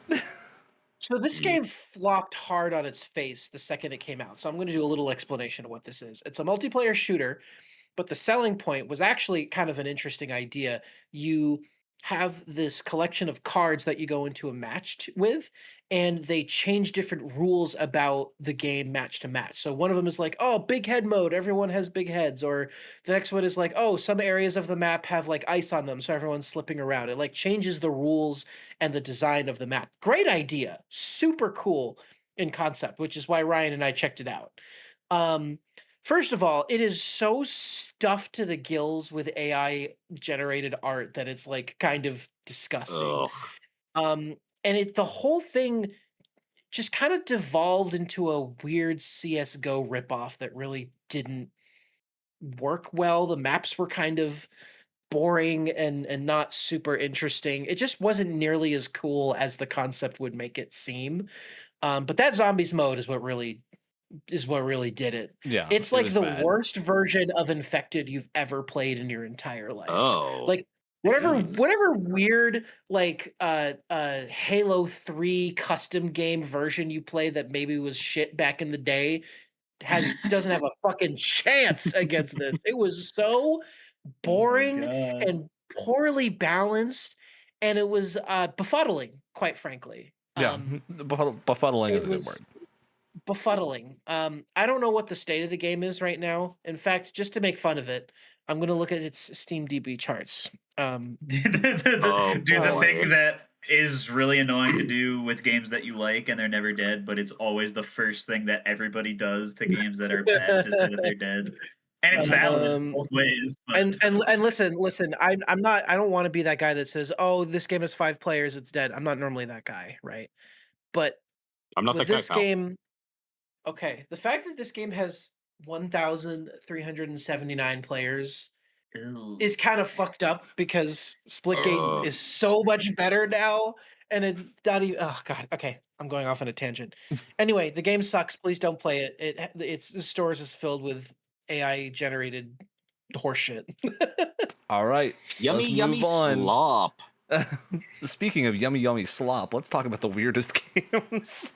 S5: So this game flopped hard on its face the second it came out. So I'm going to do a little explanation of what this is. It's a multiplayer shooter, but the selling point was actually kind of an interesting idea. You have this collection of cards that you go into a match with, and they change different rules about the game match to match. So one of them is like, oh, big head mode, everyone has big heads. Or the next one is like, oh, some areas of the map have like ice on them, so everyone's slipping around. It like changes the rules and the design of the map. Great idea. Super cool in concept, which is why Ryan and I checked it out. First of all, it is so stuffed to the gills with AI generated art that it's like kind of disgusting.
S3: Ugh.
S5: And the whole thing just kind of devolved into a weird CS:GO ripoff that really didn't work well. The maps were kind of boring and not super interesting. It just wasn't nearly as cool as the concept would make it seem. But that zombies mode is what really did it.
S1: Yeah,
S5: It's
S1: it
S5: like
S1: was
S5: the
S1: bad.
S5: worst version of Infected you've ever played in your entire life.
S3: Oh.
S5: Like whatever
S3: Jeez.
S5: weird like Halo 3 custom game version you played that maybe was shit back in the day doesn't have a fucking chance against this. It was so boring and poorly balanced, and it was befuddling, quite frankly.
S1: Yeah, befuddling is a good word.
S5: Befuddling. I don't know what the state of the game is right now. In fact, just to make fun of it, I'm going to look at its SteamDB charts.
S4: The thing that is really annoying to do with games that you like and they're never dead, but it's always the first thing that everybody does to games that are bad to say that they're dead. And it's valid in both ways. But...
S5: And listen, I'm not. I don't want to be that guy that says, "Oh, this game has 5 players, it's dead." I'm not normally that guy, right? But
S3: I'm not
S5: with
S3: that guy,
S5: this
S3: pal.
S5: game, okay, the fact that this game has 1,379 players is kind of fucked up because Splitgate is so much better now, and it's not even. Oh god, okay, I'm going off on a tangent. Anyway, the game sucks. Please don't play it. The stores is filled with AI generated horseshit.
S1: All right,
S3: Yummy, yummy
S1: move on.
S3: slop.
S1: Speaking of yummy slop, let's talk about the weirdest games.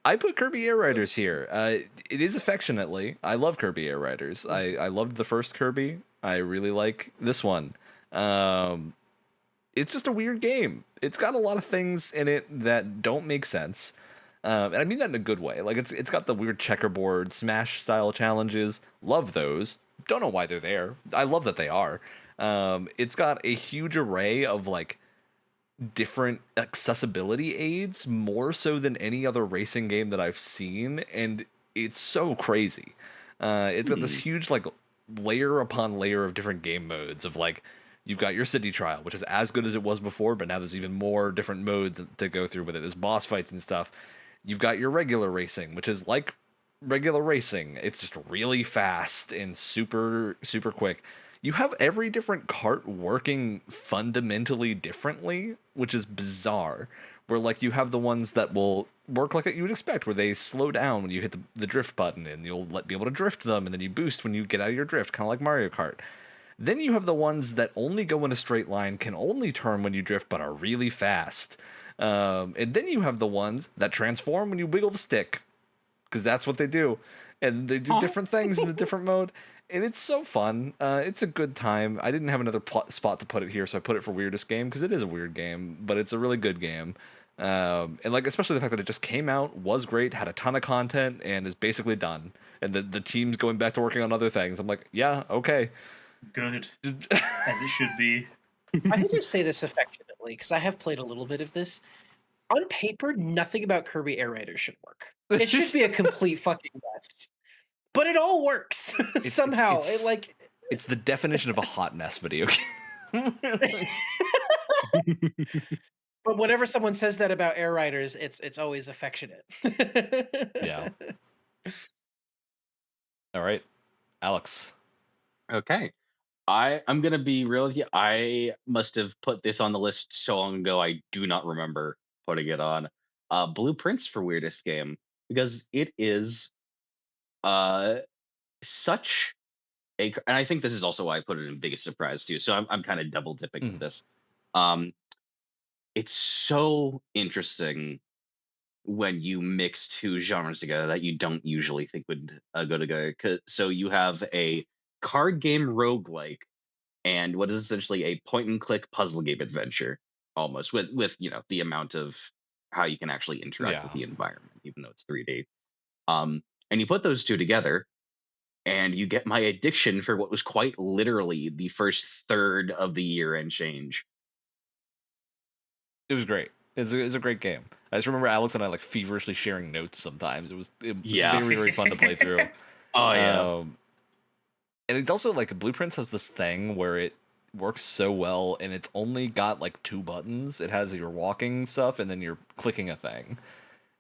S1: I put Kirby Air Riders here. It is affectionately. I love Kirby Air Riders. I loved the first Kirby. I really like this one. It's just a weird game. It's got a lot of things in it that don't make sense. And I mean that in a good way. Like it's got the weird checkerboard Smash style challenges. Love those. Don't know why they're there. I love that they are. It's got a huge array of like different accessibility aids, more so than any other racing game that I've seen, and it's so crazy. It's got this huge like layer upon layer of different game modes of like you've got your city trial, which is as good as it was before, but now there's even more different modes to go through with it. There's boss fights and stuff. You've got your regular racing, which is like regular racing. It's just really fast and super, super quick. You have every different cart working fundamentally differently, which is bizarre. Where like you have the ones that will work like you would expect, where they slow down when you hit the drift button, and you'll be able to drift them, and then you boost when you get out of your drift, kind of like Mario Kart. Then you have the ones that only go in a straight line, can only turn when you drift, but are really fast. And then you have the ones that transform when you wiggle the stick, because that's what they do. And they do different things in the different mode. And it's so fun. It's a good time. I didn't have another spot to put it here, so I put it for weirdest game, because it is a weird game, but it's a really good game. And like especially the fact that it just came out, was great, had a ton of content, and is basically done. And the team's going back to working on other things. I'm like, yeah, okay.
S4: Good. As it should be.
S5: I can just say this affectionately, because I have played a little bit of this. On paper, nothing about Kirby Air Raiders should work. It should be a complete fucking mess. But it all works somehow.
S1: It's the definition of a hot mess video game.
S5: But whenever someone says that about Air Riders, it's always affectionate.
S1: Yeah. All right, Alex.
S3: Okay. I'm gonna be real with you. I must have put this on the list so long ago. I do not remember putting it on. Blueprints for weirdest game, because it is such a, and I think this is also why I put it in biggest surprise too. So I'm kind of double dipping with this. It's so interesting when you mix two genres together that you don't usually think would go together. So you have a card game roguelike and what is essentially a point and click puzzle game adventure, almost with the amount of how you can actually interact with the environment, even though it's 3D. And you put those two together, and you get my addiction for what was quite literally the first third of the year and change.
S1: It was great. It was a great game. I just remember Alex and I like feverishly sharing notes sometimes. It was very, very fun to play through.
S3: Oh yeah.
S1: And it's also like Blueprints has this thing where it works so well, and it's only got like 2 buttons. It has your walking stuff, and then you're clicking a thing,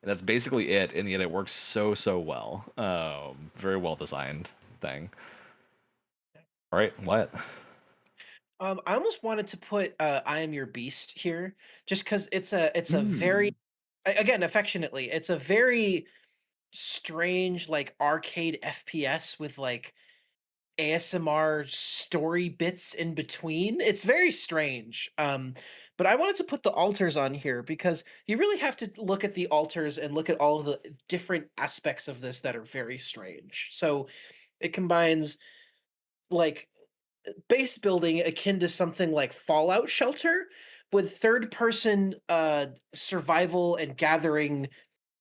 S1: and that's basically it. And yet it works so well. Very well designed thing. All right, what?
S5: I almost wanted to put "I Am Your Beast" here, just because it's a very, again, affectionately, it's a very strange like arcade FPS with like ASMR story bits in between. It's very strange. But I wanted to put the altars on here because you really have to look at the altars and look at all of the different aspects of this that are very strange. So it combines like base building akin to something like Fallout Shelter with third person survival and gathering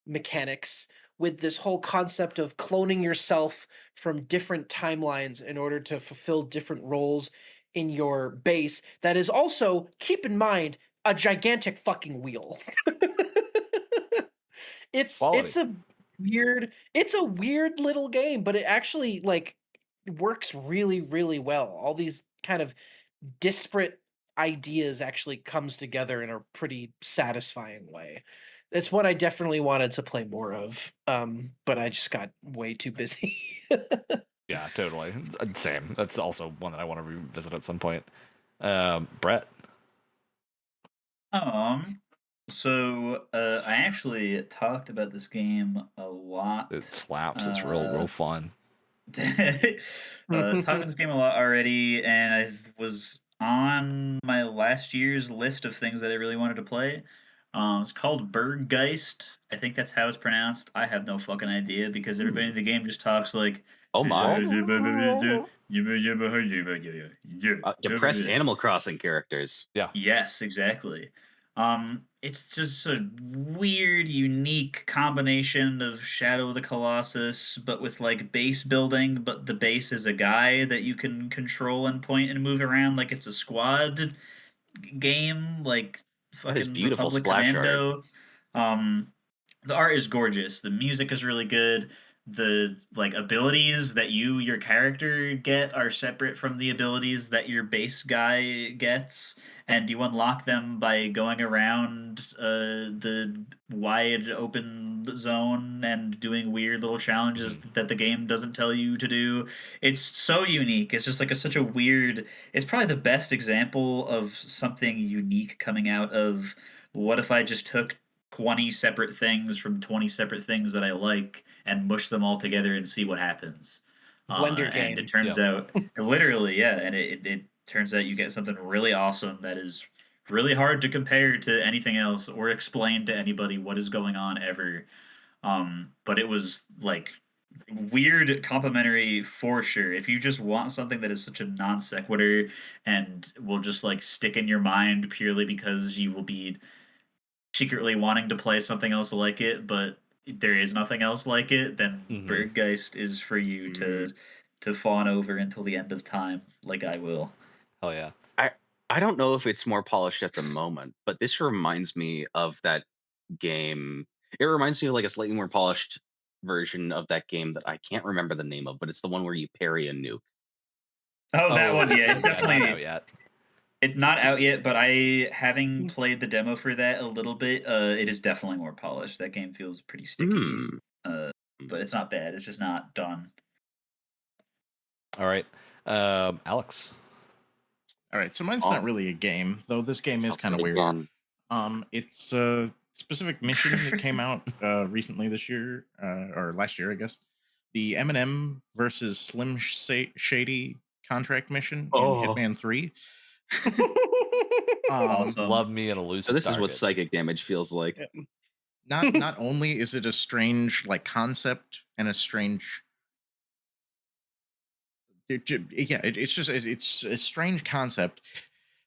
S5: mechanics, with this whole concept of cloning yourself from different timelines in order to fulfill different roles in your base. That is also, keep in mind, a gigantic fucking wheel. It's a weird little game, but it actually like works really, really well. All these kind of disparate ideas actually comes together in a pretty satisfying way. It's what I definitely wanted to play more of, but I just got way too busy.
S1: Yeah, totally. Same. That's also one that I want to revisit at some point. Brett.
S4: So I actually talked about this game a lot.
S1: It slaps. It's real fun.
S4: Talked about this game a lot already, and I was on my last year's list of things that I really wanted to play. It's called Berggeist. I think that's how it's pronounced. I have no fucking idea because everybody in the game just talks like,
S3: oh my, depressed Animal Crossing characters.
S1: Yeah.
S4: Yes, exactly. It's just a weird, unique combination of Shadow of the Colossus, but with like base building, but the base is a guy that you can control and point and move around like it's a squad game. Like fucking
S3: beautiful
S4: Republic
S3: splash art.
S4: Commando. The art is gorgeous. The music is really good. The like abilities that your character get are separate from the abilities that your base guy gets, and you unlock them by going around the wide open zone and doing weird little challenges that the game doesn't tell you to do. It's so unique. It's just like such a weird. It's probably the best example of something unique coming out of what if I just took 20 separate things from 20 separate things that I like and mush them all together and see what happens.
S5: Blender game.
S4: And it turns out, literally, yeah, and it turns out you get something really awesome that is really hard to compare to anything else or explain to anybody what is going on ever. But it was like weird complimentary for sure. If you just want something that is such a non sequitur and will just like stick in your mind purely because you will be secretly wanting to play something else like it, but there is nothing else like it, then Berggeist is for you to fawn over until the end of time, like I will.
S1: Oh yeah.
S3: I don't know if it's more polished at the moment, but this reminds me of that game. It reminds me of like a slightly more polished version of that game that I can't remember the name of, but it's the one where you parry a nuke.
S4: Oh, that one, yeah, it's definitely
S1: not out yet.
S4: It's not out yet, but having played the demo for that a little bit, it is definitely more polished. That game feels pretty sticky, but it's not bad. It's just not done.
S1: All right, Alex.
S2: All right, so mine's not really a game, though. This game is kind of weird. It's a specific mission that came out recently this year, or last year, I guess. The Eminem versus Slim Shady contract mission in Hitman 3.
S4: Awesome.
S1: Love me an elusive
S3: So this
S1: target.
S3: is what psychic damage feels like.
S2: Not only is it a strange like concept and a strange it's a strange concept.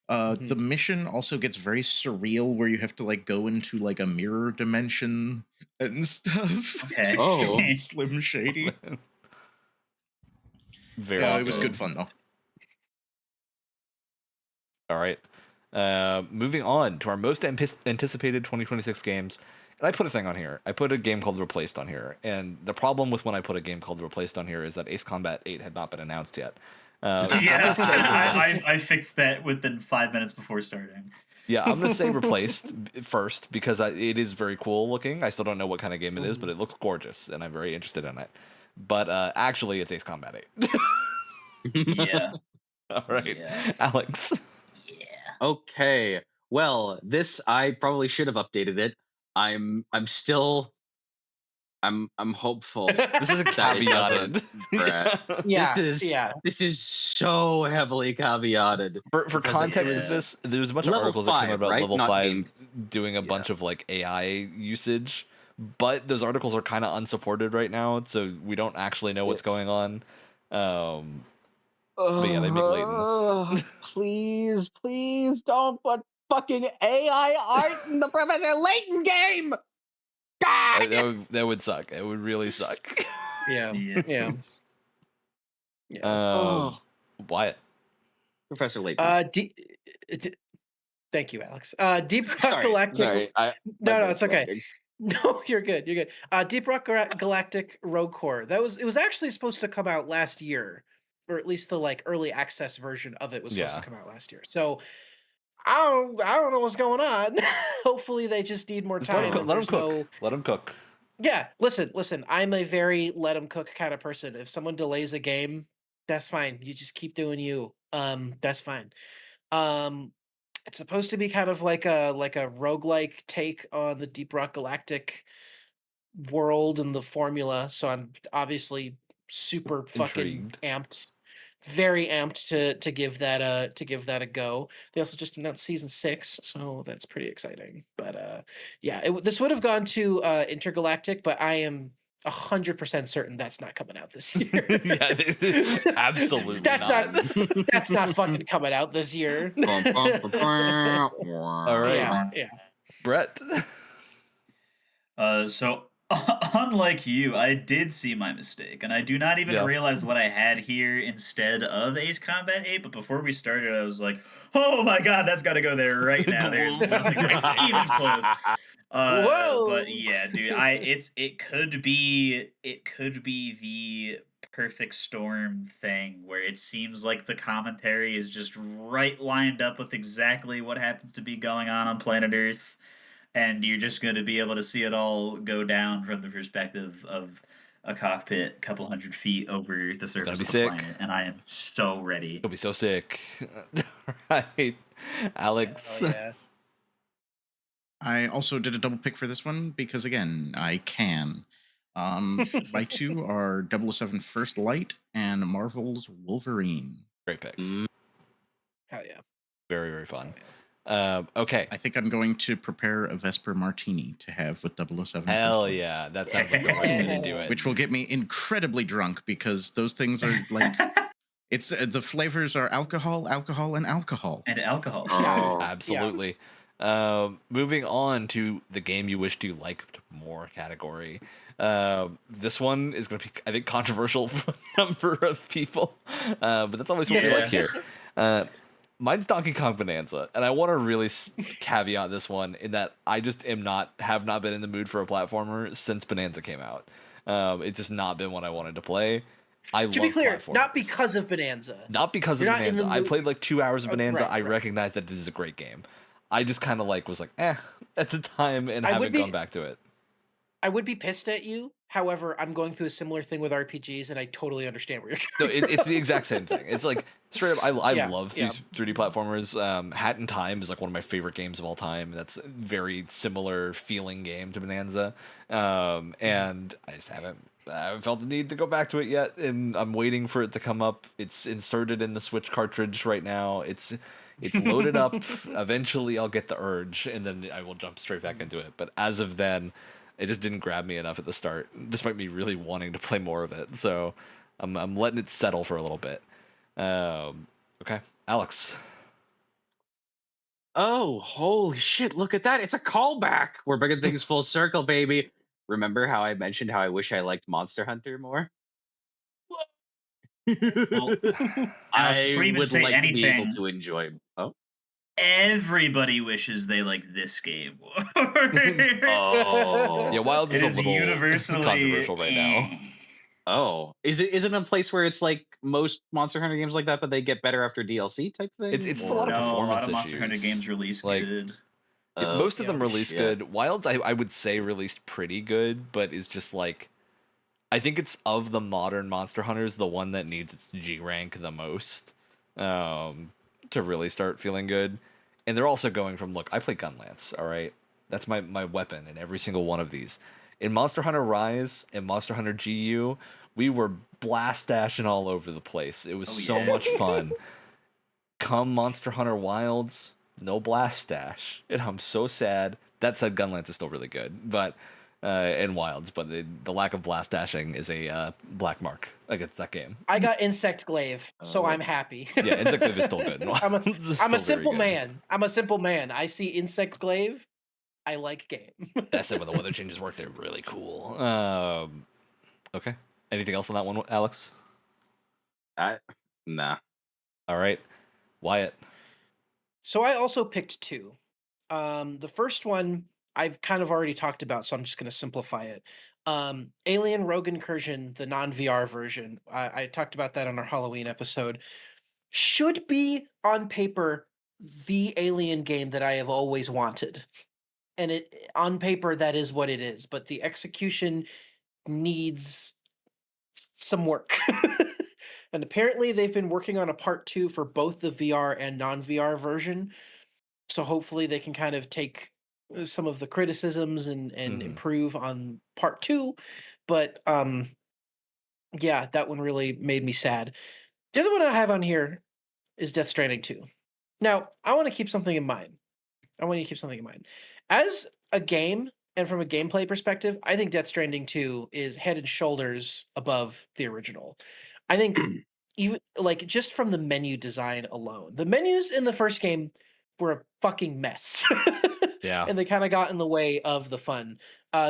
S2: The mission also gets very surreal where you have to like go into like a mirror dimension and stuff to kill Slim Shady.
S1: Very awesome.
S2: It was good fun though.
S1: All right. Moving on to our most anticipated 2026 games. And I put a thing on here. I put a game called Replaced on here. And the problem with when I put a game called Replaced on here is that Ace Combat 8 had not been announced yet.
S4: I fixed that within 5 minutes before starting.
S1: Yeah, I'm going to say Replaced first because it is very cool looking. I still don't know what kind of game it is, but it looks gorgeous, and I'm very interested in it. But actually, it's Ace Combat 8.
S4: Yeah.
S1: All right. Yeah. Alex.
S3: Okay. Well, this I probably should have updated it. I'm hopeful.
S1: This is a caveated.
S3: This is so heavily caveated.
S1: For context of this, there's a bunch of articles that came out about level 5 doing a bunch of like AI usage, but those articles are kind of unsupported right now, so we don't actually know what's going on. But yeah, they make Layton.
S3: Please don't put fucking AI art in the Professor Layton game! God!
S1: That would suck. It would really suck.
S5: Yeah.
S1: Wyatt.
S3: Professor Layton.
S5: Thank you, Alex. Deep Rock Galactic.
S3: Sorry.
S5: No, it's okay. No, you're good. You're good. Deep Rock Galactic Rogue Core. It was actually supposed to come out last year, or at least the like early access version of it was supposed to come out last year. So I don't know what's going on. Hopefully they just need more time.
S1: Let them cook. Let them cook.
S5: Yeah, listen. I'm a very let them cook kind of person. If someone delays a game, that's fine. You just keep doing you. That's fine. It's supposed to be kind of like a roguelike take on the Deep Rock Galactic world and the formula. So I'm obviously super fucking amped. Very amped to give that a go. They also just announced season 6, so that's pretty exciting. But this would have gone to Intergalactic, but I am 100% certain that's not coming out this year.
S1: Absolutely
S5: that's not fucking coming out this year.
S1: All right,
S5: yeah.
S1: Brett.
S4: So unlike you, I did see my mistake, and I do not even realize what I had here instead of Ace Combat 8. But before we started, I was like, "Oh my god, that's got to go there right now." There's nothing even close.
S5: Whoa!
S4: But yeah, dude, it could be the perfect storm thing where it seems like the commentary is just right lined up with exactly what happens to be going on planet Earth, and you're just going to be able to see it all go down from the perspective of a cockpit a couple hundred feet over the surface of the planet, and I am so ready.
S1: It'll be so sick. Right, Alex.
S5: Oh, yeah.
S2: I also did a double pick for this one because, again, I can. My two are 007 First Light and Marvel's Wolverine.
S1: Great picks.
S5: Hell yeah.
S1: Very, very fun. Okay.
S2: I think I'm going to prepare a Vesper Martini to have with 007.
S1: Hell yeah. That sounds like the right way to do it.
S2: Which will get me incredibly drunk because those things are like... It's the flavors are alcohol, alcohol, and alcohol.
S4: And alcohol.
S1: Oh. Absolutely. Yeah. Moving on to the game you wished you liked more category. This one is going to be, I think, controversial for a number of people, but that's always what we like here. Mine's Donkey Kong Bonanza, and I want to really caveat this one in that I just have not been in the mood for a platformer since Bonanza came out. It's just not been what I wanted to play.
S5: To be clear, not because of Bonanza.
S1: Not because of Bonanza. I played like 2 hours of Bonanza.
S5: Right.
S1: I recognize that this is a great game. I just kind of was like, at the time, and haven't gone back to it.
S5: I would be pissed at you. However, I'm going through a similar thing with RPGs, and I totally understand where you're coming from.
S1: It's the exact same thing. It's like, straight up, I love these 3D platformers. Hat in Time is like one of my favorite games of all time. That's a very similar feeling game to Bonanza. And I just haven't felt the need to go back to it yet, and I'm waiting for it to come up. It's inserted in the Switch cartridge right now. It's loaded up. Eventually, I'll get the urge, and then I will jump straight back into it. But as of then, it just didn't grab me enough at the start, despite me really wanting to play more of it. So I'm letting it settle for a little bit. Okay, Alex.
S3: Oh, holy shit, look at that. It's a callback. We're bringing things full circle, baby. Remember how I mentioned how I wish I liked Monster Hunter more?
S4: Well,
S3: I would like to be able to enjoy. Oh,
S4: everybody wishes they like this game.
S1: Yeah, Wilds is a little
S4: universally
S1: controversial right now.
S3: Oh, is it in a place where it's like most Monster Hunter games like that, but they get better after DLC type thing?
S1: It's a lot of performance
S4: a lot of
S1: issues.
S4: Monster Hunter games release good.
S1: Most of them release good. Wilds, I would say, released pretty good, but is just like, I think it's of the modern Monster Hunters the one that needs its G rank the most to really start feeling good. And they're also going from, look, I play Gunlance, all right? That's my weapon in every single one of these. In Monster Hunter Rise and Monster Hunter GU, we were blast dashing all over the place. It was so much fun. Come Monster Hunter Wilds, no blast dash, and I'm so sad. That said, Gunlance is still really good, but in Wilds, but the lack of blast dashing is a black mark against that game.
S5: I got Insect Glaive, so I'm happy.
S1: Yeah, Insect Glaive is still good.
S5: I'm a simple man. I'm a simple man. I see Insect Glaive, I like game.
S1: That's it. When the weather changes work, they're really cool. Okay. Anything else on that one, Alex?
S3: Nah.
S1: All right, Wyatt.
S5: So I also picked two. The first one I've kind of already talked about, so I'm just going to simplify it. Alien Rogue Incursion, the non-VR version. I talked about that on our Halloween episode. Should be on paper the Alien game that I have always wanted. And it on paper that is what it is, but the execution needs some work. And apparently they've been working on a part 2 for both the VR and non-VR version. So hopefully they can kind of take some of the criticisms and improve on part 2. But yeah, that one really made me sad. The other one I have on here is Death Stranding 2. Now, I want to keep something in mind. As a game, and from a gameplay perspective, I think Death Stranding 2 is head and shoulders above the original. I think even like just from the menu design alone. The menus in the first game were a fucking mess.
S1: Yeah.
S5: And they kind of got in the way of the fun.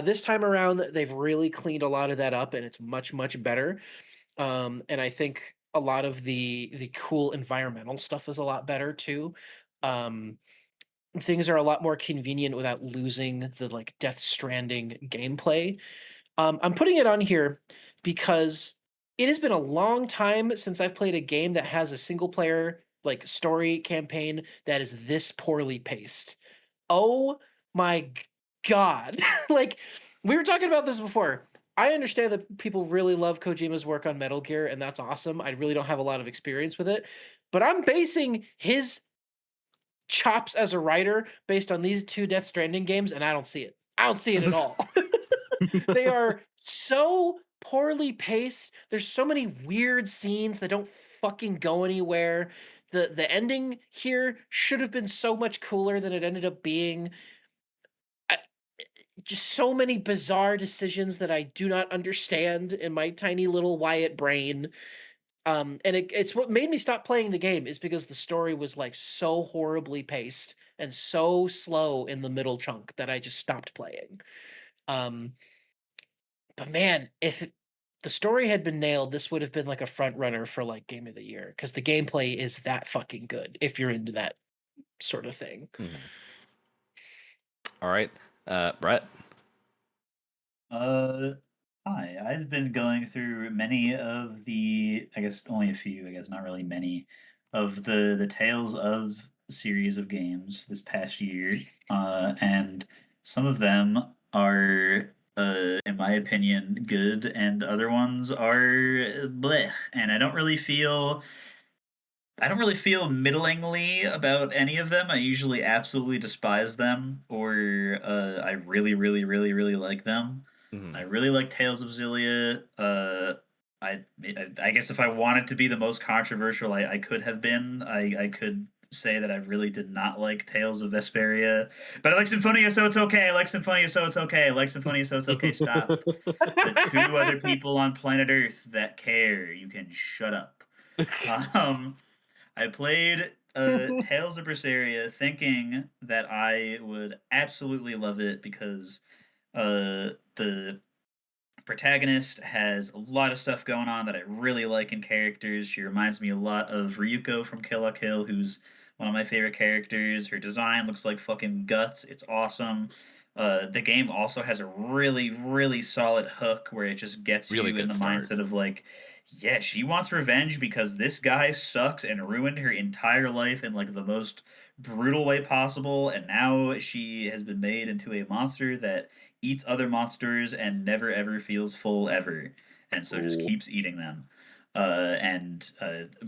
S5: This time around, they've really cleaned a lot of that up, and it's much, much better. And I think a lot of the cool environmental stuff is a lot better too. Things are a lot more convenient without losing the like Death Stranding gameplay. I'm putting it on here because it has been a long time since I've played a game that has a single player like story campaign that is this poorly paced. Oh my god. Like we were talking about this before. I understand that people really love Kojima's work on Metal Gear, and that's awesome. I really don't have a lot of experience with it, but I'm basing his chops as a writer based on these two Death Stranding games, and I don't see it. I don't see it at all. They are so poorly paced. There's so many weird scenes that don't fucking go anywhere. The ending here should have been so much cooler than it ended up being. Just so many bizarre decisions that I do not understand in my tiny little Wyatt brain. And it's what made me stop playing the game is because the story was like so horribly paced and so slow in the middle chunk that I just stopped playing. But man, if the story had been nailed, this would have been like a front runner for like game of the year because the gameplay is that fucking good if you're into that sort of thing.
S1: All right, Brett.
S4: Hi. I've been going through many of the, I guess only a few, I guess not really many, of the Tales of series of games this past year, and some of them are, in my opinion, good, and other ones are blech. And I don't really feel middlingly about any of them. I usually absolutely despise them, or I really, really, really, really like them. I really like Tales of Xillia. I guess if I wanted to be the most controversial, I could have been. I could say that I really did not like Tales of Vesperia, but I like Symphonia, so it's okay. I like Symphonia, so it's okay. I like Symphonia, so it's okay. Stop. The two other people on planet Earth that care, you can shut up. I played Tales of Berseria thinking that I would absolutely love it because the protagonist has a lot of stuff going on that I really like in characters. She reminds me a lot of Ryuko from Kill la Kill, who's one of my favorite characters. Her design looks like fucking guts. It's awesome. The game also has a really, really solid hook where it just gets
S1: Really
S4: you in
S1: good
S4: the
S1: start.
S4: mindset of like, yeah, she wants revenge because this guy sucks and ruined her entire life in like the most brutal way possible, and now she has been made into a monster that eats other monsters and never ever feels full ever, and so just
S1: Cool.
S4: keeps eating them. And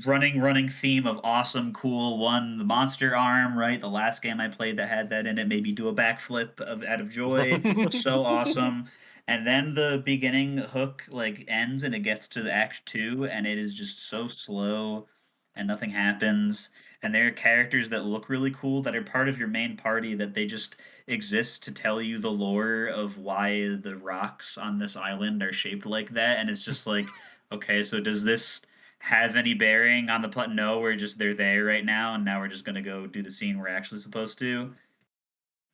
S4: running theme of awesome, cool one, the monster arm, right? The last game I played that had that in it made me do a backflip out of joy. So awesome. And then the beginning hook like ends and it gets to the act 2 and it is just so slow and nothing happens. And there are characters that look really cool that are part of your main party that they just exist to tell you the lore of why the rocks on this island are shaped like that. And it's just like, okay, so does this have any bearing on the plot? No, they're there right now, and now we're just gonna go do the scene we're actually supposed to.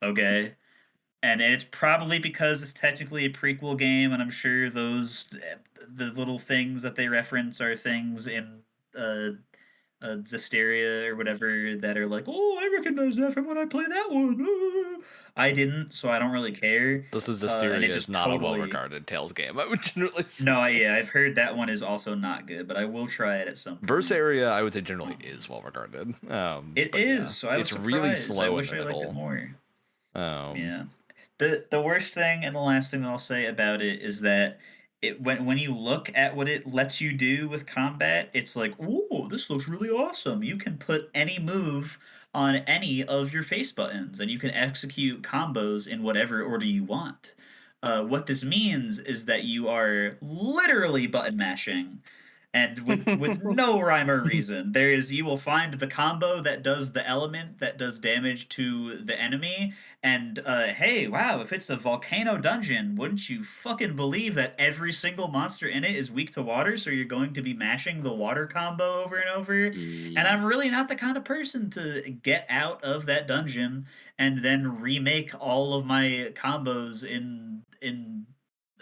S4: Okay. And it's probably because it's technically a prequel game, and I'm sure the little things that they reference are things in uh, Zestiria or whatever that are like, oh, I recognize that from when I played that one. I didn't, so I don't really care.
S1: This is
S4: And
S1: Zestiria
S4: it
S1: is
S4: just
S1: not a
S4: totally
S1: well-regarded Tales game. I would generally say.
S4: no, yeah, I've heard that one is also not good, but I will try it at some point.
S1: Berseria, I would say generally is well-regarded.
S4: It is, so I was
S1: it's really
S4: surprised.
S1: slow
S4: I
S1: in
S4: wish
S1: the
S4: I liked it
S1: middle.
S4: more.
S1: Yeah.
S4: The worst thing and the last thing that I'll say about it is that when you look at what it lets you do with combat, it's like, ooh, this looks really awesome. You can put any move on any of your face buttons, and you can execute combos in whatever order you want. What this means is that you are literally button mashing and with no rhyme or reason. You will find the combo that does the element that does damage to the enemy, and hey, wow, if it's a volcano dungeon, wouldn't you fucking believe that every single monster in it is weak to water, so you're going to be mashing the water combo over and over. And I'm really not the kind of person to get out of that dungeon and then remake all of my combos in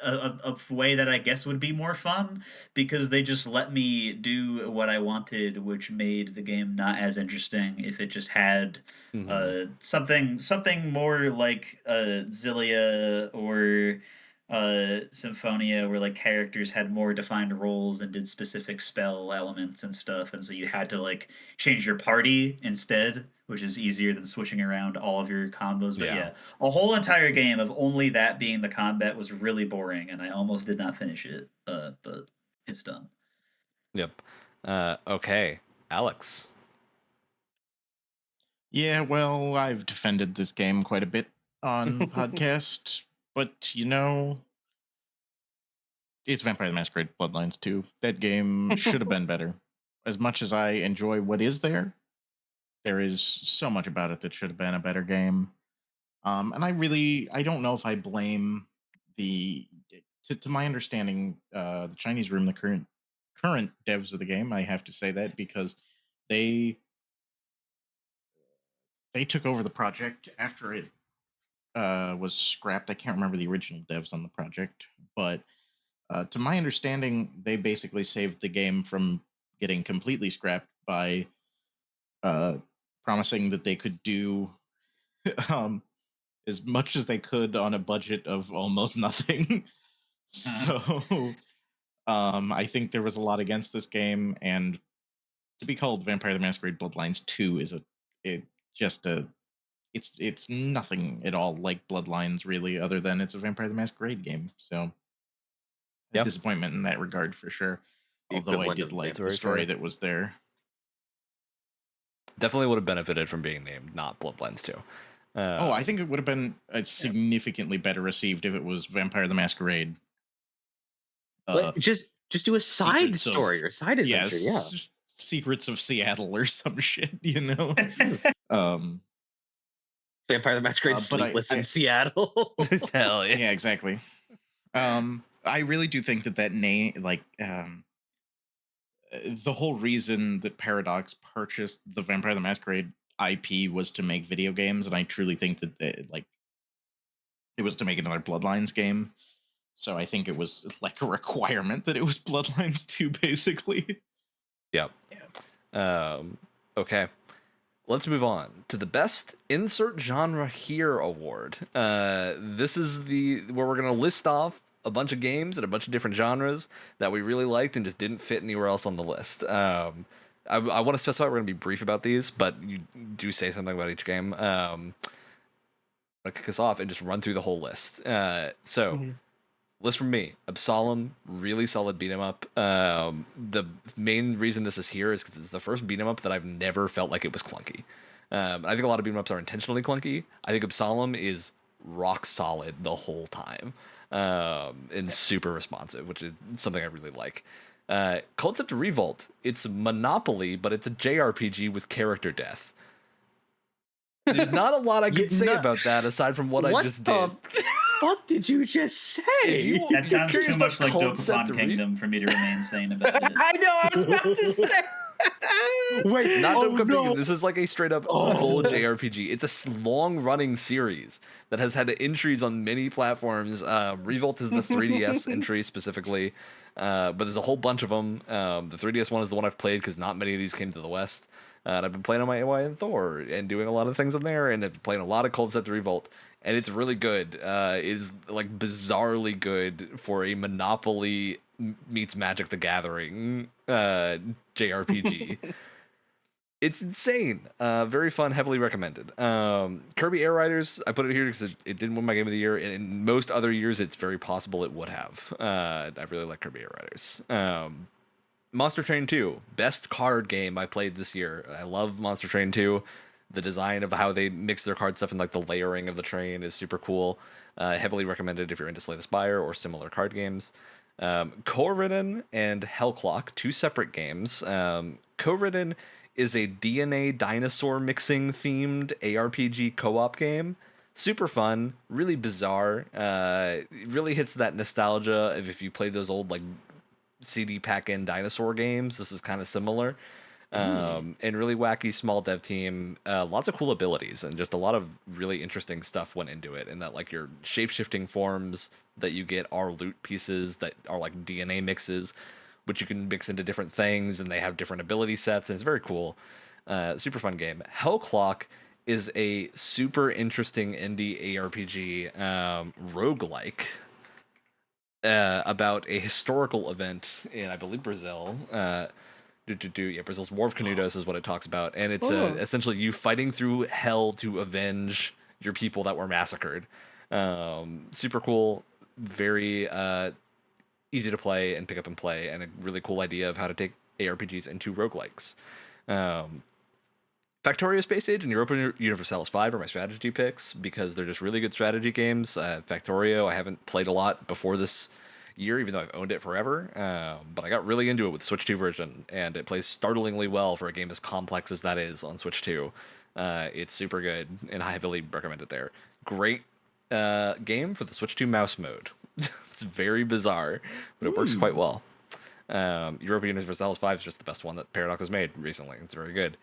S4: a way that I guess would be more fun, because they just let me do what I wanted, which made the game not as interesting if it just had something more like Zillia or Symphonia, where like characters had more defined roles and did specific spell elements and stuff, and so you had to like change your party instead, which is easier than switching around all of your combos. But yeah, a whole entire game of only that being the combat was really boring, and I almost did not finish it. But it's done.
S1: Yep. Okay, Alex.
S2: Yeah, well, I've defended this game quite a bit on podcast, but you know, it's Vampire the Masquerade Bloodlines 2. That game should have been better. As much as I enjoy what is there is so much about it that should have been a better game. And I don't know if I blame to my understanding, the Chinese room, the current devs of the game, I have to say that because they took over the project after it was scrapped. I can't remember the original devs on the project, but to my understanding, they basically saved the game from getting completely scrapped by promising that they could do as much as they could on a budget of almost nothing. So I think there was a lot against this game, and to be called Vampire the Masquerade Bloodlines 2 is it's nothing at all like Bloodlines, really, other than it's a Vampire the Masquerade game. So disappointment in that regard for sure. Although I did like the story that was there.
S1: Definitely would have benefited from being named not Bloodlines 2.
S2: I think it would have been significantly better received if it was Vampire the Masquerade.
S3: Just do a side story or side adventure.
S2: Secrets of Seattle or some shit, you know.
S3: Vampire the Masquerade Sleepless in Seattle.
S1: Hell yeah.
S2: Yeah, exactly. I really do think that name, like, the whole reason that Paradox purchased the Vampire the Masquerade IP was to make video games, and I truly think that it was to make another Bloodlines game. So I think it was like a requirement that it was Bloodlines 2, basically.
S1: Yep. Okay. Let's move on to the Best Insert Genre Here award. This is where we're going to list off a bunch of games and a bunch of different genres that we really liked and just didn't fit anywhere else on the list. I want to specify we're going to be brief about these, but you do say something about each game. I'll kick us off and just run through the whole list. List from me: Absalom, really solid beat 'em up. The main reason this is here is because it's the first beat 'em up that I've never felt like it was clunky. I think a lot of beat 'em ups are intentionally clunky. I think Absalom is rock solid the whole time, and super responsive, which is something I really like. Concept of Revolt, it's Monopoly, but it's a JRPG with character death. There's not a lot I can say about that aside from what I just did.
S3: Fuck did you just say?
S4: That sounds too much like Dokapon Kingdom for me to remain sane about it.
S5: I know, I was about to say.
S1: Wait, not Dokapon. This is like a straight up full JRPG. It's a long running series that has had entries on many platforms. Revolt is the 3DS entry specifically, but there's a whole bunch of them. The 3DS one is the one I've played because not many of these came to the West. And I've been playing on my AY and Thor and doing a lot of things on there, and I've been playing a lot of Concept of Revolt. And it's really good. It is like bizarrely good for a Monopoly meets Magic the Gathering JRPG. It's insane. Very fun. Heavily recommended. Kirby Air Riders. I put it here because it didn't win my Game of the Year. And in most other years, it's very possible it would have. I really like Kirby Air Riders. Monster Train 2. Best card game I played this year. I love Monster Train 2. The design of how they mix their card stuff and like the layering of the train is super cool. Heavily recommended if you're into Slay the Spire or similar card games. Co-Ridden and Hellclock, 2 separate games. Co-Ridden is a DNA dinosaur mixing themed ARPG co-op game. Super fun, really bizarre. It really hits that nostalgia of if you played those old like CD pack-in dinosaur games. This is kind of similar. And really wacky small dev team, lots of cool abilities, and just a lot of really interesting stuff went into it. And that like your shape-shifting forms that you get are loot pieces that are like DNA mixes, which you can mix into different things, and they have different ability sets, and it's very cool. Super fun game. Hellclock is a super interesting indie ARPG roguelike about a historical event in, I believe, Brazil. Yeah, Brazil's War of Canudos is what it talks about, and it's essentially you fighting through hell to avenge your people that were massacred. Super cool, very easy to play and pick up and play, and a really cool idea of how to take ARPGs into roguelikes. Factorio Space Age and Europa Universalis 5 are my strategy picks because they're just really good strategy games. Factorio, I haven't played a lot before this year, even though I've owned it forever. But I got really into it with the Switch 2 version, and it plays startlingly well for a game as complex as that is on Switch 2. It's super good, and I heavily recommend it there. Great game for the Switch 2 mouse mode. It's very bizarre, but it works quite well. Europa Universalis 5 is just the best one that Paradox has made recently. It's very good.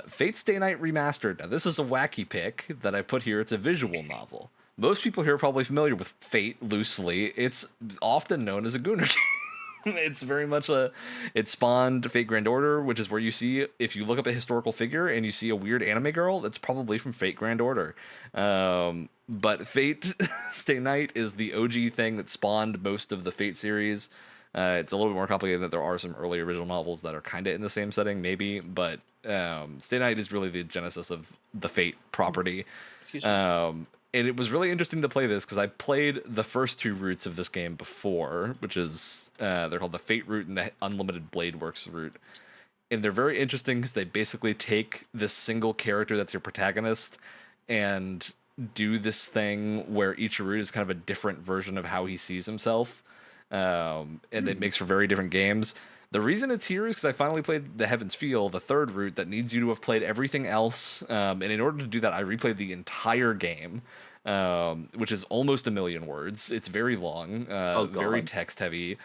S1: Fate Stay Night Remastered. Now, this is a wacky pick that I put here. It's a visual novel. Most people here are probably familiar with Fate loosely. It's often known as a Gunnar game. It's very much it spawned Fate Grand Order, which is where you see, if you look up a historical figure and you see a weird anime girl, that's probably from Fate Grand Order. But Fate Stay Night is the OG thing that spawned most of the Fate series. It's a little bit more complicated that there are some early original novels that are kind of in the same setting, maybe, but Stay Night is really the genesis of the Fate property. And it was really interesting to play this because I played the first 2 routes of this game before, which is they're called the Fate route and the Unlimited Blade Works route. And they're very interesting because they basically take this single character that's your protagonist and do this thing where each route is kind of a different version of how he sees himself. And it makes for very different games. The reason it's here is because I finally played the Heaven's Feel, the 3rd route that needs you to have played everything else. And in order to do that, I replayed the entire game, which is almost 1,000,000 words. It's very long, very text heavy.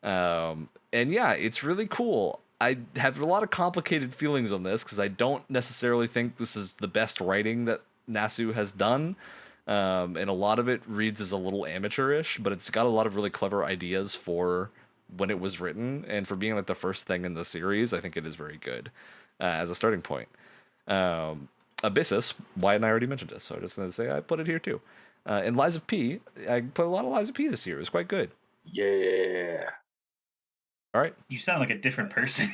S1: And yeah, it's really cool. I have a lot of complicated feelings on this because I don't necessarily think this is the best writing that Nasu has done. And a lot of it reads as a little amateurish, but it's got a lot of really clever ideas for when it was written, and for being like the first thing in the series, I think it is very good as a starting point. Abyssus, Wyatt and I already mentioned this, so I'm just going to say I put it here too. And Lies of P, I played a lot of Lies of P this year. It was quite good.
S3: Yeah.
S1: All right.
S4: You sound like a different person.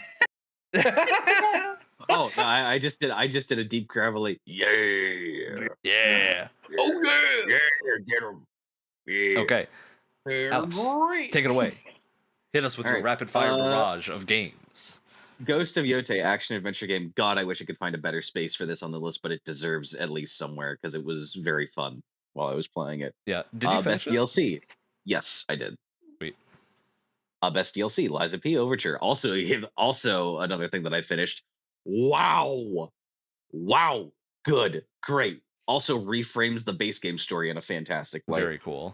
S3: Oh, no, I just did a deep gravelly. Yeah.
S1: Oh yeah.
S3: Get him. Yeah.
S1: Okay. Alex, take it away. Hit us with your rapid fire barrage of games.
S3: Ghost of Yote action adventure game. God, I wish I could find a better space for this on the list, but it deserves at least somewhere because it was very fun while I was playing it.
S1: Yeah. Did you finish
S3: best DLC? Yes, I did.
S1: Sweet.
S3: Best DLC, Lies of P Overture. Also another thing that I finished. Wow. Good. Great. Also reframes the base game story in a fantastic way.
S1: Very cool.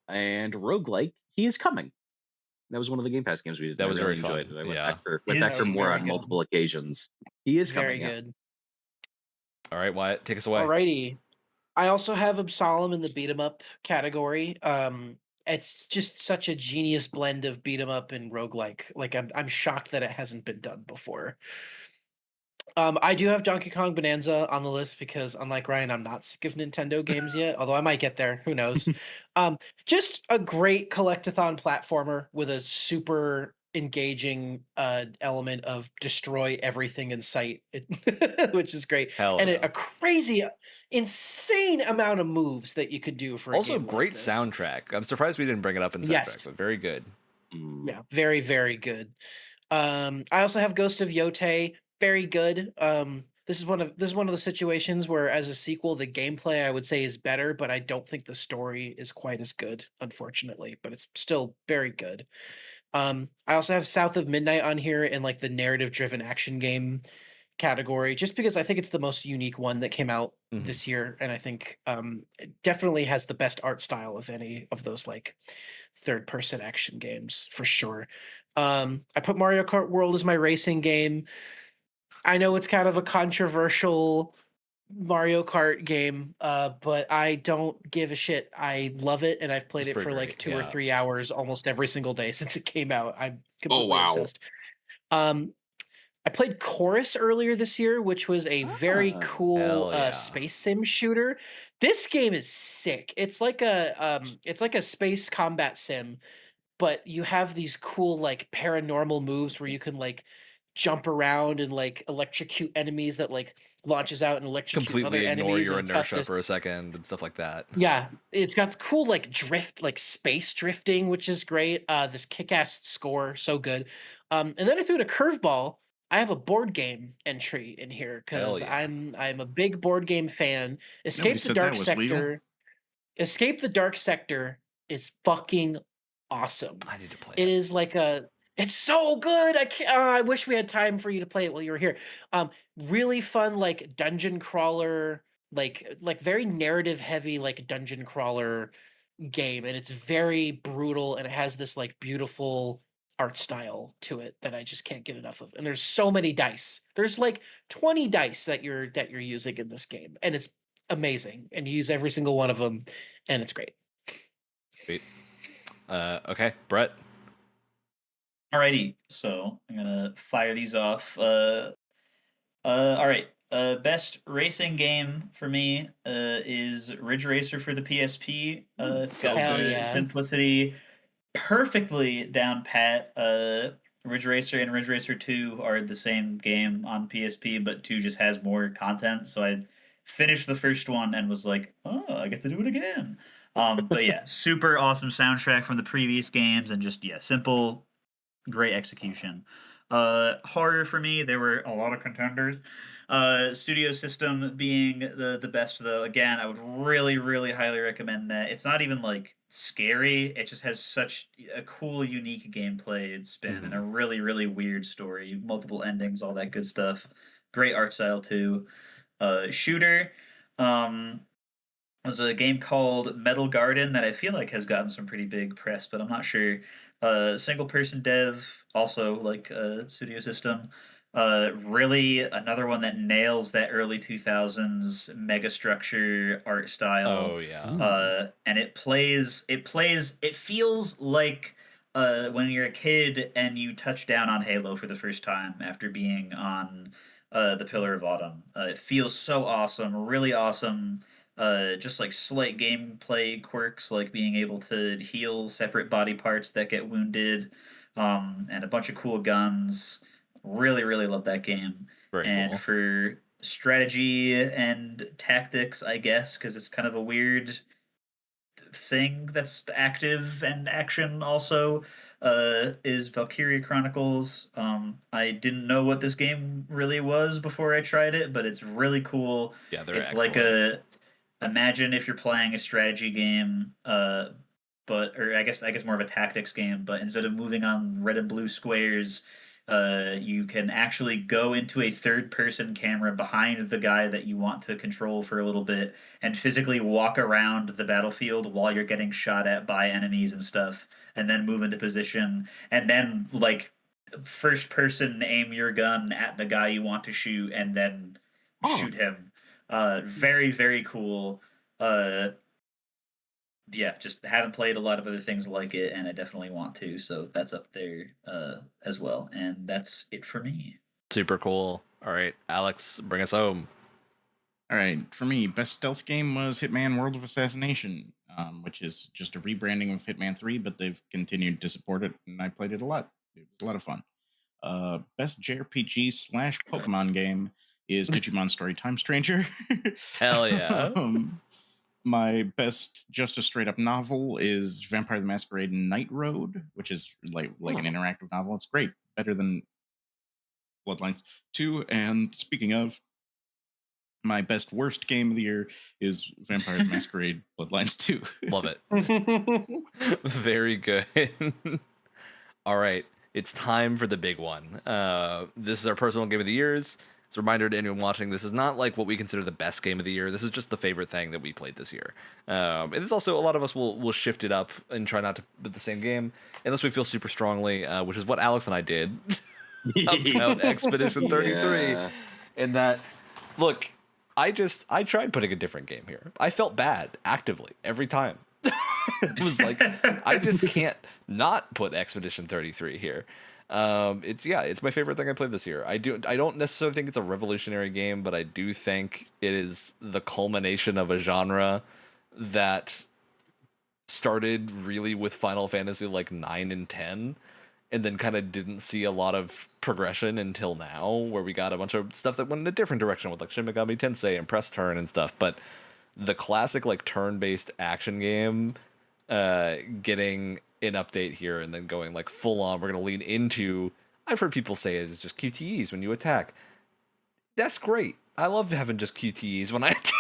S3: And roguelike, He Is Coming. That was one of the Game Pass games we did.
S1: That was
S3: really
S1: very
S3: enjoyed.
S1: fun.
S3: I went back for more on multiple occasions. He is
S5: very
S3: coming.
S5: good.
S1: All right, Wyatt, take us away.
S5: Alrighty. I also have Absalom in the beat 'em up category. It's just such a genius blend of beat 'em up and roguelike. Like I'm shocked that it hasn't been done before. I do have Donkey Kong Bonanza on the list because, unlike Ryan, I'm not sick of Nintendo games yet. Although I might get there, who knows? Just a great collectathon platformer with a super engaging element of destroy everything in sight, which is great, and a crazy, insane amount of moves that you could do for.
S1: Also,
S5: a game
S1: great
S5: like this.
S1: soundtrack. I'm surprised we didn't bring it up in soundtrack.
S5: Yes,
S1: but very good.
S5: Yeah, very, very good. I also have Ghost of Yote. Very good. this is one of the situations where, as a sequel, the gameplay I would say is better, but I don't think the story is quite as good, unfortunately. But it's still very good. I also have South of Midnight on here in like the narrative-driven action game category, just because I think it's the most unique one that came out this year, and I think it definitely has the best art style of any of those like third-person action games for sure. I put Mario Kart World as my racing game. I know it's kind of a controversial Mario Kart game, but I don't give a shit. I love it, and I've played
S1: It's
S5: it for
S1: pretty
S5: like
S1: great,
S5: 2 or
S1: yeah.
S5: 3 hours almost every single day since it came out. I'm
S3: Oh
S5: completely
S3: wow.
S5: obsessed. I played Chorus earlier this year, which was a very
S3: Ah.
S5: cool
S1: Hell yeah.
S5: space sim shooter. This game is sick. It's like a space combat sim, but you have these cool like paranormal moves where you can like jump around and like electrocute enemies that like launches out and electrocutes
S1: Completely
S5: other
S1: ignore
S5: enemies,
S1: your
S5: and it's got
S1: inertia
S5: this
S1: for a second and stuff like that.
S5: yeah, it's got cool like drift, like space drifting, which is great. This kick-ass score, so good. And then I threw in a curveball. I have a board game entry in here
S1: Hell
S5: because
S1: yeah.
S5: I'm a big board game fan.
S2: Nobody
S5: Escape the
S2: said
S5: Dark
S2: that was legal.
S5: Sector. Escape the Dark Sector is fucking awesome.
S1: I need to play
S5: It
S1: it.
S5: is like it's so good. I can't, I wish we had time for you to play it while you were here. Really fun, like dungeon crawler, like very narrative heavy, like dungeon crawler game, and it's very brutal, and it has this like beautiful art style to it that I just can't get enough of. And there's so many dice. There's like 20 dice that you're using in this game, and it's amazing. And you use every single one of them, and it's great.
S1: Sweet. Okay, Brett.
S4: Alrighty, so I'm gonna fire these off. All right. Best racing game for me is Ridge Racer for the PSP. It's
S1: So
S4: got
S5: Hell
S4: the
S5: yeah.
S4: simplicity perfectly down pat. Ridge Racer and Ridge Racer 2 are the same game on PSP, but 2 just has more content. So I finished the first one and was like, oh, I get to do it again. But yeah, super awesome soundtrack from the previous games, and just simple, great execution. Horror for me, there were a lot of contenders. Studio System being the best though. Again, I would really highly recommend that. It's not even like scary. It just has such a cool, unique gameplay spin and a really weird story, multiple endings, all that good stuff. Great art style too. Shooter. Was a game called Metal Garden that I feel like has gotten some pretty big press, but I'm not sure. Single person dev, also like Studio System. Really another one that nails that early 2000s mega structure art style.
S1: Oh yeah.
S4: And it feels like when you're a kid and you touch down on Halo for the first time after being on the Pillar of Autumn. It feels so awesome, really awesome. Just like slight gameplay quirks, like being able to heal separate body parts that get wounded, and a bunch of cool guns. Really love that game.
S1: Very
S4: And
S1: cool.
S4: for strategy and tactics, I guess, because it's kind of a weird thing that's active and action also, is Valkyria Chronicles. I didn't know what this game really was before I tried it, but it's really cool.
S1: Yeah, they're
S4: It's
S1: excellent.
S4: like imagine if you're playing a strategy game, or I guess more of a tactics game, but instead of moving on red and blue squares, you can actually go into a third person camera behind the guy that you want to control for a little bit and physically walk around the battlefield while you're getting shot at by enemies and stuff, and then move into position, and then like first person aim your gun at the guy you want to shoot and then shoot him. Very cool. Yeah, just haven't played a lot of other things like it, and I definitely want to. So that's up there as well, and that's it for me.
S1: Super cool. All right, Alex, bring us home.
S2: All right, for me, best stealth game was Hitman: World of Assassination, which is just a rebranding of Hitman 3, but they've continued to support it, and I played it a lot. It was a lot of fun. Best JRPG / Pokemon game is Digimon Storytime Stranger.
S1: Hell yeah.
S2: My best just a straight up novel is Vampire the Masquerade Night Road, which is like an interactive novel. It's great, better than Bloodlines 2. And speaking of, my best worst game of the year is Vampire the Masquerade Bloodlines 2.
S1: Love it. Very good. All right, it's time for the big one. This is our personal game of the years. It's a reminder to anyone watching, this is not like what we consider the best game of the year. This is just the favorite thing that we played this year. And it's also, a lot of us will shift it up and try not to put the same game, unless we feel super strongly, which is what Alex and I did about Expedition 33.
S3: Yeah.
S1: And that, look, I tried putting a different game here. I felt bad actively every time. It was like, I just can't not put Expedition 33 here. It's my favorite thing I played this year. I don't necessarily think it's a revolutionary game, but I do think it is the culmination of a genre that started really with Final Fantasy like 9 and 10, and then kind of didn't see a lot of progression until now, where we got a bunch of stuff that went in a different direction with like Shin Megami Tensei and Press Turn and stuff. But the classic like turn-based action game getting an update here and then going like full on, we're going to lean into, I've heard people say it's just QTEs when you attack. That's great. I love having just QTEs when I attack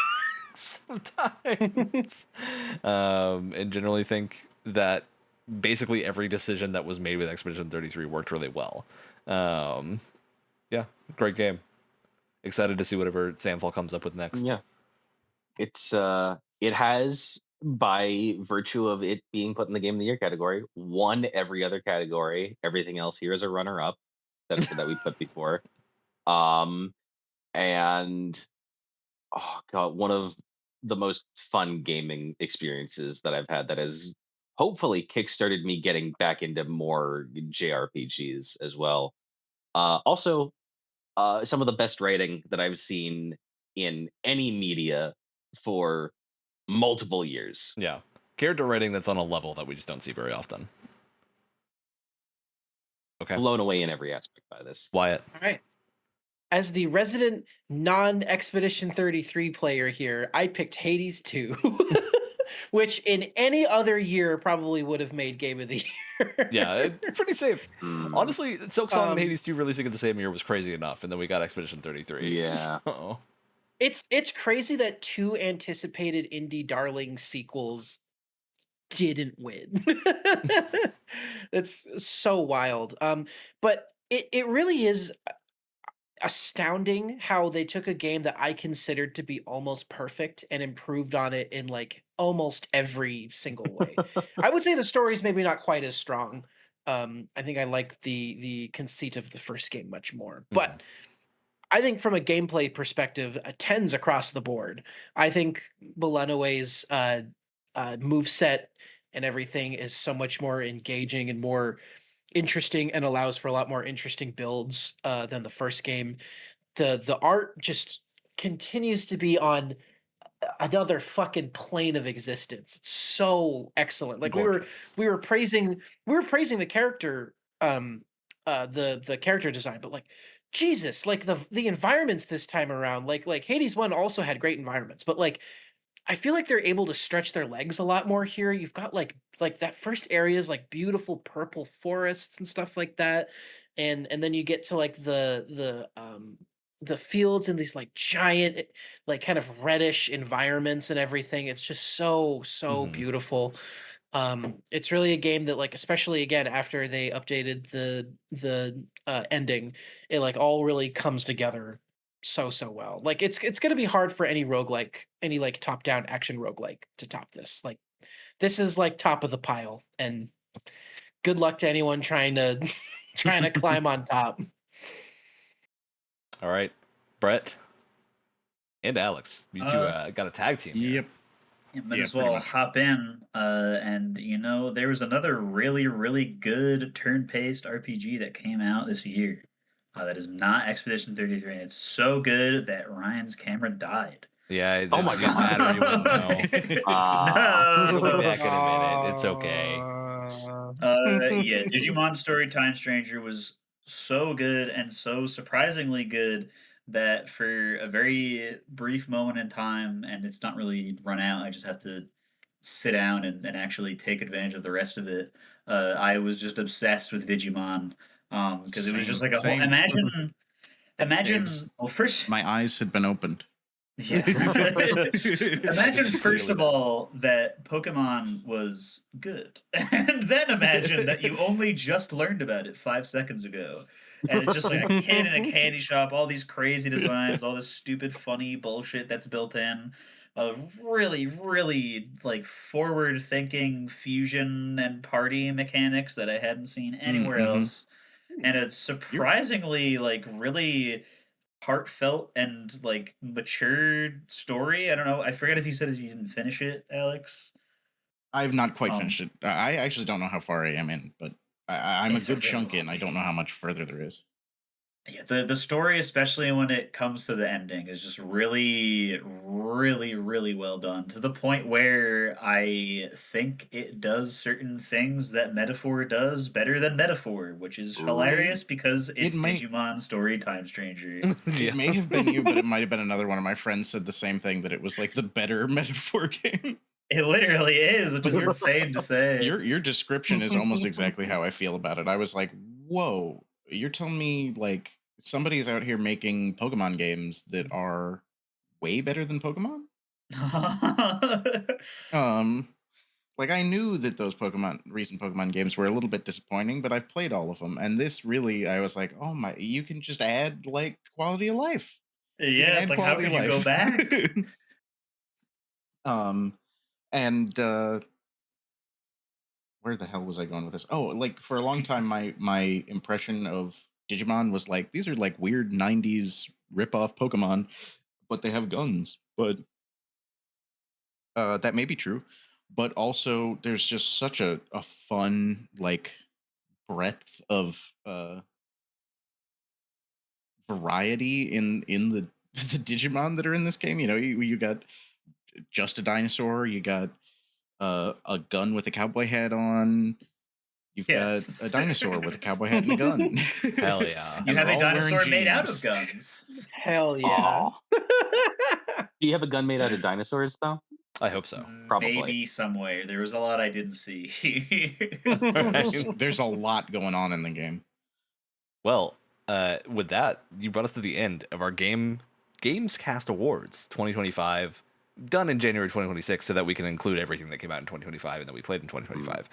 S1: sometimes. And generally think that basically every decision that was made with Expedition 33 worked really well. Yeah, great game. Excited to see whatever Sandfall comes up with next.
S3: Yeah. It's it has, by virtue of it being put in the Game of the Year category, won every other category. Everything else here is a runner-up that we put before. And oh god, one of the most fun gaming experiences that I've had that has hopefully kickstarted me getting back into more JRPGs as well. Also, some of the best writing that I've seen in any media for multiple years.
S1: Yeah. Character writing that's on a level that we just don't see very often. Okay.
S3: Blown away in every aspect by this.
S1: Wyatt.
S5: All right. As the resident non-Expedition 33 player here, I picked Hades 2, which in any other year probably would have made Game of the Year.
S1: Yeah, pretty safe. Honestly, Silk Song and Hades 2 releasing in the same year was crazy enough, and then we got Expedition 33.
S3: Yeah.
S1: So.
S5: It's crazy that two anticipated indie darling sequels didn't win. It's so wild. But it really is astounding how they took a game that I considered to be almost perfect and improved on it in like almost every single way. I would say the story's maybe not quite as strong. I think I like the conceit of the first game much more. But I think from a gameplay perspective, 10s across the board. I think Belenue's moveset and everything is so much more engaging and more interesting and allows for a lot more interesting builds than the first game. The art just continues to be on another fucking plane of existence. It's so excellent. Like
S1: Gorgeous.
S5: we were praising the character the character design, but like Jesus, like the environments this time around, like Hades 1 also had great environments, but like I feel like they're able to stretch their legs a lot more here. You've got like that first area is like beautiful purple forests and stuff like that, and then you get to like the fields and these like giant like kind of reddish environments and everything. It's just so beautiful. It's really a game that like, especially again after they updated the ending, it like all really comes together so well. Like it's going to be hard for any roguelike, any like top down action roguelike to top this. Like this is like top of the pile, and good luck to anyone trying to climb on top.
S1: All right, Brett and Alex, you two got a tag team here.
S2: Yep.
S4: You might as well hop in. And there was another really good turn-based RPG that came out this year. That is not Expedition 33, and it's so good that Ryan's camera died.
S1: Yeah.
S3: Oh my God.
S1: Battery wouldn't know. It'll be back in a minute. It's okay.
S4: Yeah, Digimon Storytime Stranger was so good and so surprisingly good that for a very brief moment in time, and it's not really run out, I just have to sit down and actually take advantage of the rest of it. I was just obsessed with Digimon. Because it was just like a whole imagine
S2: Dave's,
S4: well, first
S2: my eyes had been opened.
S4: Yeah. Imagine, first of all, that Pokemon was good. And then imagine that you only just learned about it 5 seconds ago. And it's just like a kid in a candy shop, all these crazy designs, all this stupid, funny bullshit that's built in. Really, really like forward-thinking fusion and party mechanics that I hadn't seen anywhere else. And it's surprisingly like really heartfelt and like mature story. I don't know. I forget if you said you didn't finish it, Alex.
S2: I've not quite finished it. I actually don't know how far I am in, but I'm a good chunk in. I don't know how much further there is.
S4: Yeah, the story, especially when it comes to the ending, is just really, really, really well done, to the point where I think it does certain things that Metaphor does better than Metaphor, which is hilarious because it's Digimon Story Time Stranger.
S2: It may have been you, but it might have been another one of my friends said the same thing, that it was like the better Metaphor game.
S4: It literally is, which is insane to say.
S2: Your description is almost exactly how I feel about it. I was like, whoa, you're telling me like somebody's out here making Pokemon games that are way better than Pokemon? Like I knew that those recent Pokemon games were a little bit disappointing, but I've played all of them, and this really, I was like, oh my, you can just add like quality of life.
S4: Yeah, it's like, how can you go back?
S2: And where the hell was I going with this? Oh, like for a long time, my impression of Digimon was like, these are like weird 90s rip-off Pokemon, but they have guns. But that may be true. But also there's just such a fun like breadth of variety in the the Digimon that are in this game. You know, you got just a dinosaur, you got a gun with a cowboy hat on. You've got a dinosaur with a cowboy hat and a gun.
S1: Hell yeah.
S4: You have a dinosaur made out of guns.
S5: Hell yeah.
S3: Do you have a gun made out of dinosaurs, though?
S1: I hope so.
S3: Probably.
S4: Maybe somewhere. There was a lot I didn't see.
S2: There's a lot going on in the game.
S1: Well, with that, you brought us to the end of our Gamescast Awards 2025, done in January 2026, so that we can include everything that came out in 2025 and that we played in 2025.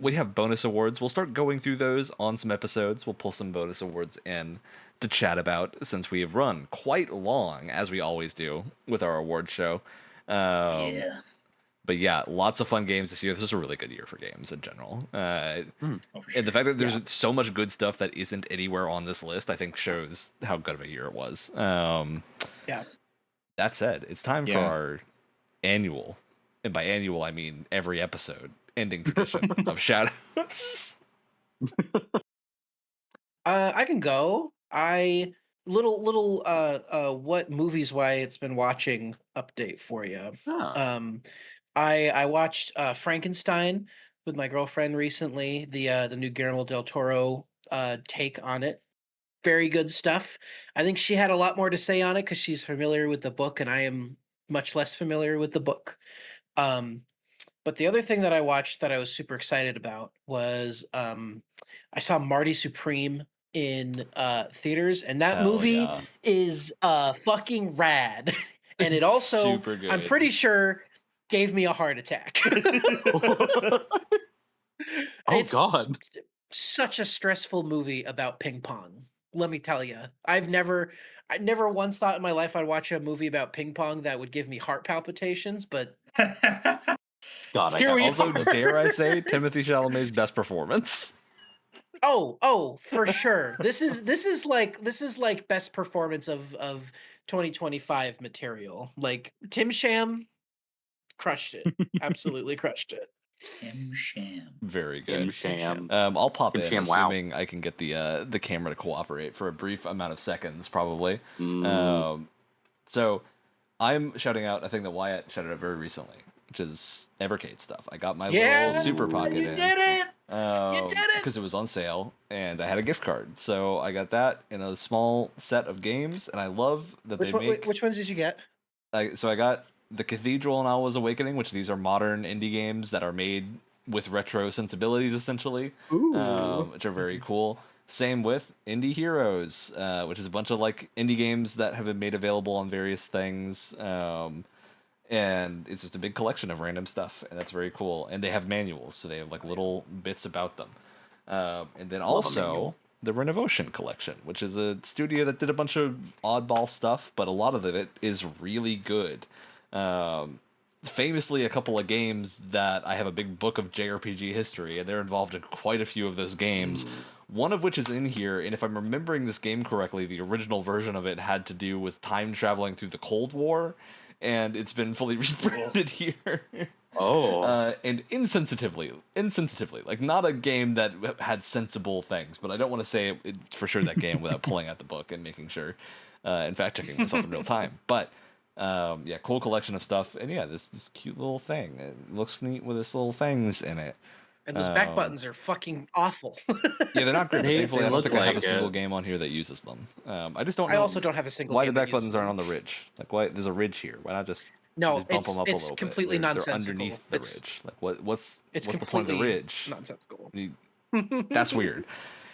S1: We have bonus awards. We'll start going through those on some episodes. We'll pull some bonus awards in to chat about, since we have run quite long, as we always do with our award show.
S4: Yeah.
S1: But yeah, lots of fun games this year. This is a really good year for games in general.
S4: For
S1: And
S4: sure.
S1: the fact that there's so much good stuff that isn't anywhere on this list, I think shows how good of a year it was.
S5: Yeah.
S1: That said, it's time for our annual, and by annual I mean every episode, ending tradition of shoutouts.
S5: I can go. What movies Wyatt's been watching update for you. I watched Frankenstein with my girlfriend recently, the new Guillermo del Toro take on it. Very good stuff. I think she had a lot more to say on it because she's familiar with the book and I am much less familiar with the book. But the other thing that I watched that I was super excited about was I saw Marty Supreme in theaters, and that movie is fucking rad. And it also,
S1: super good.
S5: I'm pretty sure, gave me a heart attack.
S3: God.
S5: Such a stressful movie about ping pong. Let me tell you, I never once thought in my life I'd watch a movie about ping pong that would give me heart palpitations, but
S3: God,
S5: here we
S1: also,
S5: are.
S1: dare I say, Timothée Chalamet's best performance.
S5: Oh, for sure. This is like best performance of 2025 material. Like Tim Sham crushed it. Absolutely crushed it.
S4: Tim Sham.
S1: Very good.
S3: Tim Sham.
S1: I'll pop
S3: Tim
S1: in,
S3: Sham,
S1: assuming I can get the camera to cooperate for a brief amount of seconds, probably. So I'm shouting out a thing that Wyatt shouted out very recently, which is Evercade stuff. I got my little Super Pocket in.
S5: You did it! You did it!
S1: Because it was on sale, and I had a gift card. So I got that in a small set of games, and I love that
S5: Which ones did you get?
S1: So I got The Cathedral and Alwa's Awakening, which these are modern indie games that are made with retro sensibilities, essentially, which are very cool. Same with Indie Heroes, which is a bunch of like indie games that have been made available on various things. And it's just a big collection of random stuff, and that's very cool. And they have manuals, so they have like little bits about them. And then also the Renovotion collection, which is a studio that did a bunch of oddball stuff, but a lot of it is really good. Famously, a couple of games that I have a big book of JRPG history, and they're involved in quite a few of those games. One of which is in here, and if I'm remembering this game correctly, the original version of it had to do with time traveling through the Cold War, and it's been fully rebranded here. And insensitively, like not a game that had sensible things, but I don't want to say it for sure that game without pulling out the book and making sure, and fact checking myself in real time. But yeah, cool collection of stuff, and yeah, this cute little thing. It looks neat with its little things in it.
S5: And those back buttons are fucking awful.
S1: Yeah, they're not great. But thankfully,
S3: they
S1: I don't
S3: look
S1: think I have a
S3: like
S1: single
S3: it.
S1: game on here that uses them. I just don't know.
S5: I also don't have a single
S1: why
S5: game
S1: the
S5: that
S1: back buttons
S5: uses
S1: aren't
S5: them.
S1: on the ridge. Like, why there's a ridge here? Why not just
S5: No,
S1: bump them up a
S5: it's
S1: little
S5: completely
S1: bit? They're
S5: nonsensical.
S1: underneath the ridge. Like, what's the point of the
S5: completely
S1: ridge?
S5: nonsensical.
S1: That's weird.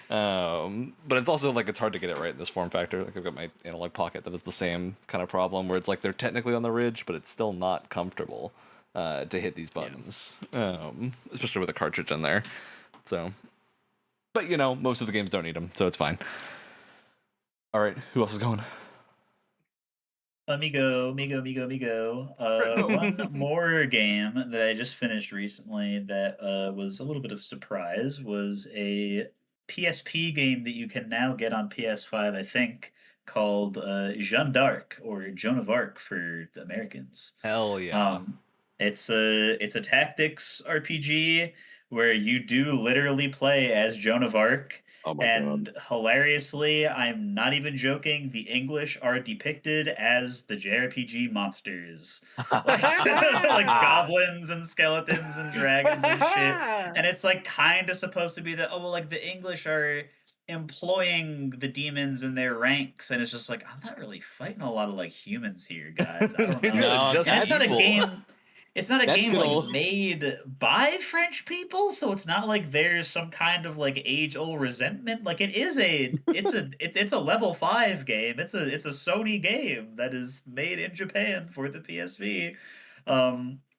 S1: But it's also like it's hard to get it right in this form factor. Like I've got my analog pocket that is the same kind of problem where it's like they're technically on the ridge, but it's still not comfortable to hit these buttons, especially with a cartridge in there. So, but you know, most of the games don't need them, so it's fine. All right, who else is going?
S4: Me go. One more game that I just finished recently that was a little bit of a surprise was a PSP game that you can now get on PS5, I think, called Jeanne d'Arc, or Joan of Arc for the Americans.
S1: Hell yeah.
S4: It's a tactics RPG where you do literally play as Joan of Arc.
S3: Oh my
S4: And
S3: god.
S4: hilariously, I'm not even joking, the English are depicted as the JRPG monsters. Like, like goblins and skeletons and dragons and shit. And it's like kind of supposed to be that, oh, well, like the English are employing the demons in their ranks, and it's just like, I'm not really fighting a lot of like humans here, guys. I don't know.
S3: No,
S1: just
S4: And it's not a
S1: evil.
S4: game. It's not a
S3: That's
S4: game
S3: gonna-
S4: like made by French people, so it's not like there's some kind of like age-old resentment. Like it's a level 5 game. It's a Sony game that is made in Japan for the PSV.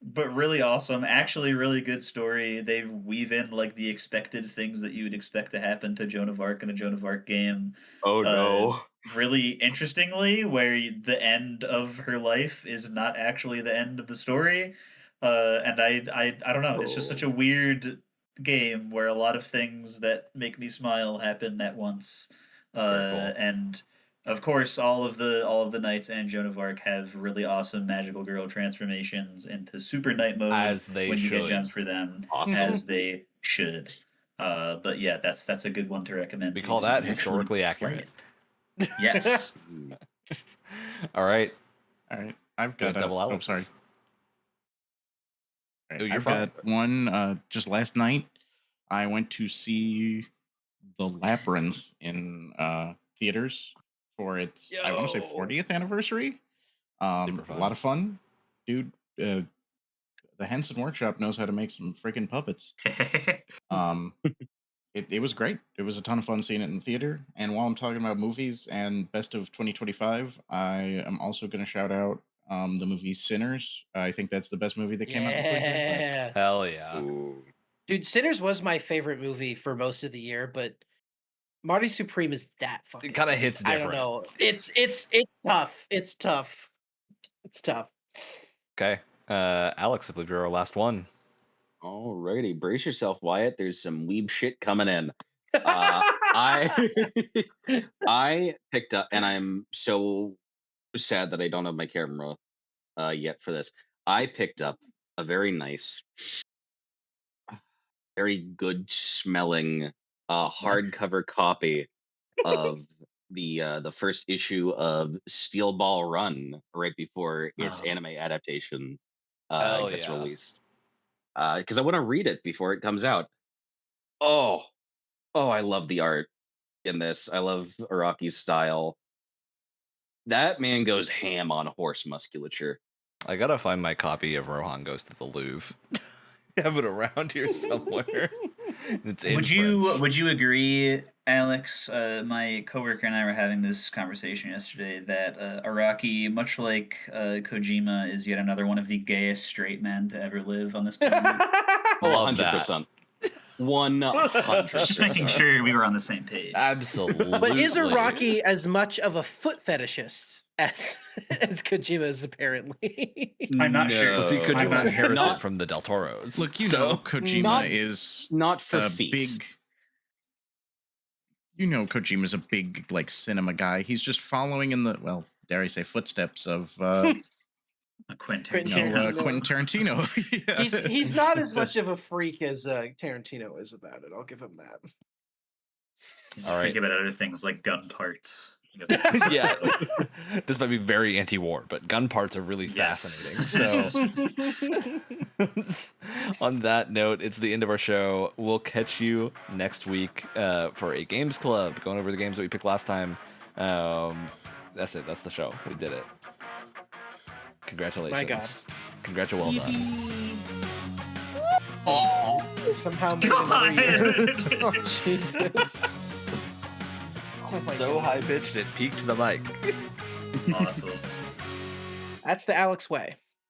S4: But really awesome, actually really good story. They weave in like the expected things that you would expect to happen to Joan of Arc in a Joan of Arc game.
S3: Oh no.
S4: Really interestingly, where the end of her life is not actually the end of the story. And I don't know, it's just such a weird game where a lot of things that make me smile happen at once.
S1: Very cool.
S4: And of course, all of the knights and Joan of Arc have really awesome magical girl transformations into super knight mode
S1: As they
S4: when you get
S1: should.
S4: gems for them,
S3: Awesome.
S4: as they should. But yeah, that's a good one to recommend.
S1: We
S4: to
S1: call
S4: you
S1: that
S4: if you
S1: historically
S4: play
S1: accurate.
S4: it. Yes.
S1: All right.
S2: All right, I've
S1: Got
S2: got
S1: double
S2: Oh,
S1: Alex.
S2: sorry. All
S1: Oh,
S2: right,
S1: you're
S2: I've
S1: fine.
S2: got one. Just last night, I went to see The Labyrinth in theaters for its I want to say 40th anniversary.
S1: Super
S2: A
S1: fun.
S2: lot of fun, dude. The Henson Workshop knows how to make some freaking puppets. It was great. It was a ton of fun seeing it in the theater. And while I'm talking about movies and best of 2025, I am also going to shout out the movie Sinners. I think that's the best movie that came out in 2025.
S5: Yeah.
S1: Hell yeah.
S3: Ooh.
S5: Dude, Sinners was my favorite movie for most of the year, but Marty Supreme is that fucking.
S1: It kind of
S5: good.
S1: hits
S5: I
S1: different.
S5: don't know. It's tough. It's tough. It's tough.
S1: Okay. Alex, I believe you're our last one.
S3: Alrighty, brace yourself, Wyatt. There's some weeb shit coming in. I I picked up, and I'm so sad that I don't have my camera yet for this. I picked up a very nice, very good smelling hardcover copy of the first issue of Steel Ball Run right before its anime adaptation
S1: Hell
S3: gets
S1: yeah.
S3: released. Because I want to read it before it comes out. Oh, I love the art in this. I love Araki's style. That man goes ham on horse musculature.
S1: I gotta find my copy of Rohan Goes to the Louvre. I have it around here somewhere. It's in
S4: Would
S1: French.
S4: you agree? Alex, my coworker and I were having this conversation yesterday that Araki, much like Kojima, is yet another one of the gayest straight men to ever live on this planet.
S1: Love
S3: 100%. 100%.
S4: Just making sure we were on the same page.
S1: Absolutely.
S5: But is Araki as much of a foot fetishist as Kojima is apparently?
S4: I'm not sure.
S1: Well, see,
S4: I'm not
S1: Kojima inherited
S3: not-
S1: from the Del Toros.
S2: Look, you
S1: so-
S2: know, Kojima
S3: not-
S2: is
S3: Not for
S2: a
S3: feet.
S2: big. You know, Kojima's a big like cinema guy. He's just following in the dare I say, footsteps of
S4: Quentin
S5: Quentin
S4: Tarantino.
S2: Quentin Tarantino. Yeah.
S5: He's not as much of a freak as Tarantino is about it. I'll give him that.
S4: He's
S1: All
S4: a
S1: right.
S4: freak about other things like gun parts.
S1: Yeah, this might be very anti-war, but gun parts are really
S4: Yes.
S1: fascinating. So, on that note, it's the end of our show. We'll catch you next week for a games club, going over the games that we picked last time. That's it. That's the show. We did it. Congratulations!
S5: My God.
S1: Congratulations.
S5: Oh, somehow made
S4: God.
S5: another year. Oh, Jesus. Oh my
S1: So
S5: God.
S1: high pitched it peaked the mic.
S4: Awesome.
S5: That's the Alex way.